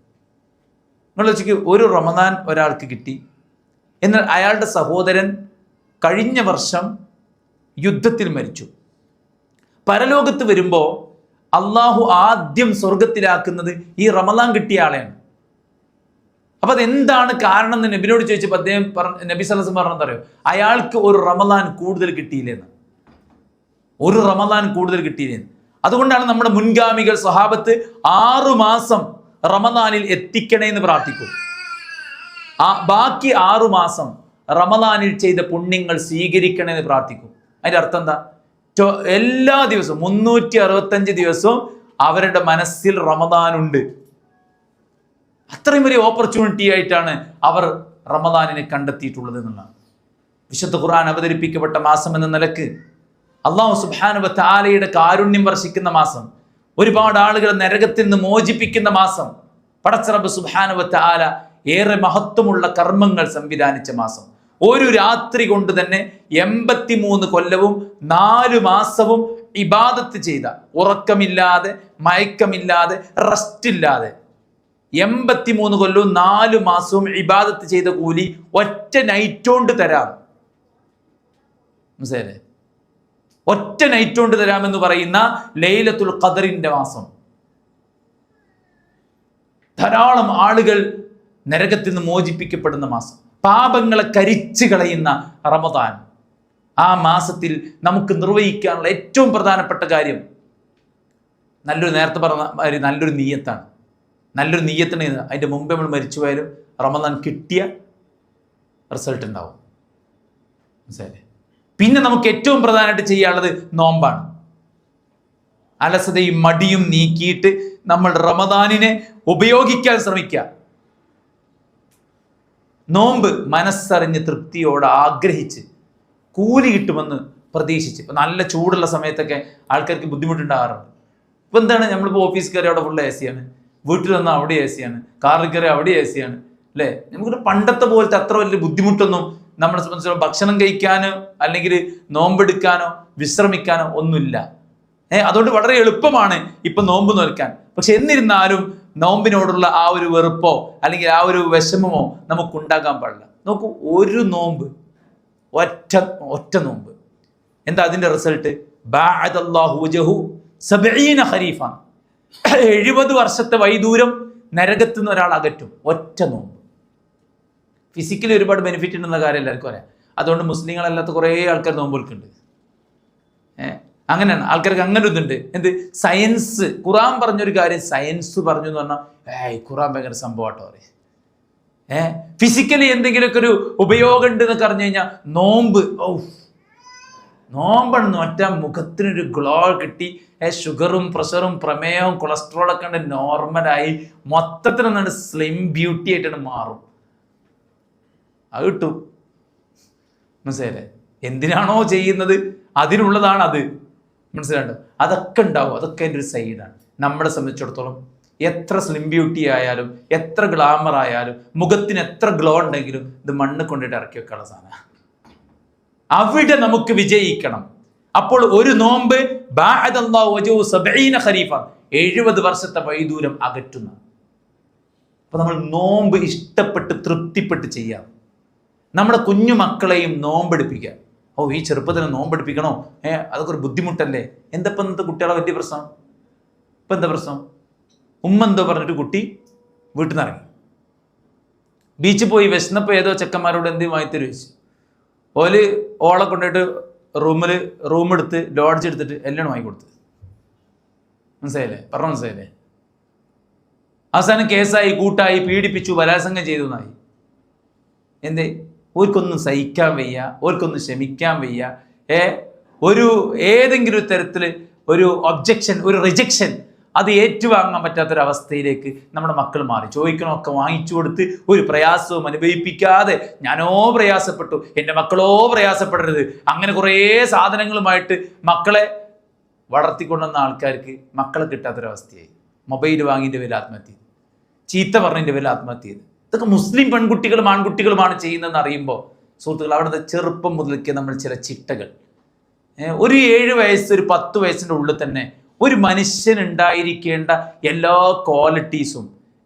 നിങ്ങൾ വെച്ചിട്ട് ഒരു റമദാൻ ഒരാൾക്ക് കിട്ടി, എന്നാൽ അയാളുടെ സഹോദരൻ കഴിഞ്ഞ വർഷം യുദ്ധത്തിൽ മരിച്ചു. പരലോകത്ത് വരുമ്പോൾ അള്ളാഹു ആദ്യം സ്വർഗത്തിലാക്കുന്നത് ഈ റമദാൻ കിട്ടിയ ആളെയാണ്. അപ്പൊ അതെന്താണ് കാരണം എന്ന് നബിനോട് ചോദിച്ചപ്പോൾ അദ്ദേഹം നബി സല്ലല്ലാഹു അലൈഹി വസല്ലം പറഞ്ഞത് അറിയോ, അയാൾക്ക് ഒരു റമദാൻ കൂടുതൽ കിട്ടിയില്ലെന്ന്. ഒരു റമദാൻ കൂടുതൽ കിട്ടിയില്ലെന്ന്. അതുകൊണ്ടാണ് നമ്മുടെ മുൻഗാമികൾ സ്വഹാബത്ത് 6 മാസം റമദാനിൽ എത്തിക്കണേ എന്ന് പ്രാർത്ഥിക്കും. ബാക്കി 6 മാസം റമദാനിൽ ചെയ്ത പുണ്യങ്ങൾ സ്വീകരിക്കണേ എന്ന് പ്രാർത്ഥിക്കും. അതിന്റെ അർത്ഥം എന്താ? എല്ലാ ദിവസവും 365 ദിവസവും അവരുടെ മനസ്സിൽ റമദാനുണ്ട്. അത്രയും വലിയ ഓപ്പർച്യൂണിറ്റി ആയിട്ടാണ് അവർ റമദാനിനെ കണ്ടെത്തിയിട്ടുള്ളത് എന്നുള്ളതാണ്. വിശുദ്ധ ഖുർആൻ അവതരിപ്പിക്കപ്പെട്ട മാസം എന്ന നിലക്ക് അല്ലാഹു സുബ്ഹാനഹു വ തആലയുടെ കാരുണ്യം വർഷിക്കുന്ന മാസം, ഒരുപാട് ആളുകളെ നരകത്തിൽ നിന്ന് മോചിപ്പിക്കുന്ന മാസം, പടച്ച റബ്ബ് സുബ്ഹാനഹു വ തആല ഏറെ മഹത്വമുള്ള കർമ്മങ്ങൾ സംവിധാനിച്ച മാസം. ഒരു രാത്രി കൊണ്ട് തന്നെ 83 കൊല്ലവും 4 മാസവും ഇബാദത്ത് ചെയ്ത, ഉറക്കമില്ലാതെ മയക്കമില്ലാതെ റെസ്റ്റ് ഇല്ലാതെ 83 കൊല്ലവും 4 മാസവും ഇബാദത്ത് ചെയ്ത കൂലി ഒറ്റ നൈറ്റ് കൊണ്ട് തരാം. മനസ്സിലായില്ലേ? ഒറ്റ നൈറ്റ് കൊണ്ട് തരാമെന്ന് പറയുന്ന ലൈലത്തുൽ ഖദറിന്റെ മാസം. ധാരാളം ആളുകൾ നരകത്തിൽ നിന്ന് മോചിപ്പിക്കപ്പെടുന്ന മാസം, പാപങ്ങളെ കരിച്ചു കളയുന്ന റമദാൻ. ആ മാസത്തിൽ നമുക്ക് നിർവഹിക്കാനുള്ള ഏറ്റവും പ്രധാനപ്പെട്ട കാര്യം നേരത്തെ പറഞ്ഞ നല്ലൊരു നീയത്താണ്. നല്ലൊരു നീയത്തിന് അതിൻ്റെ മുമ്പ് നമ്മൾ മരിച്ചു പോയാലും റമദാൻ കിട്ടിയ റിസൾട്ട് ഉണ്ടാവും. മനസ്സിലായില്ലേ? പിന്നെ നമുക്ക് ഏറ്റവും പ്രധാനമായിട്ട് ചെയ്യാനുള്ളത് നോമ്പാണ്. അലസതയും മടിയും നീക്കിയിട്ട് നമ്മൾ റമദാനിനെ ഉപയോഗിക്കാൻ ശ്രമിക്കുക. നോമ്പ് മനസ്സറിഞ്ഞ് തൃപ്തിയോടെ ആഗ്രഹിച്ച് കൂലി കിട്ടുമെന്ന് പ്രതീക്ഷിച്ച്. ഇപ്പം നല്ല ചൂടുള്ള സമയത്തൊക്കെ ആൾക്കാർക്ക് ബുദ്ധിമുട്ടുണ്ടാകാറുണ്ട്. ഇപ്പം എന്താണ്, നമ്മളിപ്പോൾ ഓഫീസ് കയറി അവിടെ ഫുൾ AC ആണ്, വീട്ടിൽ വന്നാൽ അവിടെ AC ആണ്, കാറിൽ കയറി അവിടെ AC ആണ്, അല്ലേ? നമുക്ക് പണ്ടത്തെ പോലത്തെ അത്ര വലിയ ബുദ്ധിമുട്ടൊന്നും നമ്മളെ സംബന്ധിച്ചിടത്തോളം ഭക്ഷണം കഴിക്കാനോ അല്ലെങ്കിൽ നോമ്പെടുക്കാനോ വിശ്രമിക്കാനോ ഒന്നുമില്ല. അതുകൊണ്ട് വളരെ എളുപ്പമാണ് ഇപ്പം നോമ്പ് നോൽക്കാൻ. പക്ഷെ എന്നിരുന്നാലും നോമ്പിനോടുള്ള ആ ഒരു വെറുപ്പോ അല്ലെങ്കിൽ ആ ഒരു വിഷമമോ നമുക്കുണ്ടാകാൻ പാടില്ല. നോക്കൂ, ഒരു നോമ്പ്, ഒറ്റ നോമ്പ്, എന്താ അതിന്റെ റിസൾട്ട്? 70 വർഷത്തെ വൈദൂരം നരകത്തിൽ നിന്ന് ഒരാൾ അകറ്റും ഒറ്റ നോമ്പ്. ഫിസിക്കലി ഒരുപാട് ബെനിഫിറ്റ് ഉണ്ടെന്ന കാര്യം എല്ലാവർക്കും അറിയാം. അതുകൊണ്ട് മുസ്ലിങ്ങളല്ലാത്ത കുറേ ആൾക്കാർ നോമ്പൊൽക്കുന്നുണ്ട്. അങ്ങനെയാണ്, ആൾക്കാർക്ക് അങ്ങനെ ഇതുണ്ട്. എന്ത് സയൻസ്, ഖുറാൻ പറഞ്ഞൊരു കാര്യം സയൻസ് പറഞ്ഞു എന്ന് പറഞ്ഞാൽ ഖുറാൻ ഭയങ്കര സംഭവമാട്ടോ പറയും. ഫിസിക്കലി എന്തെങ്കിലുമൊക്കെ ഒരു ഉപയോഗം ഉണ്ട് എന്നൊക്കെ അറിഞ്ഞു കഴിഞ്ഞാൽ നോമ്പെന്ന് ഒറ്റ മുഖത്തിനൊരു ഗ്ലോ കിട്ടി, ഷുഗറും പ്രഷറും പ്രമേയവും കൊളസ്ട്രോളൊക്കെ ഉണ്ട് നോർമലായി, മൊത്തത്തിനൊന്നാണ് സ്ലിം ബ്യൂട്ടി ആയിട്ടാണ് മാറും. അത് കിട്ടും. മനസ്സിലായില്ലേ? എന്തിനാണോ ചെയ്യുന്നത് അതിനുള്ളതാണ് അത്. മനസ്സിലാണ്ടോ? അതൊക്കെ ഉണ്ടാവും. അതൊക്കെ എൻ്റെ ഒരു സൈഡാണ്. നമ്മളെ സംബന്ധിച്ചിടത്തോളം എത്ര സ്ലിം ബ്യൂട്ടി ആയാലും എത്ര ഗ്ലാമർ ആയാലും മുഖത്തിന് എത്ര ഗ്ലോ ഉണ്ടെങ്കിലും ഇത് മണ്ണ് കൊണ്ടിട്ട് ഇറക്കി വെക്കാനുള്ള സാധനമാണ്. അവിടെ നമുക്ക് വിജയിക്കണം. അപ്പോൾ ഒരു നോമ്പ് 70 വർഷത്തെ വൈദൂരം അകറ്റുന്ന. അപ്പൊ നമ്മൾ നോമ്പ് ഇഷ്ടപ്പെട്ട് തൃപ്തിപ്പെട്ട് ചെയ്യാം. നമ്മുടെ കുഞ്ഞു മക്കളെയും നോമ്പെടുപ്പിക്കുക. ഈ ചെറുപ്പത്തിന് നോമ്പെടുപ്പിക്കണോ? അതൊക്കെ ഒരു ബുദ്ധിമുട്ടല്ലേ? എന്തപ്പം ഇന്നത്തെ കുട്ടികളെ വലിയ പ്രശ്നം? ഇപ്പം എന്താ പ്രശ്നം? ഉമ്മ എന്തോ പറഞ്ഞിട്ട് കുട്ടി വീട്ടിൽ നിന്ന് ഇറങ്ങി, ബീച്ചിൽ പോയി വിശന്നപ്പോൾ ഏതോ ചെക്കന്മാരോട് എന്തെങ്കിലും വാങ്ങിത്തരു ചോദിച്ചു. ഓളെ കൊണ്ടുപോയിട്ട് റൂമെടുത്ത് ലോഡ്ജ് എടുത്തിട്ട് എല്ലാം വാങ്ങിക്കൊടുത്ത്. മനസ്സിലായില്ലേ? പറഞ്ഞ മനസ്സിലായില്ലേ? അവസാനം കേസായി, കൂട്ടായി, പീഡിപ്പിച്ചു, ബലാത്സംഗം ചെയ്തു എന്നായി. എന്തേ? ഓർക്കൊന്നും സഹിക്കാൻ വയ്യ, ഓർക്കൊന്നും ക്ഷമിക്കാൻ വയ്യ. ഏതെങ്കിലും ഒരു തരത്തിൽ ഒരു ഒബ്ജക്ഷൻ, ഒരു റിജക്ഷൻ അത് ഏറ്റുവാങ്ങാൻ പറ്റാത്തൊരവസ്ഥയിലേക്ക് നമ്മുടെ മക്കൾ മാറി. ചോദിക്കണമൊക്കെ വാങ്ങിച്ചു കൊടുത്ത് ഒരു പ്രയാസവും അനുഭവിപ്പിക്കാതെ ഞാനോ പ്രയാസപ്പെട്ടു, എൻ്റെ മക്കളോ പ്രയാസപ്പെടരുത്, അങ്ങനെ കുറേ സാധനങ്ങളുമായിട്ട് മക്കളെ വളർത്തിക്കൊണ്ടുവന്ന ആൾക്കാർക്ക് മക്കളെ കിട്ടാത്തൊരവസ്ഥയായി. മൊബൈൽ വാങ്ങിൻ്റെ പേരിൽ ആത്മഹത്യ ചെയ്തു, ചീത്ത പറഞ്ഞതിൻ്റെ പേരിൽ ആത്മഹത്യ ചെയ്തു. ഇതൊക്കെ മുസ്ലിം പെൺകുട്ടികളും ആൺകുട്ടികളുമാണ് ചെയ്യുന്നതെന്ന് അറിയുമ്പോൾ സുഹൃത്തുക്കൾ, അവിടുത്തെ ചെറുപ്പം മുതൽക്കേ നമ്മൾ ചില ചിട്ടകൾ, ഒരു 7 വയസ്സ്, ഒരു 10 വയസ്സിൻ്റെ ഉള്ളിൽ തന്നെ ഒരു മനുഷ്യൻ ഉണ്ടായിരിക്കേണ്ട എല്ലാ ക്വാളിറ്റീസും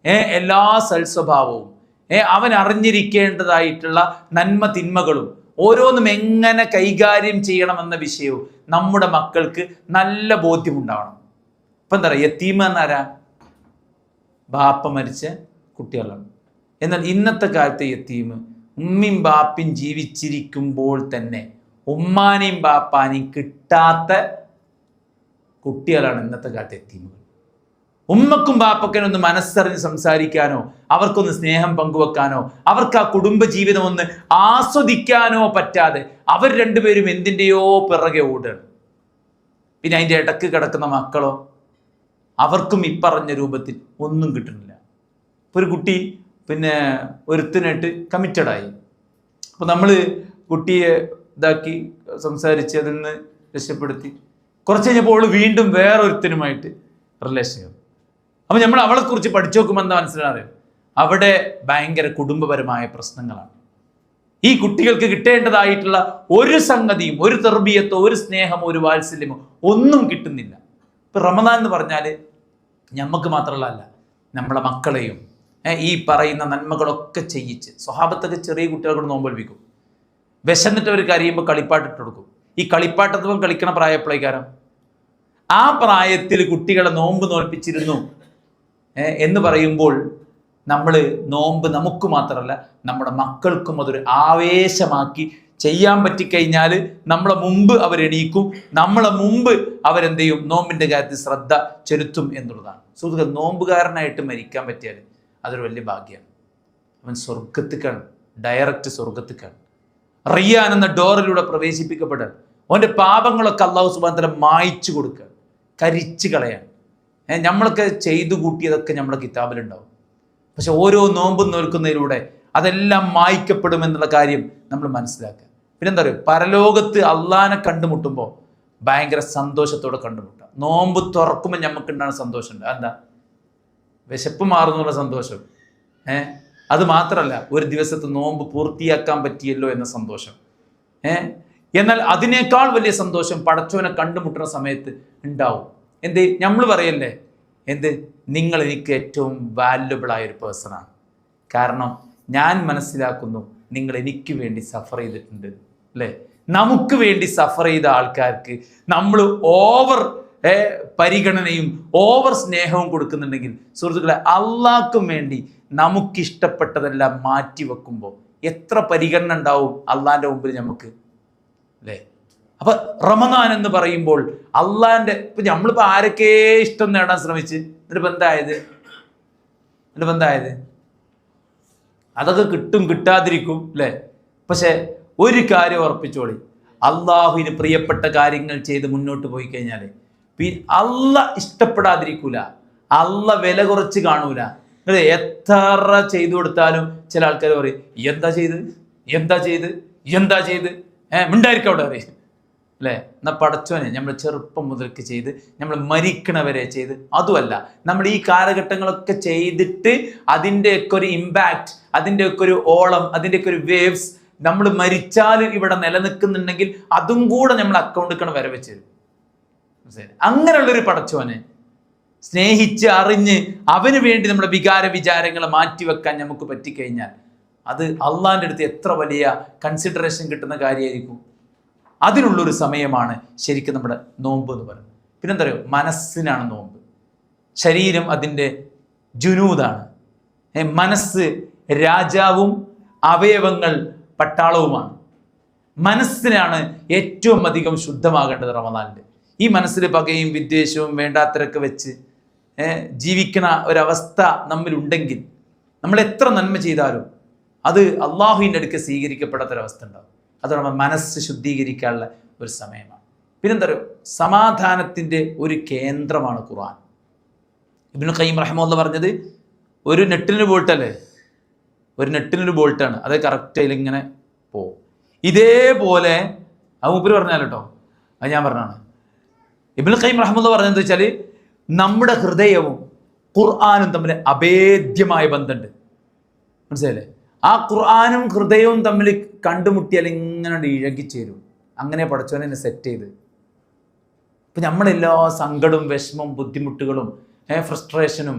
എല്ലാ സൽസ്വഭാവവും അവൻ അറിഞ്ഞിരിക്കേണ്ടതായിട്ടുള്ള നന്മ തിന്മകളും ഓരോന്നും എങ്ങനെ കൈകാര്യം ചെയ്യണമെന്ന വിഷയവും നമ്മുടെ മക്കൾക്ക് നല്ല ബോധ്യമുണ്ടാവണം. ഇപ്പം എന്താ പറയുക, യത്തീമ എന്നാരാ? ബാപ്പ മരിച്ച കുട്ടികളാണ്. എന്നാൽ ഇന്നത്തെ കാലത്തെ യത്തീമ് ഉമ്മയും ബാപ്പയും ജീവിച്ചിരിക്കുമ്പോൾ തന്നെ ഉമ്മാനെയും ബാപ്പാനെയും കിട്ടാത്ത കുട്ടികളാണ് ഇന്നത്തെ കാലത്തെ യത്തീമുകൾ. ഉമ്മക്കും ബാപ്പക്കനും ഒന്ന് മനസ്സറിഞ്ഞ് സംസാരിക്കാനോ അവർക്കൊന്ന് സ്നേഹം പങ്കുവെക്കാനോ അവർക്ക് ആ കുടുംബജീവിതം ഒന്ന് ആസ്വദിക്കാനോ പറ്റാതെ അവർ രണ്ടുപേരും എന്തിൻ്റെയോ പിറകെ ഓടുകയാണ്. പിന്നെ അതിൻ്റെ ഇടക്ക് കിടക്കുന്ന മക്കളോ അവർക്കും ഇപ്പറഞ്ഞ രൂപത്തിൽ ഒന്നും കിട്ടുന്നില്ല. ഒരു കുട്ടി ഒരുത്തിനായിട്ട് കമ്മിറ്റഡായി. അപ്പോൾ നമ്മൾ കുട്ടിയെ ഇതാക്കി സംസാരിച്ച് അതിൽ നിന്ന് രക്ഷപ്പെടുത്തി കുറച്ച് കഴിഞ്ഞപ്പോൾ അവൾ വീണ്ടും വേറൊരുത്തനുമായിട്ട് റിലേഷൻ ചെയ്തു. അപ്പം നമ്മൾ അവളെക്കുറിച്ച് പഠിച്ചു നോക്കുമ്പോൾ എന്താ മനസ്സിലാകും? അവിടെ ഭയങ്കര കുടുംബപരമായ പ്രശ്നങ്ങളാണ്. ഈ കുട്ടികൾക്ക് കിട്ടേണ്ടതായിട്ടുള്ള ഒരു സംഗതിയും, ഒരു തെർബിയത്തോ, ഒരു സ്നേഹമോ, ഒരു വാത്സല്യമോ ഒന്നും കിട്ടുന്നില്ല. ഇപ്പം റമദാൻ എന്ന് പറഞ്ഞാൽ നമുക്ക് മാത്രമല്ല, നമ്മളെ മക്കളെയും ഈ പറയുന്ന നന്മകളൊക്കെ ചെയ്യിച്ച്, സ്വഹാബത്തൊക്കെ ചെറിയ കുട്ടികളെ കൊണ്ട് നോമ്പൊൽപ്പിക്കും. വിശന്നിട്ട് അവർ കരയുമ്പോൾ കളിപ്പാട്ടിട്ട് കൊടുക്കും. ഈ കളിപ്പാട്ടത്തും കളിക്കണ പ്രായപ്രകാരം ആ പ്രായത്തിൽ കുട്ടികളെ നോമ്പ് നോൽപ്പിച്ചിരുന്നു എന്ന് പറയുമ്പോൾ നമ്മൾ നോമ്പ് നമുക്ക് മാത്രമല്ല നമ്മുടെ മക്കൾക്കും അതൊരു ആവേശമാക്കി ചെയ്യാൻ പറ്റിക്കഴിഞ്ഞാൽ നമ്മളെ മുമ്പ് അവരെണീക്കും, നമ്മളെ മുമ്പ് അവരെന്ത് ചെയ്യും, നോമ്പിൻ്റെ കാര്യത്തിൽ ശ്രദ്ധ ചെലുത്തും എന്നുള്ളതാണ്. സുഹൃത്തുക്കൾ, നോമ്പുകാരനായിട്ട് മരിക്കാൻ പറ്റിയാൽ അതൊരു വലിയ ഭാഗ്യമാണ്. അവൻ സ്വർഗത്തിക്കാണ്, ഡയറക്റ്റ് സ്വർഗത്തിക്കാണ്. റിയാൻ എന്ന ഡോറിലൂടെ പ്രവേശിപ്പിക്കപ്പെടാൻ അവൻ്റെ പാപങ്ങളൊക്കെ അള്ളാഹു സുബ്ഹാനഹു വ തആല മായ്ച്ചു കൊടുക്കുക, കരിച്ചു കളയാണ്. നമ്മളൊക്കെ ചെയ്തു കൂട്ടിയതൊക്കെ നമ്മുടെ കിതാബിലുണ്ടാവും. പക്ഷെ ഓരോ നോമ്പും നോൽക്കുന്നതിലൂടെ അതെല്ലാം മായ്ക്കപ്പെടുമെന്നുള്ള കാര്യം നമ്മൾ മനസ്സിലാക്കുക. പിന്നെന്താ പറയുക, പരലോകത്ത് അള്ളാനെ കണ്ടുമുട്ടുമ്പോൾ ഭയങ്കര സന്തോഷത്തോടെ കണ്ടുമുട്ടുക. നോമ്പ് തുറക്കുമ്പോൾ നമുക്കുണ്ടാകുന്ന സന്തോഷമുണ്ട്. എന്താ? വിശപ്പ് മാറുന്നുള്ള സന്തോഷം. അത് മാത്രമല്ല, ഒരു ദിവസത്തെ നോമ്പ് പൂർത്തിയാക്കാൻ പറ്റിയല്ലോ എന്ന സന്തോഷം. എന്നാൽ അതിനേക്കാൾ വലിയ സന്തോഷം പടച്ചോനെ കണ്ടുമുട്ടുന്ന സമയത്ത് ഉണ്ടാവും. എന്ത്? നമ്മൾ പറയല്ലേ, എന്ത്, നിങ്ങൾ എനിക്ക് ഏറ്റവും വാല്യുബിൾ ആയൊരു പേഴ്സണാണ്. കാരണം ഞാൻ മനസ്സിലാക്കുന്നു നിങ്ങൾ എനിക്ക് വേണ്ടി സഫർ ചെയ്തിട്ടുണ്ട്, അല്ലേ? നമുക്ക് വേണ്ടി സഫർ ചെയ്ത ആൾക്കാർക്ക് നമ്മൾ ഓവർ പരിഗണനയും ഓവർ സ്നേഹവും കൊടുക്കുന്നുണ്ടെങ്കിൽ സുഹൃത്തുക്കളെ, അള്ളാഹ്ക്കും വേണ്ടി നമുക്കിഷ്ടപ്പെട്ടതെല്ലാം മാറ്റി വെക്കുമ്പോൾ എത്ര പരിഗണന ഉണ്ടാവും അള്ളാഹിൻ്റെ മുമ്പിൽ നമുക്ക്, അല്ലേ? അപ്പൊ റമദാൻ എന്ന് പറയുമ്പോൾ അള്ളാഹിൻ്റെ, ഇപ്പൊ നമ്മളിപ്പോൾ ആരൊക്കെ ഇഷ്ടം നേടാൻ ശ്രമിച്ച് എന്നിട്ട് എന്തായത് അതൊക്കെ കിട്ടും കിട്ടാതിരിക്കും, അല്ലേ? പക്ഷെ ഒരു കാര്യം ഉറപ്പിച്ചോളി, അള്ളാഹുവിന് പ്രിയപ്പെട്ട കാര്യങ്ങൾ ചെയ്ത് മുന്നോട്ട് പോയി കഴിഞ്ഞാൽ അള്ളാഹ് ഇഷ്ടപ്പെടാതിരിക്കൂല, അള്ളാഹ് വില കുറച്ച് കാണൂല. നിങ്ങൾ എത്ര ചെയ്തു കൊടുത്താലും ചില ആൾക്കാർ പറയും, എന്താ ചെയ്ത് മിണ്ടായിരിക്കും അവിടെ അറിയും, അല്ലേ? എന്നാൽ പടച്ചോനെ നമ്മൾ ചെറുപ്പം മുതൽക്ക് ചെയ്ത് നമ്മൾ മരിക്കണവരെ ചെയ്ത്, അതുമല്ല നമ്മൾ ഈ കാലഘട്ടങ്ങളൊക്കെ ചെയ്തിട്ട് അതിൻ്റെയൊക്കെ ഒരു ഇമ്പാക്റ്റ്, അതിൻ്റെയൊക്കെ ഒരു ഓളം, അതിൻ്റെയൊക്കെ ഒരു വേവ്സ് നമ്മൾ മരിച്ചാൽ ഇവിടെ നിലനിൽക്കുന്നുണ്ടെങ്കിൽ അതും കൂടെ നമ്മൾ അക്കൗണ്ടിൽ വരവെച്ച് തരും. അങ്ങനെയുള്ളൊരു പടച്ചോനെ സ്നേഹിച്ച് അറിഞ്ഞ് അവന് വേണ്ടി നമ്മുടെ വിചാരങ്ങളെ മാറ്റിവെക്കാൻ നമുക്ക് പറ്റിക്കഴിഞ്ഞാൽ അത് അള്ളാഹിൻ്റെ അടുത്ത് എത്ര വലിയ കൺസിഡറേഷൻ കിട്ടുന്ന കാര്യമായിരിക്കും. അതിനുള്ളൊരു സമയമാണ് ശരിക്കും നമ്മുടെ നോമ്പ് എന്ന് പറയുന്നത്. പിന്നെന്താ പറയുക, മനസ്സിനാണ് നോമ്പ്. ശരീരം അതിൻ്റെ ജുനൂദാണ്. മനസ്സ് രാജാവും അവയവങ്ങൾ പട്ടാളവുമാണ്. മനസ്സിനാണ് ഏറ്റവും അധികം ശുദ്ധമാകേണ്ടത് റമദാനിൽ. ഈ മനസ്സിൽ പകയും വിദ്വേഷവും വേണ്ടാത്തരൊക്കെ വെച്ച് ജീവിക്കുന്ന ഒരവസ്ഥ നമ്മിലുണ്ടെങ്കിൽ നമ്മൾ എത്ര നന്മ ചെയ്താലും അത് അള്ളാഹുവിൻ്റെ അടുക്ക് സ്വീകരിക്കപ്പെടാത്തൊരവസ്ഥ ഉണ്ടാവും. അതോടെ മനസ്സ് ശുദ്ധീകരിക്കാനുള്ള ഒരു സമയമാണ്. പിന്നെന്താ പറയുക, സമാധാനത്തിൻ്റെ ഒരു കേന്ദ്രമാണ് ഖുർആൻ. ഇബ്നു ഖയ്യിം റഹിമഹുല്ലാഹ് പറഞ്ഞത് ഒരു നെട്ടിനൊരു ബോൾട്ടല്ലേ, ഒരു നെട്ടിനൊരു ബോൾട്ടാണ്, അത് കറക്റ്റ് അതിലിങ്ങനെ പോവും. ഇതേപോലെ അത് മൂപ്പര് പറഞ്ഞാൽ കേട്ടോ, അത് ഞാൻ പറഞ്ഞാണ്. ഇബ്നു ഖയ്യിം റഹിമഹുല്ലാഹ് പറഞ്ഞതെന്ന് വെച്ചാൽ നമ്മുടെ ഹൃദയവും ഖുർആനും തമ്മിൽ അഭേദ്യമായ ബന്ധമുണ്ട്. മനസ്സിലായില്ലേ? ആ ഖുർആനും ഹൃദയവും തമ്മിൽ കണ്ടുമുട്ടിയാൽ ഇങ്ങനെ ഇഴകിച്ചേരും. അങ്ങനെ പടച്ചോനെ സെറ്റ് ചെയ്ത്. ഇപ്പം നമ്മളെല്ലാ സങ്കടവും വിഷമവും ബുദ്ധിമുട്ടുകളും ഫ്രസ്ട്രേഷനും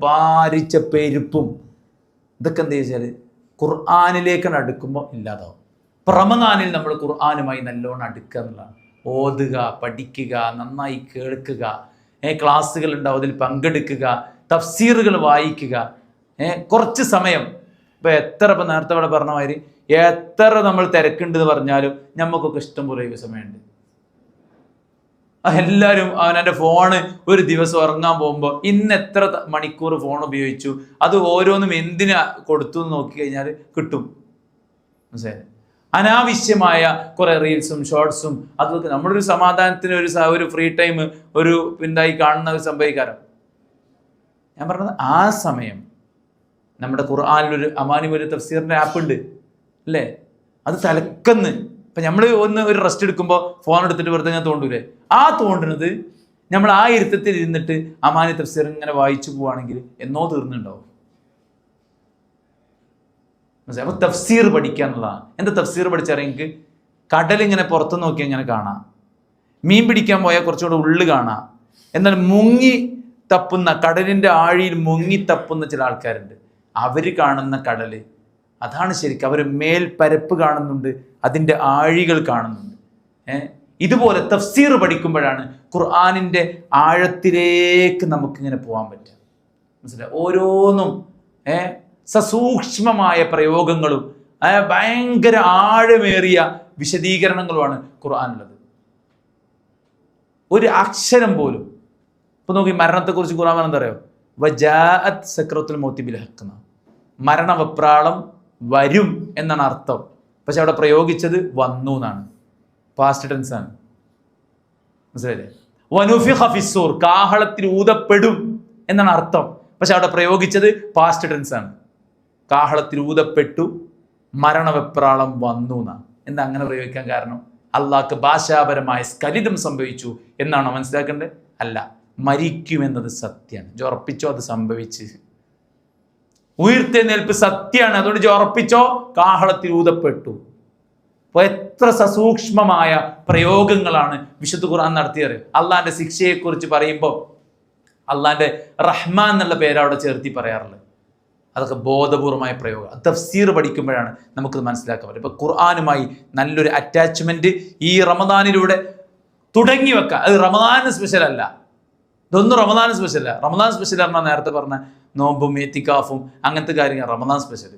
ഭാരിച്ച പെരുപ്പും ഇതൊക്കെ എന്താ വെച്ചാൽ ഖുർആനിലേക്കാണ് അടുക്കുമ്പോൾ ഇല്ലാതാവും. റമദാനിൽ നമ്മൾ ഖുർആനുമായി നല്ലോണം അടുക്കുക എന്നുള്ളതാണ്. ഓതുക, പഠിക്കുക, നന്നായി കേൾക്കുക, ക്ലാസ്സുകൾ ഉണ്ടാവും അതിൽ പങ്കെടുക്കുക, തഫ്സീറുകൾ വായിക്കുക, കുറച്ച് സമയം. ഇപ്പം നേരത്തെ ഇവിടെ പറഞ്ഞ മാതിരി എത്ര നമ്മൾ തിരക്കുണ്ടെന്ന് പറഞ്ഞാലും നമുക്കൊക്കെ ഇഷ്ടം പോലെ സമയമുണ്ട്. എല്ലാവരും അവനെൻ്റെ ഫോണ് ഒരു ദിവസം ഉറങ്ങാൻ പോകുമ്പോൾ ഇന്ന് എത്ര മണിക്കൂർ ഫോൺ ഉപയോഗിച്ചു, അത് ഓരോന്നും എന്തിനാ കൊടുത്തു എന്ന് നോക്കിക്കഴിഞ്ഞാൽ കിട്ടും. മനസ്സിലായി? അനാവശ്യമായ കുറേ റീൽസും ഷോർട്സും അതൊക്കെ നമ്മളൊരു സമാധാനത്തിന് ഒരു ഫ്രീ ടൈം ഒരു പിന്നായി കാണുന്ന ഒരു സംഭവിക്കാരം. ഞാൻ പറഞ്ഞത് ആ സമയം നമ്മുടെ ഖുർആനിലൊരു ഒരു തഫ്സീറിൻ്റെ ആപ്പ് ഉണ്ട്, അല്ലേ? അത് തലക്കന്ന് ഇപ്പം നമ്മൾ ഒരു റെസ്റ്റ് എടുക്കുമ്പോൾ ഫോൺ എടുത്തിട്ട് വെറുതെ ഇങ്ങനെ തോണ്ടൂലേ, ആ തോണ്ടുന്നത് നമ്മൾ ആ ഇരുത്തത്തിൽ ഇരുന്നിട്ട് അമാനി തഫ്സീർ ഇങ്ങനെ വായിച്ചു പോവുകയാണെങ്കിൽ എന്നോ തീർന്നുണ്ടാവും. മനസ്സിലായി? അപ്പോൾ തഫ്സീർ പഠിക്കുക എന്നുള്ളതാണ്. എന്താ തഫ്സീർ പഠിച്ചാൽ എനിക്ക് കടലിങ്ങനെ പുറത്ത് നോക്കി ഇങ്ങനെ കാണാം, മീൻ പിടിക്കാൻ പോയാൽ കുറച്ചുകൂടെ ഉള്ളു കാണാം. എന്നാൽ മുങ്ങി തപ്പുന്ന, കടലിൻ്റെ ആഴിയിൽ മുങ്ങി തപ്പുന്ന ചില ആൾക്കാരുണ്ട്. അവർ കാണുന്ന കടൽ അതാണ് ശരിക്കും. അവർ മേൽപ്പരപ്പ് കാണുന്നുണ്ട്, അതിൻ്റെ ആഴികൾ കാണുന്നുണ്ട്. ഇതുപോലെ തഫ്സീർ പഠിക്കുമ്പോഴാണ് ഖുർആനിൻ്റെ ആഴത്തിലേക്ക് നമുക്കിങ്ങനെ പോകാൻ പറ്റുക. മനസ്സിലായി? ഓരോന്നും സസൂക്ഷ്മമായ പ്രയോഗങ്ങളും ഭയങ്കര ആഴമേറിയ വിശദീകരണങ്ങളുമാണ് ഖുർആനുള്ളത്. ഒരു അക്ഷരം പോലും ഇപ്പൊ നോക്കി, മരണത്തെക്കുറിച്ച് ഖുർആൻ എന്താ പറയുക? വജാഅത് സക്രത്തുൽ മൗതി ബിൽ ഹഖ്, മരണവെപ്രാളം വരും എന്നാണ് അർത്ഥം. പക്ഷെ അവിടെ പ്രയോഗിച്ചത് വന്നു എന്നാണ്, പാസ്റ്റ് ടെൻസ് ആണ്. മനസ്സിലായില്ലേ? വനുഫിഖ ഫിസ്സൂർ, കാഹളത്തിൽ ഊതപ്പെടും എന്നാണ് അർത്ഥം. പക്ഷെ അവിടെ പ്രയോഗിച്ചത് പാസ്റ്റ് ടെൻസ് ആണ്. കാഹളത്തിൽ ഊതപ്പെട്ടു, മരണവെപ്രാളം വന്നു എന്നാണ്. എന്താ അങ്ങനെ പ്രയോഗിക്കാൻ കാരണം? അള്ളാഹ്ക്ക് ഭാഷാപരമായ സ്ഖലിതം സംഭവിച്ചു എന്നാണോ മനസ്സിലാക്കേണ്ടത്? അല്ല, മരിക്കുമെന്നത് സത്യമാണ്. ഉറപ്പിച്ചോ, അത് സംഭവിച്ച്. ഉയർത്തെഴുന്നേൽപ്പ് സത്യമാണ്, അതുകൊണ്ട് ഉറപ്പിച്ചോ, കാഹളത്തിൽ ഊതപ്പെട്ടു. അപ്പോൾ എത്ര സസൂക്ഷ്മമായ പ്രയോഗങ്ങളാണ് വിശുദ്ധ ഖുർആൻ നടത്തിയത്. അള്ളാന്റെ ശിക്ഷയെക്കുറിച്ച് പറയുമ്പോൾ അള്ളാന്റെ റഹ്മാൻ എന്നുള്ള പേര് അവിടെ ചേർത്തി പറയാറുള്ളത്. അതൊക്കെ ബോധപൂർവമായ പ്രയോഗം. തഫ്സീർ പഠിക്കുമ്പോഴാണ് നമുക്കത് മനസ്സിലാക്കാൻ പറ്റും. ഇപ്പൊ ഖുർആനുമായി നല്ലൊരു അറ്റാച്ച്മെന്റ് ഈ റമദാനിലൂടെ തുടങ്ങി വെക്കാം. അത് റമദാന് സ്പെഷ്യൽ അല്ല, ഇതൊന്നും റമദാൻ സ്പെഷ്യൽ അല്ല. റമദാൻ സ്പെഷ്യൽ പറഞ്ഞാൽ നേരത്തെ പറഞ്ഞ നോമ്പും എത്തിക്കാഫും അങ്ങനത്തെ കാര്യങ്ങൾ റമദാൻ സ്പെഷ്യൽ.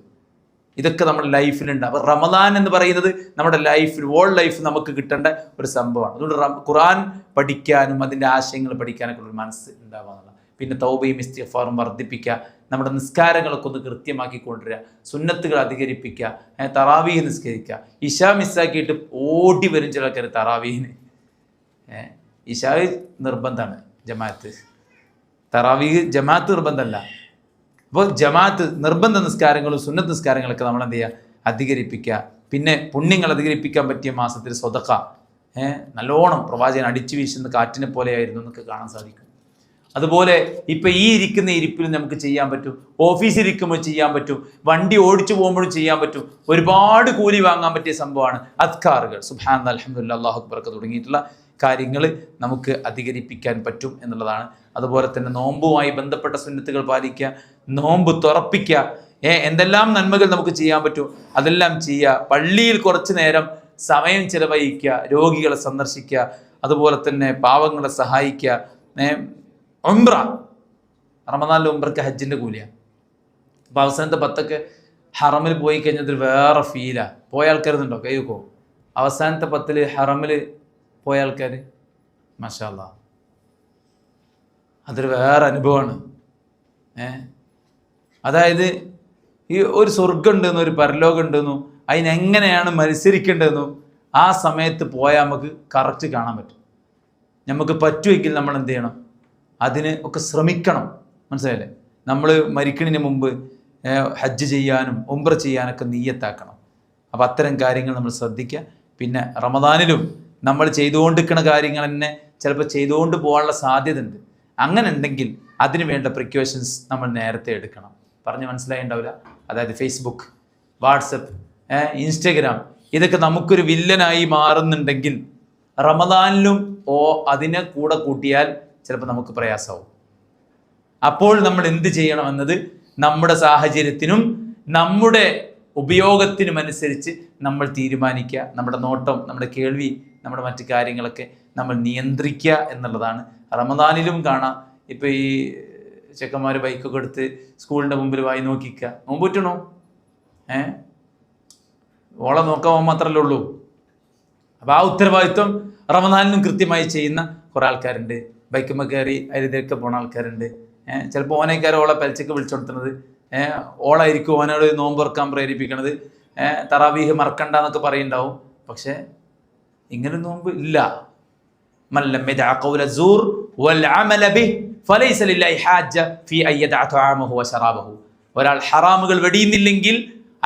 ഇതൊക്കെ നമ്മുടെ ലൈഫിലുണ്ട്. അപ്പോൾ റമദാൻ എന്ന് പറയുന്നത് നമ്മുടെ ലൈഫിൽ, ഓൾ ലൈഫ് നമുക്ക് കിട്ടേണ്ട ഒരു സംഭവമാണ്. അതുകൊണ്ട് ഖുർആൻ പഠിക്കാനും അതിൻ്റെ ആശയങ്ങൾ പഠിക്കാനൊക്കെ ഒരു മനസ്സ് ഉണ്ടാവാന്നുള്ള. പിന്നെ തൗബയും ഇസ്തിഗ്ഫാറും വർദ്ധിപ്പിക്കുക, നമ്മുടെ നിസ്കാരങ്ങളൊക്കെ ഒന്ന് കൃത്യമാക്കി കൊണ്ടുവരിക, സുന്നത്തുകൾ അധികരിപ്പിക്കുക, തറാവീഹ് നിസ്കരിക്കുക. ഇശാ മിസ്സാക്കിയിട്ട് ഓടി വരും ചില ആൾക്കാർ തറാവീഹിന്. ഇശാ നിർബന്ധമാണ്, ജമാഅത്ത്. തറാവീഹ് ജമാഅത്ത് നിർബന്ധമല്ല. അപ്പോൾ ജമാഅത്ത് നിർബന്ധ നിസ്കാരങ്ങളും സുന്നത്ത് നിസ്കാരങ്ങളൊക്കെ നമ്മൾ എന്ത് ചെയ്യുക? അധികരിപ്പിക്കുക. പിന്നെ പുണ്യങ്ങൾ അധികരിപ്പിക്കാൻ പറ്റിയ മാസത്തിൽ സ്വതക്ക നല്ലോണം പ്രവാചകൻ അടിച്ചു വീശുന്ന കാറ്റിനെ പോലെയായിരുന്നു എന്നൊക്കെ കാണാൻ സാധിക്കും. അതുപോലെ ഇപ്പം ഈ ഇരിക്കുന്ന ഇരിപ്പിൽ നമുക്ക് ചെയ്യാൻ പറ്റും, ഓഫീസിൽ ഇരിക്കുമ്പോൾ ചെയ്യാൻ പറ്റും, വണ്ടി ഓടിച്ചു പോകുമ്പോഴും ചെയ്യാൻ പറ്റും. ഒരുപാട് കൂലി വാങ്ങാൻ പറ്റിയ സംഭവമാണ് അദ്കാറുകൾ. സുബ്ഹാനല്ലാഹ്, അൽഹംദുലില്ലാഹ്, അല്ലാഹു അക്ബർ ഒക്കെ തുടങ്ങിയിട്ടുള്ള കാര്യങ്ങൾ നമുക്ക് അധികരിപ്പിക്കാൻ പറ്റും എന്നുള്ളതാണ്. അതുപോലെ തന്നെ നോമ്പുമായി ബന്ധപ്പെട്ട സുന്നത്തുകൾ പാലിക്കുക, നോമ്പ് തുറപ്പിക്കുക, എന്തെല്ലാം നന്മകൾ നമുക്ക് ചെയ്യാൻ പറ്റും അതെല്ലാം ചെയ്യുക. പള്ളിയിൽ കുറച്ച് നേരം സമയം ചിലവഴിക്കുക, രോഗികളെ സന്ദർശിക്കുക, അതുപോലെ തന്നെ പാവങ്ങളെ സഹായിക്കുക. ഉംറ, റമദാനിലെ ഉംറക്ക് ഹജ്ജിൻ്റെ കൂലിയാണ്. അപ്പോൾ അവസാനത്തെ 10 ഹറമിൽ പോയി കഴിഞ്ഞാൽ വേറെ ഫീലാണ്. പോയ ആൾക്കാരുന്നുണ്ടോ? കൈവക്കോ? അവസാനത്തെ 10 ഹറമിൽ പോയ ആൾക്കാർ, മാഷാ അല്ലാഹ്, അതൊരു വേറെ അനുഭവമാണ്. അതായത് ഈ ഒരു സ്വർഗം ഉണ്ടെന്നും ഒരു പരലോകം ഉണ്ടെന്നും അതിനെങ്ങനെയാണ് മത്സരിക്കേണ്ടതെന്നും ആ സമയത്ത് പോയാൽ നമുക്ക് കറക്റ്റ് കാണാൻ പറ്റും. നമുക്ക് പറ്റുമെങ്കിൽ നമ്മൾ എന്ത് ചെയ്യണം? അതിന് ഒക്കെ ശ്രമിക്കണം. മനസ്സിലായില്ലേ? നമ്മൾ മരിക്കണതിന് മുമ്പ് ഹജ്ജ് ചെയ്യാനും ഉംറ ചെയ്യാനൊക്കെ നിയ്യത്താക്കണം. അപ്പോൾ അത്തരം കാര്യങ്ങൾ നമ്മൾ ശ്രദ്ധിക്കുക. പിന്നെ റമദാനിലും നമ്മൾ ചെയ്തുകൊണ്ടിരിക്കുന്ന കാര്യങ്ങൾ തന്നെ ചിലപ്പോൾ ചെയ്തുകൊണ്ട് പോകാനുള്ള സാധ്യത ഉണ്ട്. അങ്ങനെ ഉണ്ടെങ്കിൽ അതിന് വേണ്ട പ്രിക്കോഷൻസ് നമ്മൾ നേരത്തെ എടുക്കണം. പറഞ്ഞ് മനസ്സിലായിണ്ടാവില്ല. അതായത് ഫേസ്ബുക്ക്, വാട്സപ്പ്, ഇൻസ്റ്റഗ്രാം ഇതൊക്കെ നമുക്കൊരു വില്ലനായി മാറുന്നുണ്ടെങ്കിൽ റമദാനിലും അതിനെ കൂടെ കൂട്ടിയാൽ ചിലപ്പോൾ നമുക്ക് പ്രയാസമാവും. അപ്പോൾ നമ്മൾ എന്ത് ചെയ്യണമെന്നത് നമ്മുടെ സാഹചര്യത്തിനും നമ്മുടെ ഉപയോഗത്തിനും അനുസരിച്ച് നമ്മൾ തീരുമാനിക്കുക. നമ്മുടെ നോട്ടം, നമ്മുടെ കേൾവി, നമ്മുടെ മറ്റു കാര്യങ്ങളൊക്കെ നമ്മൾ നിയന്ത്രിക്കുക എന്നുള്ളതാണ്. റമദാനിലും കാണാം, ഇപ്പോൾ ഈ ചെക്കന്മാർ ബൈക്കൊക്കെ എടുത്ത് സ്കൂളിൻ്റെ മുമ്പിൽ വായി നോക്കിക്കുക. നോമ്പ് പറ്റണോ? ഓളെ നോക്കാൻ മാത്രമല്ലേ ഉള്ളൂ. അപ്പോൾ ആ ഉത്തരവാദിത്വം റമദാനിലും കൃത്യമായി ചെയ്യുന്ന കുറേ ആൾക്കാരുണ്ട്. ബൈക്കുമ്മ കയറി അതിലേക്ക് പോണ ആൾക്കാരുണ്ട്. ചിലപ്പോൾ ഓനേക്കാരും ഓളെ പലിച്ചക്ക് വിളിച്ചോടുത്തുന്നത്, ഓളായിരിക്കും ഓനോട് നോമ്പ് തുറക്കാൻ പ്രേരിപ്പിക്കണത്, തറാവീഹ് മറക്കണ്ട എന്നൊക്കെ പറയുന്നുണ്ടാവും. പക്ഷേ ഇങ്ങനെ നോമ്പ് ഇല്ല. ഒരാൾ ഹറാമുകൾ വെടിയുന്നില്ലെങ്കിൽ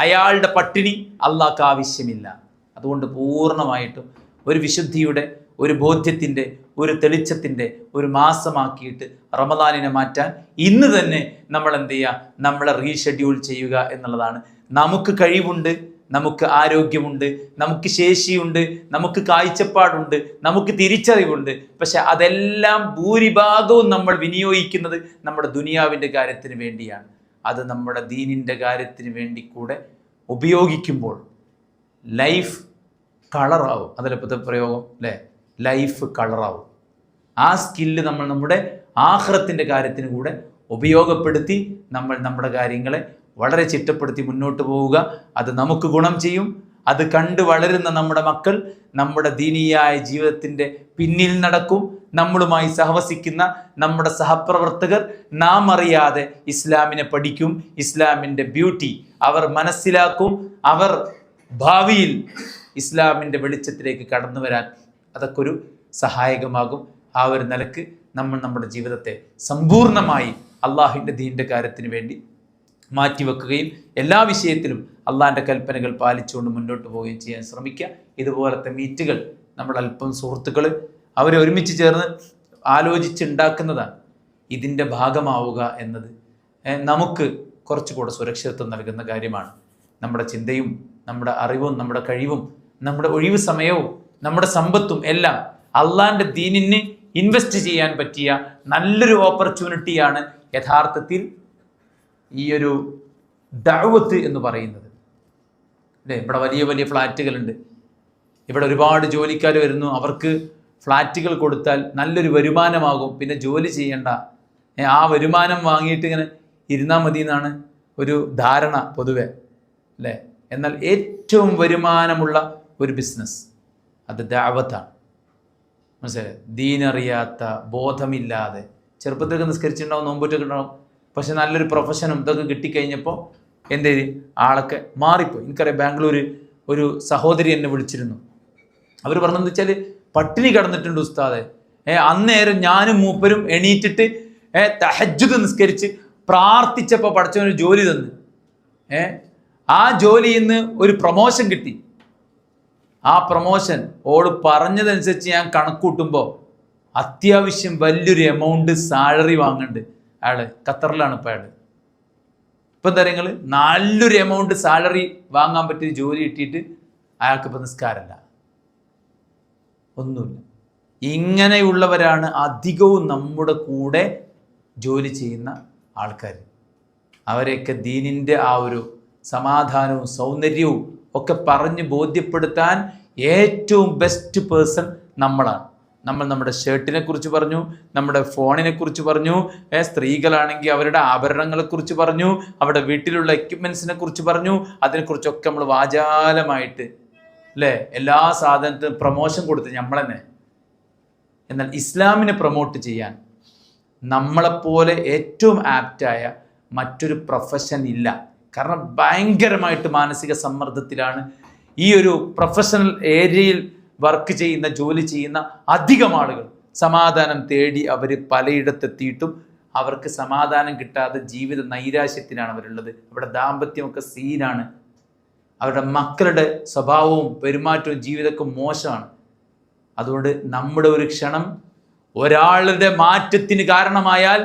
അയാളുടെ പട്ടിണി അള്ളാഹ്ക്ക് ആവശ്യമില്ല. അതുകൊണ്ട് പൂർണ്ണമായിട്ടും ഒരു വിശുദ്ധിയുടെ, ഒരു ബോധ്യത്തിൻ്റെ, ഒരു തെളിച്ചത്തിൻ്റെ ഒരു മാസമാക്കിയിട്ട് റമദാനിനെ മാറ്റാൻ ഇന്ന് തന്നെ നമ്മൾ എന്ത് ചെയ്യുക? നമ്മളെ റീഷെഡ്യൂൾ ചെയ്യുക എന്നുള്ളതാണ്. നമുക്ക് കഴിവുണ്ട്, നമുക്ക് ആരോഗ്യമുണ്ട്, നമുക്ക് ശേഷിയുണ്ട്, നമുക്ക് കാഴ്ചപ്പാടുണ്ട്, നമുക്ക് തിരിച്ചറിവുണ്ട്. പക്ഷെ അതെല്ലാം ഭൂരിഭാഗവും നമ്മൾ വിനിയോഗിക്കുന്നത് നമ്മുടെ ദുനിയാവിൻ്റെ കാര്യത്തിന് വേണ്ടിയാണ്. അത് നമ്മുടെ ദീനിൻ്റെ കാര്യത്തിന് വേണ്ടി കൂടെ ഉപയോഗിക്കുമ്പോൾ ലൈഫ് കളറാവും. അതല്ല ഇപ്പോഴത്തെ പ്രയോഗം അല്ലേ? ലൈഫ് കളറാവും. ആ സ്കില്ല് നമ്മൾ നമ്മുടെ ആഖിറത്തിൻ്റെ കാര്യത്തിന് കൂടെ ഉപയോഗപ്പെടുത്തി നമ്മൾ നമ്മുടെ കാര്യങ്ങളെ വളരെ ചിട്ടപ്പെടുത്തി മുന്നോട്ട് പോവുക. അത് നമുക്ക് ഗുണം ചെയ്യും. അത് കണ്ട് വളരുന്ന നമ്മുടെ മക്കൾ നമ്മുടെ ദീനീയായ ജീവിതത്തിൻ്റെ പിന്നിൽ നടക്കും. നമ്മളുമായി സഹവസിക്കുന്ന നമ്മുടെ സഹപ്രവർത്തകർ നാം അറിയാതെ ഇസ്ലാമിനെ പഠിക്കും. ഇസ്ലാമിൻ്റെ ബ്യൂട്ടി അവർ മനസ്സിലാക്കും. അവർ ഭാവിയിൽ ഇസ്ലാമിൻ്റെ വെളിച്ചത്തിലേക്ക് കടന്നു വരാൻ അതൊക്കെ ഒരു സഹായകമാകും. ആ ഒരു നിലക്ക് നമ്മൾ നമ്മുടെ ജീവിതത്തെ സമ്പൂർണ്ണമായി അള്ളാഹുവിൻ്റെ ദീനിൻ്റെ കാര്യത്തിന് വേണ്ടി മാറ്റിവെക്കുകയും എല്ലാ വിഷയത്തിലും അള്ളാഹിൻ്റെ കൽപ്പനകൾ പാലിച്ചുകൊണ്ട് മുന്നോട്ട് പോവുകയും ചെയ്യാൻ ശ്രമിക്കുക. ഇതുപോലത്തെ മീറ്റുകൾ നമ്മൾ അല്പം സുഹൃത്തുക്കൾ അവരെ ഒരുമിച്ച് ചേർന്ന് ആലോചിച്ചുണ്ടാക്കുന്നതാണ്. ഇതിൻ്റെ ഭാഗമാവുക എന്നത് നമുക്ക് കുറച്ചുകൂടെ സുരക്ഷിതത്വം നൽകുന്ന കാര്യമാണ്. നമ്മുടെ ചിന്തയും നമ്മുടെ അറിവും നമ്മുടെ കഴിവും നമ്മുടെ ഒഴിവ് സമയവും നമ്മുടെ സമ്പത്തും എല്ലാം അള്ളാഹിൻ്റെ ദീനിന് ഇൻവെസ്റ്റ് ചെയ്യാൻ പറ്റിയ നല്ലൊരു ഓപ്പർച്യൂണിറ്റിയാണ് യഥാർത്ഥത്തിൽ ഈ ഒരു ദഅവത്ത് എന്ന് പറയുന്നത് അല്ലേ? ഇവിടെ വലിയ വലിയ ഫ്ലാറ്റുകളുണ്ട്. ഇവിടെ ഒരുപാട് ജോലിക്കാർ വരുന്നു. അവർക്ക് ഫ്ലാറ്റുകൾ കൊടുത്താൽ നല്ലൊരു വരുമാനമാകും. പിന്നെ ജോലി ചെയ്യണ്ട, ആ വരുമാനം വാങ്ങിയിട്ട് ഇങ്ങനെ ഇരുന്നാൽ മതി എന്നാണ് ഒരു ധാരണ പൊതുവെ അല്ലേ? എന്നാൽ ഏറ്റവും വരുമാനമുള്ള ഒരു ബിസിനസ് അത് ദഅവത്താണ്. മനസ്സിലായി? ദീനറിയാത്ത ബോധമില്ലാതെ ചെറുപ്പത്തിലൊക്കെ നിസ്കരിച്ചിട്ടുണ്ടാവും, നോമ്പൊറ്റൊക്കെ ഉണ്ടാവും. പക്ഷെ നല്ലൊരു പ്രൊഫഷനും ഇതൊക്കെ കിട്ടിക്കഴിഞ്ഞപ്പോൾ എന്ത് ചെയ്ത് ആളൊക്കെ മാറിപ്പോയി. എനിക്കറിയാം, ബാംഗ്ലൂർ ഒരു സഹോദരി എന്നെ വിളിച്ചിരുന്നു. അവർ പറഞ്ഞതെന്ന് വെച്ചാൽ പട്ടിണി കിടന്നിട്ടുണ്ട് ഉസ്താദെ. അന്നേരം ഞാനും മൂപ്പരും എണീറ്റിട്ട് തഹജ്ജുദ് നിസ്കരിച്ച് പ്രാർത്ഥിച്ചപ്പോൾ പഠിച്ചവനൊരു ജോലി തന്നു. ആ ജോലിയിൽ നിന്ന് ഒരു പ്രൊമോഷൻ കിട്ടി. ആ പ്രൊമോഷൻ ഓള് പറഞ്ഞതനുസരിച്ച് ഞാൻ കണക്കൂട്ടുമ്പോൾ അത്യാവശ്യം വലിയൊരു എമൗണ്ട് സാലറി വാങ്ങുന്നുണ്ട്. അയാൾ ഖത്തറിലാണ് ഇപ്പോൾ. ഇപ്പം എന്താ നിങ്ങൾ നല്ലൊരു എമൗണ്ട് സാലറി വാങ്ങാൻ പറ്റിയ ജോലി കിട്ടിയിട്ട് അയാൾക്കിപ്പോൾ നിസ്കാരമല്ല, ഒന്നുമില്ല. ഇങ്ങനെയുള്ളവരാണ് അധികവും നമ്മുടെ കൂടെ ജോലി ചെയ്യുന്ന ആൾക്കാർ. അവരെയൊക്കെ ദീനിൻ്റെ ആ ഒരു സമാധാനവും സൗന്ദര്യവും ഒക്കെ പറഞ്ഞ് ബോധ്യപ്പെടുത്താൻ ഏറ്റവും ബെസ്റ്റ് പേഴ്സൺ നമ്മളാണ്. നമ്മൾ നമ്മുടെ ഷർട്ടിനെ കുറിച്ച് പറഞ്ഞു, നമ്മുടെ ഫോണിനെ കുറിച്ച് പറഞ്ഞു, സ്ത്രീകളാണെങ്കിൽ അവരുടെ ആഭരണങ്ങളെക്കുറിച്ച് പറഞ്ഞു, അവരുടെ വീട്ടിലുള്ള എക്യുപ്മെൻസിനെ കുറിച്ച് പറഞ്ഞു. അതിനെക്കുറിച്ചൊക്കെ നമ്മൾ വാചാലമായിട്ട് അല്ലേ എല്ലാ സാധനത്തിനും പ്രൊമോഷൻ കൊടുത്ത് നമ്മൾ തന്നെ. എന്നാൽ ഇസ്ലാമിനെ പ്രൊമോട്ട് ചെയ്യാൻ നമ്മളെപ്പോലെ ഏറ്റവും ആപ്റ്റായ മറ്റൊരു പ്രൊഫഷൻ ഇല്ല. കാരണം ഭയങ്കരമായിട്ട് മാനസിക സമ്മർദ്ദത്തിലാണ് ഈ ഒരു പ്രൊഫഷണൽ ഏരിയയിൽ വർക്ക് ചെയ്യുന്ന ജോലി ചെയ്യുന്ന അധികം ആളുകൾ. സമാധാനം തേടി അവർ പലയിടത്തെത്തിയിട്ടും അവർക്ക് സമാധാനം കിട്ടാതെ ജീവിത നൈരാശ്യത്തിലാണ് അവരുള്ളത്. അവിടെ ദാമ്പത്യമൊക്കെ സീനാണ്. അവരുടെ മക്കളുടെ സ്വഭാവവും പെരുമാറ്റവും ജീവിതമൊക്കെ മോശമാണ്. അതുകൊണ്ട് നമ്മുടെ ഒരു ക്ഷണം ഒരാളുടെ മാറ്റത്തിന് കാരണമായാൽ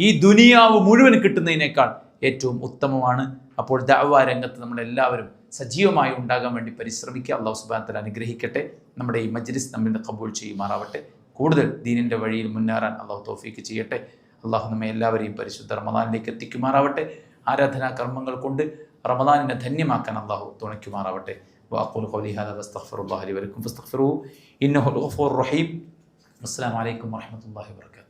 ഈ ദുനിയാവ് മുഴുവൻ കിട്ടുന്നതിനേക്കാൾ ഏറ്റവും ഉത്തമമാണ്. അപ്പോൾ ദഅവ രംഗത്ത് നമ്മളെല്ലാവരും സജീവമായി ഉണ്ടാകാൻ വേണ്ടി പരിശ്രമിക്കുക. അല്ലാഹു സുബ്ഹാനഹു വ തആല അനുഗ്രഹിക്കട്ടെ. നമ്മുടെ ഈ മജ്ലിസ് നമ്മിൽ കബൂൽ ചെയ്യുമാറാവട്ടെ. കൂടുതൽ ദീനിൻ്റെ വഴിയിൽ മുന്നേറാൻ അല്ലാഹു തൗഫീക്ക് ചെയ്യട്ടെ. അല്ലാഹു നമ്മെ എല്ലാവരെയും പരിശുദ്ധ റമദാനിലേക്ക് എത്തിക്കുമാറാവട്ടെ. ആരാധനാ കർമ്മങ്ങൾ കൊണ്ട് റമദാനിനെ ധന്യമാക്കാൻ അല്ലാഹു തുണയ്ക്കുമാറാവട്ടെ. വഅഖൂലു ഖൗലി ഹാദാ വസ്തഗ്ഫിറുല്ലാഹ ലി വലക്കും ഫസ്തഗ്ഫിറൂഹു ഇന്നഹു ഗഫൂറുർ റഹീം. അസ്സലാമു അലൈക്കും വറഹ്മത്തുള്ളാഹി വബറകാതുഹു.